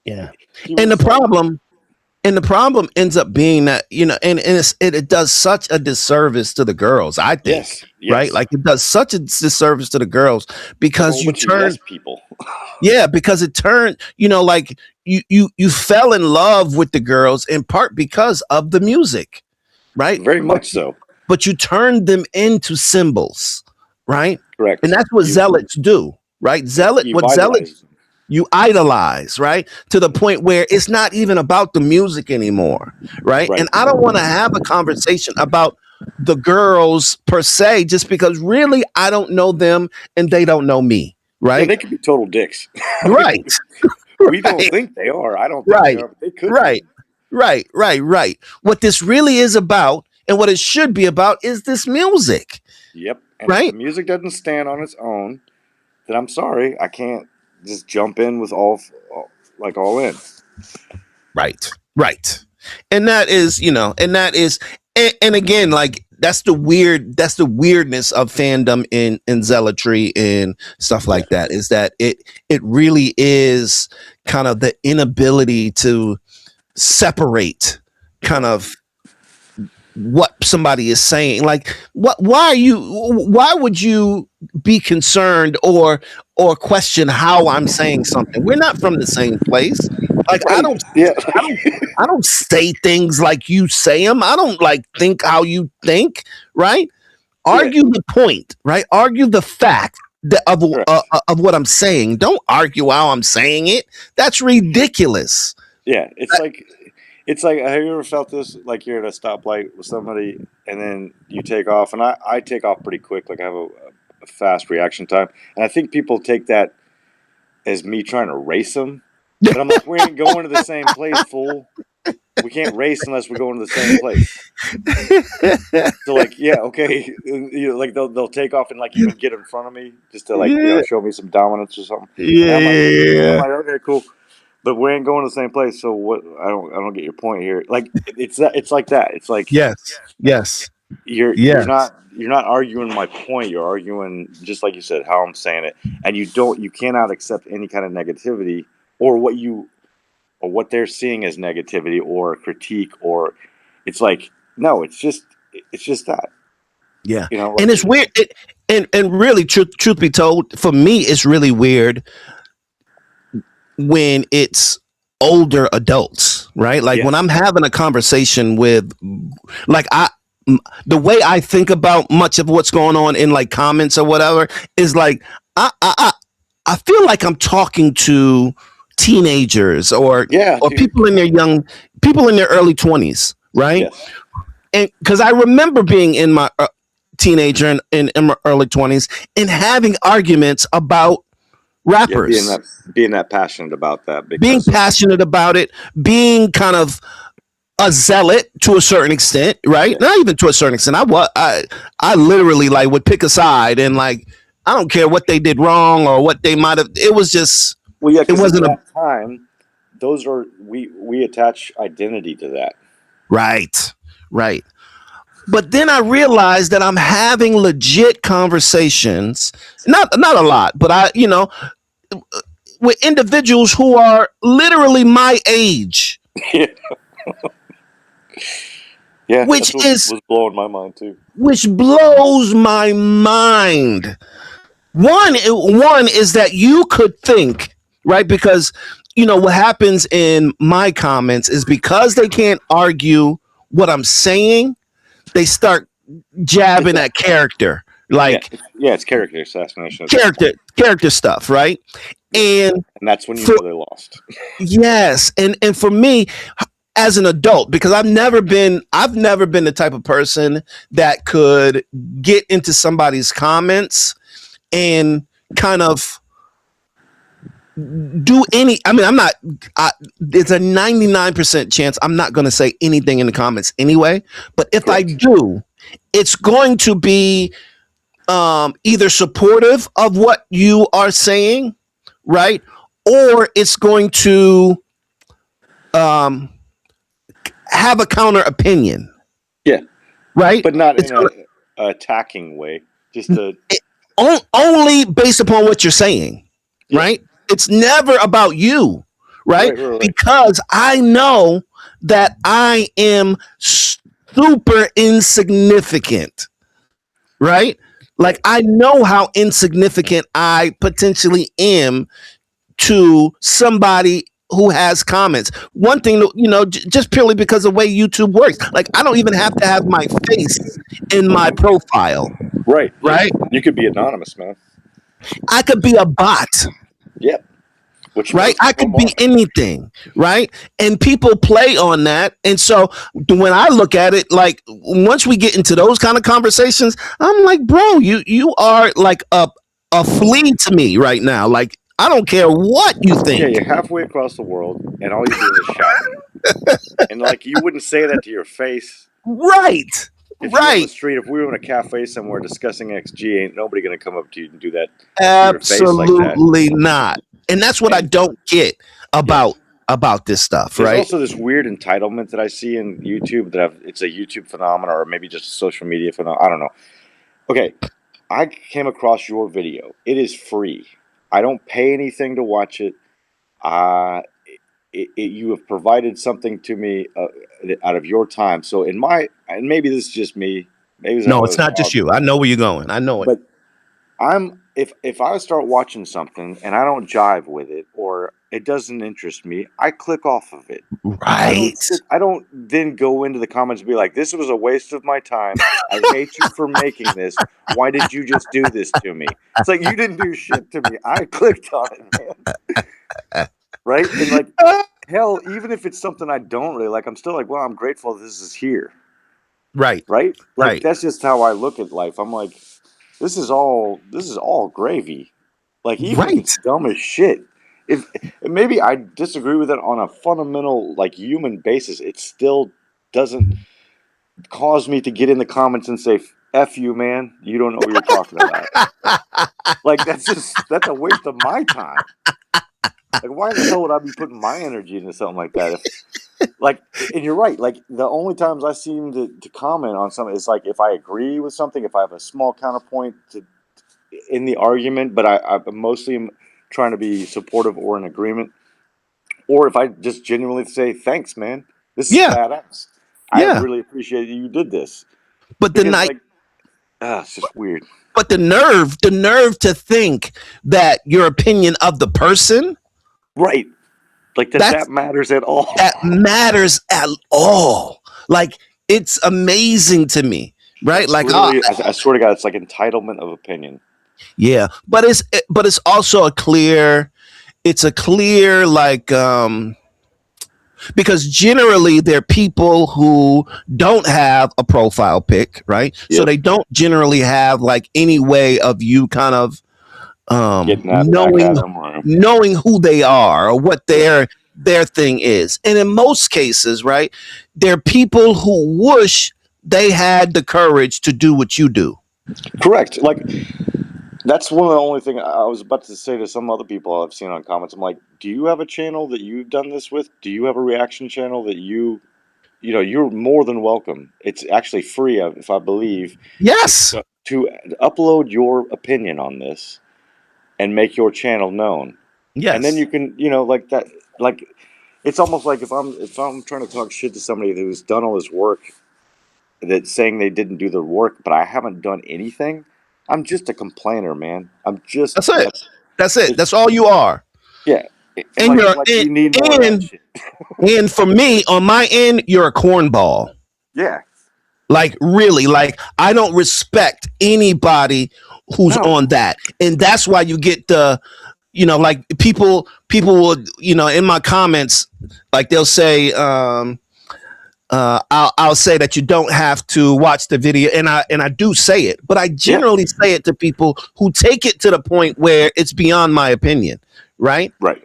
Yeah. he And the was like, problem and the problem ends up being that, it does such a disservice to the girls, I think, yes, right? yes. Like it does such a disservice to the girls There's a because whole you bunch of turn, yes people. yeah, because it turned, like you fell in love with the girls in part because of the music, right? Very much so. But you turned them into symbols, right? And Correct. that's what zealots do, right? You What zealots vitalized them. you idolize, right? To the point where it's not even about the music anymore, right? Right. And I don't want to have a conversation about the girls per se, just because really I don't know them and they don't know me, Yeah, right? they could be total dicks. I Right, mean, we don't right, think they are. I don't think they right, are, but they could be. right, right. What this really is about and what it should be about is this music, Yep. And if the right? music doesn't stand on its own, then I'm sorry, I can't just jump in with all in. Right. And that is, and again, like that's the weirdness of fandom in zealotry and stuff Yeah. like that, is that it really is kind of the inability to separate kind of what somebody is saying. Like why would you be concerned or question how I'm saying something? We're not from the same place. Like Right. Yeah. I don't say things like you say them. I don't like think how you think, right? Yeah. Argue the point, right? Argue the fact Correct. of what I'm saying. Don't argue how I'm saying it. That's ridiculous. Yeah. It's like have you ever felt this? Like you're at a stoplight with somebody, and then you take off, and I take off pretty quick. Like I have a fast reaction time, and I think people take that as me trying to race them. But I'm like, we ain't going to the same place, fool. We can't race unless we're going to the same place. So like, yeah, okay, like they'll take off and like even get in front of me just to like Yeah, show me some dominance or something. And I'm yeah. like, okay, cool, but we ain't going to the same place. So what? I don't get your point here. Like it's like that. It's like Yes, yes, yes. you're not arguing my point. You're arguing just like you said how I'm saying it, and you cannot accept any kind of negativity or what they're seeing as negativity or critique or it's like no, it's just that. Yeah. And it's Like, weird. And really, truth be told, for me, it's really weird when it's older adults, right? Like when I'm yes, having a conversation with, like, the way I think about much of what's going on in like comments or whatever is like, I, I, I I feel like I'm talking to teenagers yeah, or dude, people in their early 20s, right? yes, And because I remember being in my teenager and in my early 20s and having arguments about yeah, being rappers, that passionate about that being because passionate about it, being kind of a zealot to a certain extent, right? yeah, Not even to a certain extent. I literally like would pick a side and like I don't care what they did wrong or what they might have. It was just well, yeah, it because at wasn't a that time, those are we attach identity to that. right, right. But then I realized that I'm having legit conversations, not a lot, but with individuals who are literally my age, Yeah, yeah, which that's what is was blowing my mind too. which blows my mind. One is that you could think, right? Because what happens in my comments is because they can't argue what I'm saying, they start It's jabbing that, at character, yeah, like it's character assassination at that point, character stuff, right? yeah, And and that's when you for know they lost. yes, and for me as an adult, because I've never been the type of person that could get into somebody's comments and kind of do any, I mean, I'm not, it's a 99% chance I'm not going to say anything in the comments anyway. But if I Correct. do, it's going to be either supportive of what you are saying, right? Or it's going to um, have a counter opinion, Yeah, right? but not It's in gonna, a attacking way. Just a only based upon what you're saying, yeah. right? It's never about you, right? Right, right, right. Because I know that I am super insignificant, right? Like Right. I know how insignificant I potentially am to somebody who has comments. One thing, just purely because of the way YouTube works. Like I don't even have to have my face in my profile, Right. right? You could be anonymous, man. I could be a bot, Yep. Which right? most I of them could be are. anything, right? And people play on that. And so when I look at it, like once we get into those kind of conversations, I'm like, bro, you are like a flea to me right now. Like I don't care what you Yeah, think. you're halfway across the world, and all you're doing is shouting. And like, you wouldn't say that to your face. Right. If you were on the Right. street, if we were in a cafe somewhere discussing XG, ain't nobody gonna come up to you and do that to your face like that. Absolutely not. And that's what I And don't get yeah, about this stuff, there's right? also this weird entitlement that I see in YouTube it's a YouTube phenomenon or maybe just a social media phenomenon. I don't know. Okay, I came across your video. It is free. I don't pay anything to watch it. Uh, you have provided something to me out of your time. So and maybe this is just me. Maybe it's No, how I it's was not just taught. you. I know where you're going. I know it. But if I start watching something and I don't jive with it or it doesn't interest me, I click off of it. Right. I don't then go into the comments and be like, "This was a waste of my time. I hate you for making this. Why did you just do this to me?" It's like you didn't do shit to me. I clicked on it, man. Right? And like hell, even if it's something I don't really like, I'm still like, well, I'm grateful this is here. Right. Right? Like Right. that's just how I look at life. I'm like, this is all gravy. Like even if Right. it's dumb as shit. If maybe I disagree with it on a fundamental like human basis, it still doesn't cause me to get in the comments and say, F you, man. You don't know what you're talking about. Like that's a waste of my time. Like why the hell would I be putting my energy into something like that? And you're right. Like the only times I seem to comment on something is like if I agree with something, if I have a small counterpoint in the argument, but I mostly am trying to be supportive or in agreement, or if I just genuinely say thanks, man, this is Yeah. badass. I Yeah. really appreciate you did this But the because night like it's just weird. but the nerve to think that your opinion of the person Right. Like that that's matters at all. that matters at all. Like it's amazing to me, right? It's Like literally, I swear to God, it's like entitlement of opinion. yeah, but it's also it's a clear like because generally they're people who don't have a profile pic, right? So Yep. they don't generally have like any way of you kind of Getting that back knowing at them. Or, who they are or what their thing is. And in most cases, right, they're people who wish they had the courage to do what you do. correct. Like that's one of the only thing I was about to say to some other people I've seen on comments. I'm like, do you have a channel that you've done this with? Do you have a reaction channel that you're more than welcome. It's actually free, if I believe, Yes. to upload your opinion on this and make your channel known. And then Yes. you can, like that, like it's almost like if I'm trying to talk shit to somebody who's done all this work, that's saying they didn't do their work, but I haven't done anything. I'm just a complainer, man. I'm just That's it. That's it. it's That's all you are. yeah. And And like you're like we need more of that shit. and for me, on my end, you're a cornball. Yeah. Like really, like I don't respect anybody who's No. on that. And that's why you get the, like people would, in my comments, like they'll say, I'll say that you don't have to watch the video, and I do say it, but I Yeah. generally say it to people who take it to the point where it's beyond my opinion, right? Right.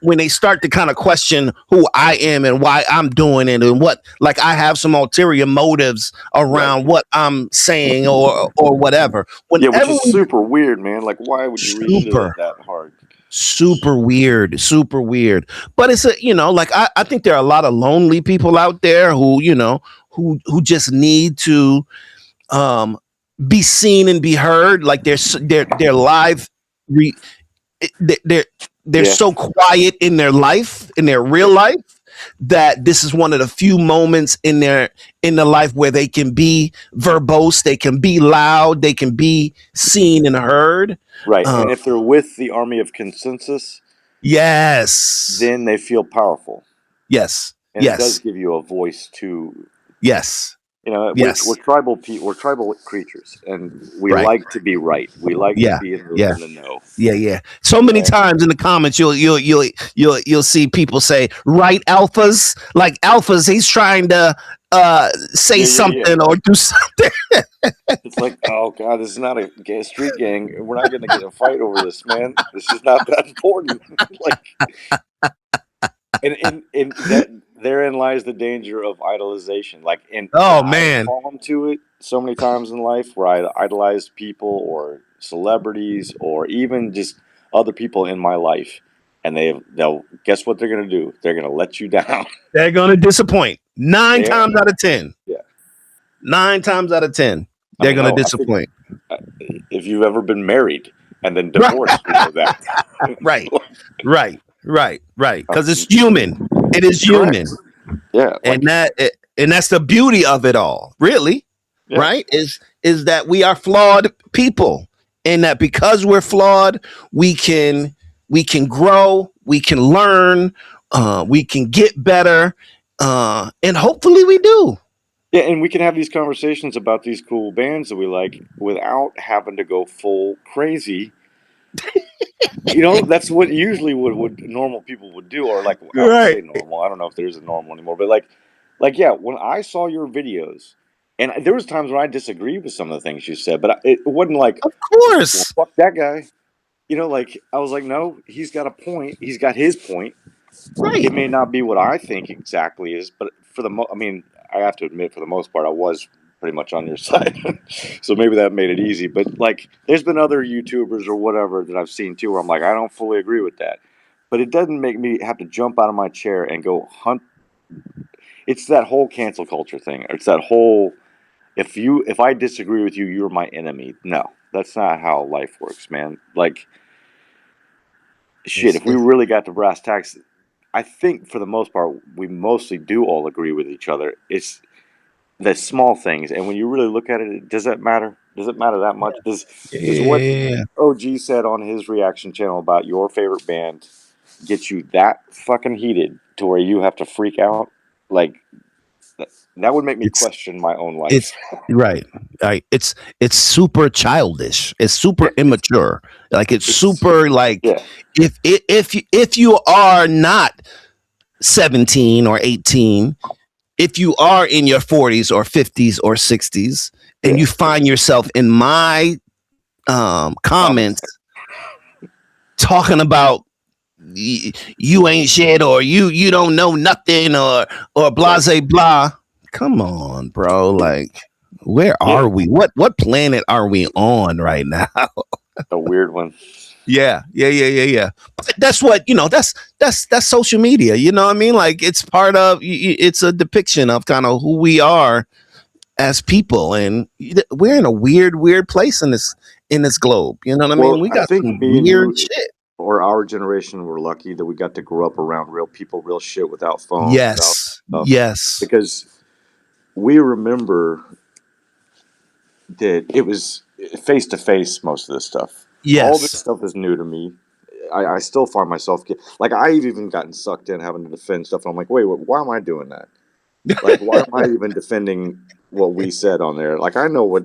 When they start to kind of question who I am and why I'm doing it and what, like I have some ulterior motives Right. around what I'm saying or whatever. Yeah, which Whenever is we super weird, man. Like, why would you read into super it that hard? super weird, but it's a, like I think there are a lot of lonely people out there who, who just need to um be seen and be heard, like their live re, they're they're Yeah. so quiet in their life, in their real life, that this is one of the few moments in their life where they can be verbose, they can be loud, they can be seen and heard. Right. uh, And if they're with the army of consensus, yes, then they feel powerful. yes, And it does yes, give you a voice to, yes, we're yes, tribal people, we're tribal creatures, and we right, like to be right. We like to yeah, be yeah, in the know. yeah. So many And times in the comments, you'll see people say, "Right, alphas." Like alphas, he's trying to say yeah. something or do something. It's like, oh god, this is not a street gang. We're not going to get in a fight over this, man. This is not that important. Like, and that therein lies the danger of idolization. Like, and Oh I've man, fallen to it so many times in life where I idolize people or celebrities or even just other people in my life, and they'll guess what they're going to do? They're going to let you down. they're gonna disappoint. Nine They are. times out of ten. Yeah. 9 times out of 10, I they're mean, gonna hell, I think disappoint. if you've ever been married and then Right, divorced, you know that. right, right. Because it's Um, human. It is correct. human, Yeah. and Like, that's the beauty of it all. Really, yeah. right? Is that we are flawed people, and that because we're flawed, we can grow, we can learn, we can get better, and hopefully we do. Yeah, and we can have these conversations about these cool bands that we like without having to go full crazy. That's what usually would normal people would do, or like I would Right. say normal. I don't know if there's a normal anymore, but yeah, when I saw your videos, and there was times when I disagreed with some of the things you said, but it wasn't like, Of well, course. fuck that guy. Like I was like, no, he's got a point. He's got his point. Right. It may not be what I think exactly is, but I mean, I have to admit, for the most part, I was pretty much on your side. So maybe that made it easy. But like, there's been other YouTubers or whatever that I've seen too, where I'm like, I don't fully agree with that. But it doesn't make me have to jump out of my chair and go hunt. It's that whole cancel culture thing. It's that whole, if I disagree with you, you're my enemy. No, that's not how life works, man. Like, shit, It's, if we it's, really got to brass tacks, I think for the most part, we mostly do all agree with each other. It's the small things, and when you really look at it, does that matter? Does it matter that much? Does what yeah. OG said on his reaction channel about your favorite band get you that fucking heated to where you have to freak out? Like, that would make me It's question my own life. it's right. Right. It's super childish. It's super Yeah, immature. Like it's it's super like yeah, if you are not 17 or 18, if you are in your 40s or 50s or 60s, and yeah. you find yourself in my comments Comments. talking about you ain't shit, or you don't know nothing, or Right. blase blah. Come on, bro. Like, where Yeah, are we? What planet are we on right now? a weird one. Yeah. But that's what that's social media. You know what I mean? Like it's part of it's a depiction of kind of who we are as people, and we're in a weird place in this globe. You know what I mean? Well, We I got think some me and weird you, shit. or our generation, were lucky that we got to grow up around real people, real shit, without phones, without Yes. stuff. Yes. Because we remember that it was face to face, most of this stuff. All this Yes. stuff is new to me. I still find myself like, I've even gotten sucked in having to defend stuff. And I'm like, wait, why am I doing that? Like, why am I even defending what we said on there? Like, I know what,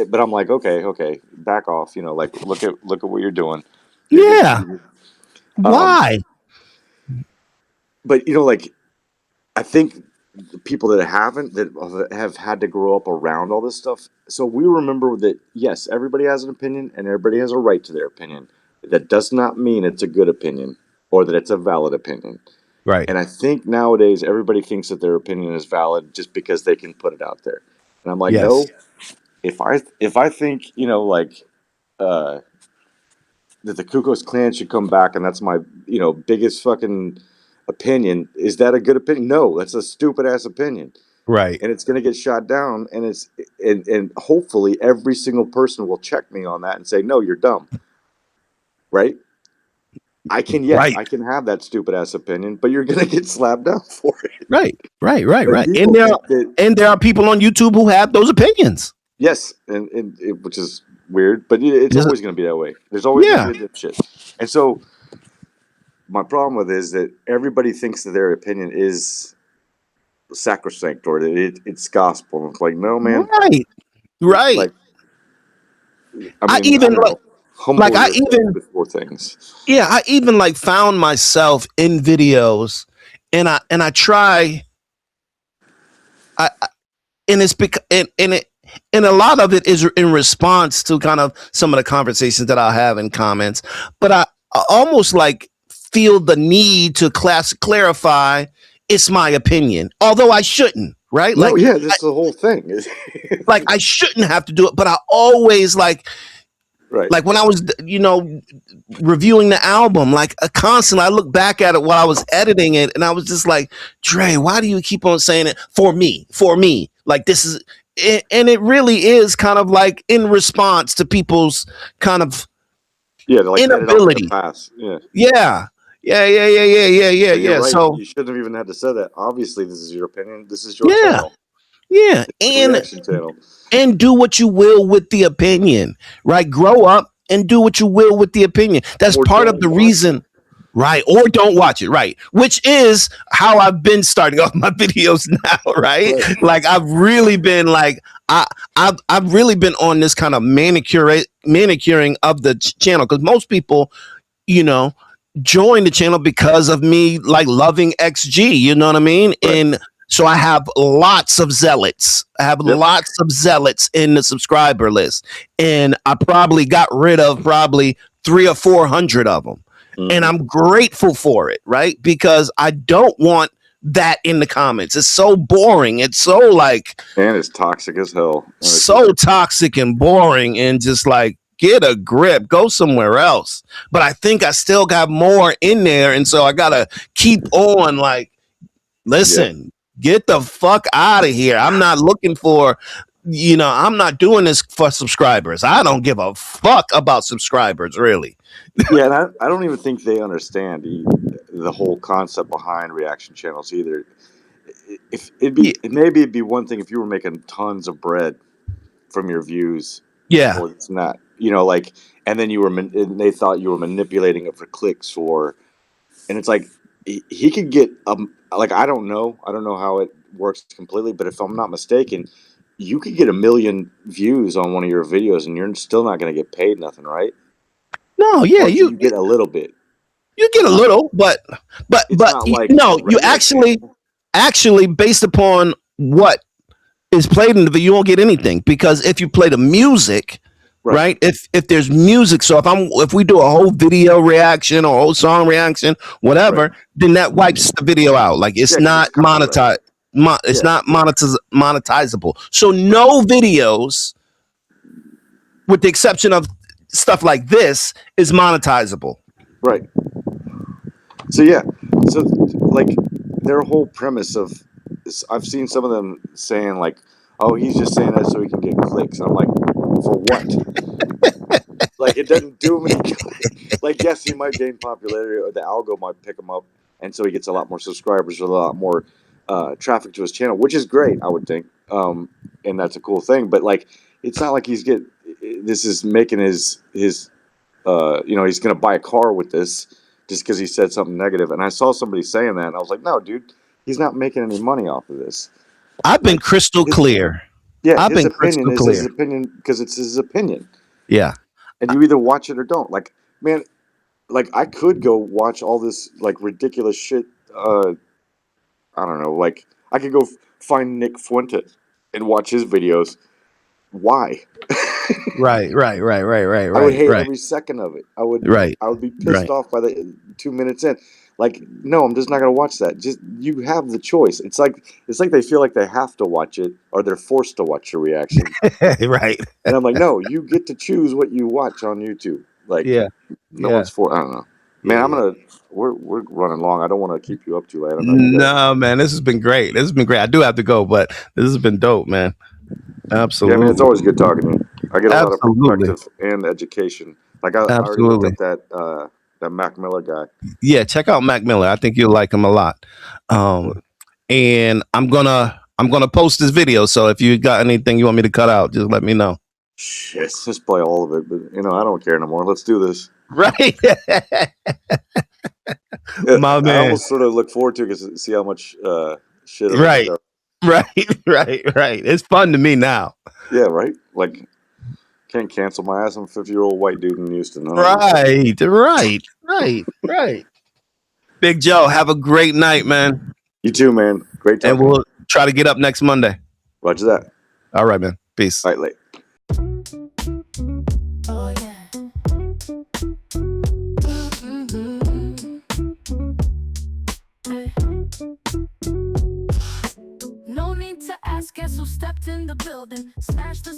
but I'm like, okay, back off. Like, look at what you're doing. You're getting Yeah. heated. Um, Why? but like, I think the people that haven't, that have had to grow up around all this stuff. So we remember that, yes, everybody has an opinion and everybody has a right to their opinion. That does not mean it's a good opinion. or that it's a valid opinion. Right. And I think nowadays everybody thinks that their opinion is valid just because they can put it out there. And I'm like, no. Yes. If I think, you know, like uh, that the Ku Klux Klan should come back, and that's my, you know, biggest fucking opinion, is that a good opinion? No, that's a stupid ass opinion, Right. and it's gonna get shot down. And hopefully every single person will check me on that and say, no, you're dumb, right? Right. I can have that stupid ass opinion, but you're gonna get slapped down for it. Right. Right. Right. But Right. people think that And there are people on YouTube who have those opinions. yes, and which is weird, but it's Just- always gonna be that way. There's always yeah. gonna be a dipshit, and so my problem with it is that everybody thinks that their opinion is sacrosanct or that it's gospel. It's like, no, man. Right. Right. Like, I I even don't like know. Humble like I yourself even before things. yeah, I even like found myself in videos and I try I and it's because and a lot of it is in response to kind of some of the conversations that I'll have in comments, but I almost like feel the need to clarify it's my opinion, although I shouldn't, right? No, yeah, that's the whole thing. Like I shouldn't have to do it, but I always like Right. when I was, you know, reviewing the album, like constantly, I look back at it while I was editing it, and I was just like, Dre, why do you keep on saying it for me? Like this is, and it really is kind of like in response to people's kind of Yeah, to like inability. pass. Yeah. Yeah. So you're right. So You shouldn't have even had to say that. Obviously, this is your opinion. This is your yeah, channel. yeah, It's a reaction channel. and do what you will with the opinion, right? Grow up and do what you will with the opinion. That's Or part don't of the watch reason, right? Or don't watch it, right? Which is how I've been starting off my videos now, right? Right. Like I've really been like I've really been on this kind of manicuring of the channel because most people, you know, join the channel because of me like loving XG, you know what I mean? Right. And so I have lots of zealots. I have Yep. lots of zealots in the subscriber list. And I probably got rid of probably 300 or 400 of them. Mhm. And I'm grateful for it, right? Because I don't want that in the comments. It's so boring. It's so like And it's toxic as hell. so toxic and boring and just like get a grip, go somewhere else. But I think I still got more in there. And so I gotta keep on like, listen, get the fuck out of here. I'm not looking for, you know, I'm not doing this for subscribers. I don't give a fuck about subscribers, really. Yeah, and I don't even think they understand the whole concept behind reaction channels either. If maybe it'd be one thing if you were making tons of bread from your views. Yeah. Or it's not, you know, like, and then and they thought you were manipulating it for clicks and it's like he could get like I don't know how it works completely, but if I'm not mistaken, you could get 1 million views on one of your videos and you're still not going to get paid nothing, right? No, yeah, Or do you get a little bit. You get a little, but It's not like no, you regular actually based upon what is played in the video, you won't get anything because if you play the music, right? If there's music, so if we do a whole video reaction or a whole song reaction, whatever, then that wipes the video out. Like it's not monetized. It's not monetizable. So no videos, with the exception of stuff like this, is monetizable. Right. So yeah, so like their whole premise of I've seen some of them saying like, "Oh, he's just saying that so he can get clicks." I'm like, for what? Like it doesn't do him any good. Like yes, he might gain popularity, or the algo might pick him up, and so he gets a lot more subscribers, or a lot more traffic to his channel, which is great, I would think, and that's a cool thing. But like, it's not like this is making his you know, he's gonna buy a car with this just because he said something negative. And I saw somebody saying that, and I was like, no, dude, he's not making any money off of this. I've been crystal clear. Yeah, I've his been opinion crystal is clear. his opinion because it's his opinion. Yeah. And you either watch it or don't. Like, man, like I could go watch all this like ridiculous shit. I don't know. Like I could go find Nick Fuentes and watch his videos. Why? Right. I would hate every second of it. I Right. would be pissed Right. off by the 2 minutes in. Like, no, I'm just not gonna watch that. Just you have the choice. It's like they feel like they have to watch it or they're forced to watch your reaction. Right. And I'm like, no, you get to choose what you watch on YouTube. Like, Yeah. no Yeah. one's for. I don't know, Yeah. man. We're running long. I don't want to keep you up too late. I know you got. No, man, this has been great. This has been great. I do have to go, but this has been dope, man. Yeah, I mean, it's Absolutely. always good talking to you. I get a lot of Absolutely. perspective and education. Like I already looked Absolutely. up that Mac Miller guy. Yeah, check out Mac Miller. I think you'll like him a lot. And I'm gonna post this video. So if you got anything you want me to cut out, just let me know. Shit, just play all of it. But I don't care no more. Let's do this. Right. Yeah, My I man. almost sort of look forward to it because see how much shit it'll Right. pick up. Right. It's fun to me now. Yeah, right. Like can't cancel my ass. I'm a 50-year-old white dude in Houston. Right. Big Joe, have a great night, man. You too, man. Great talking. And we'll try to get up next Monday. Roger that. All right, man. Peace. All right, late. Oh yeah. Hey. No need to ask, guess who stepped in the building? Smash the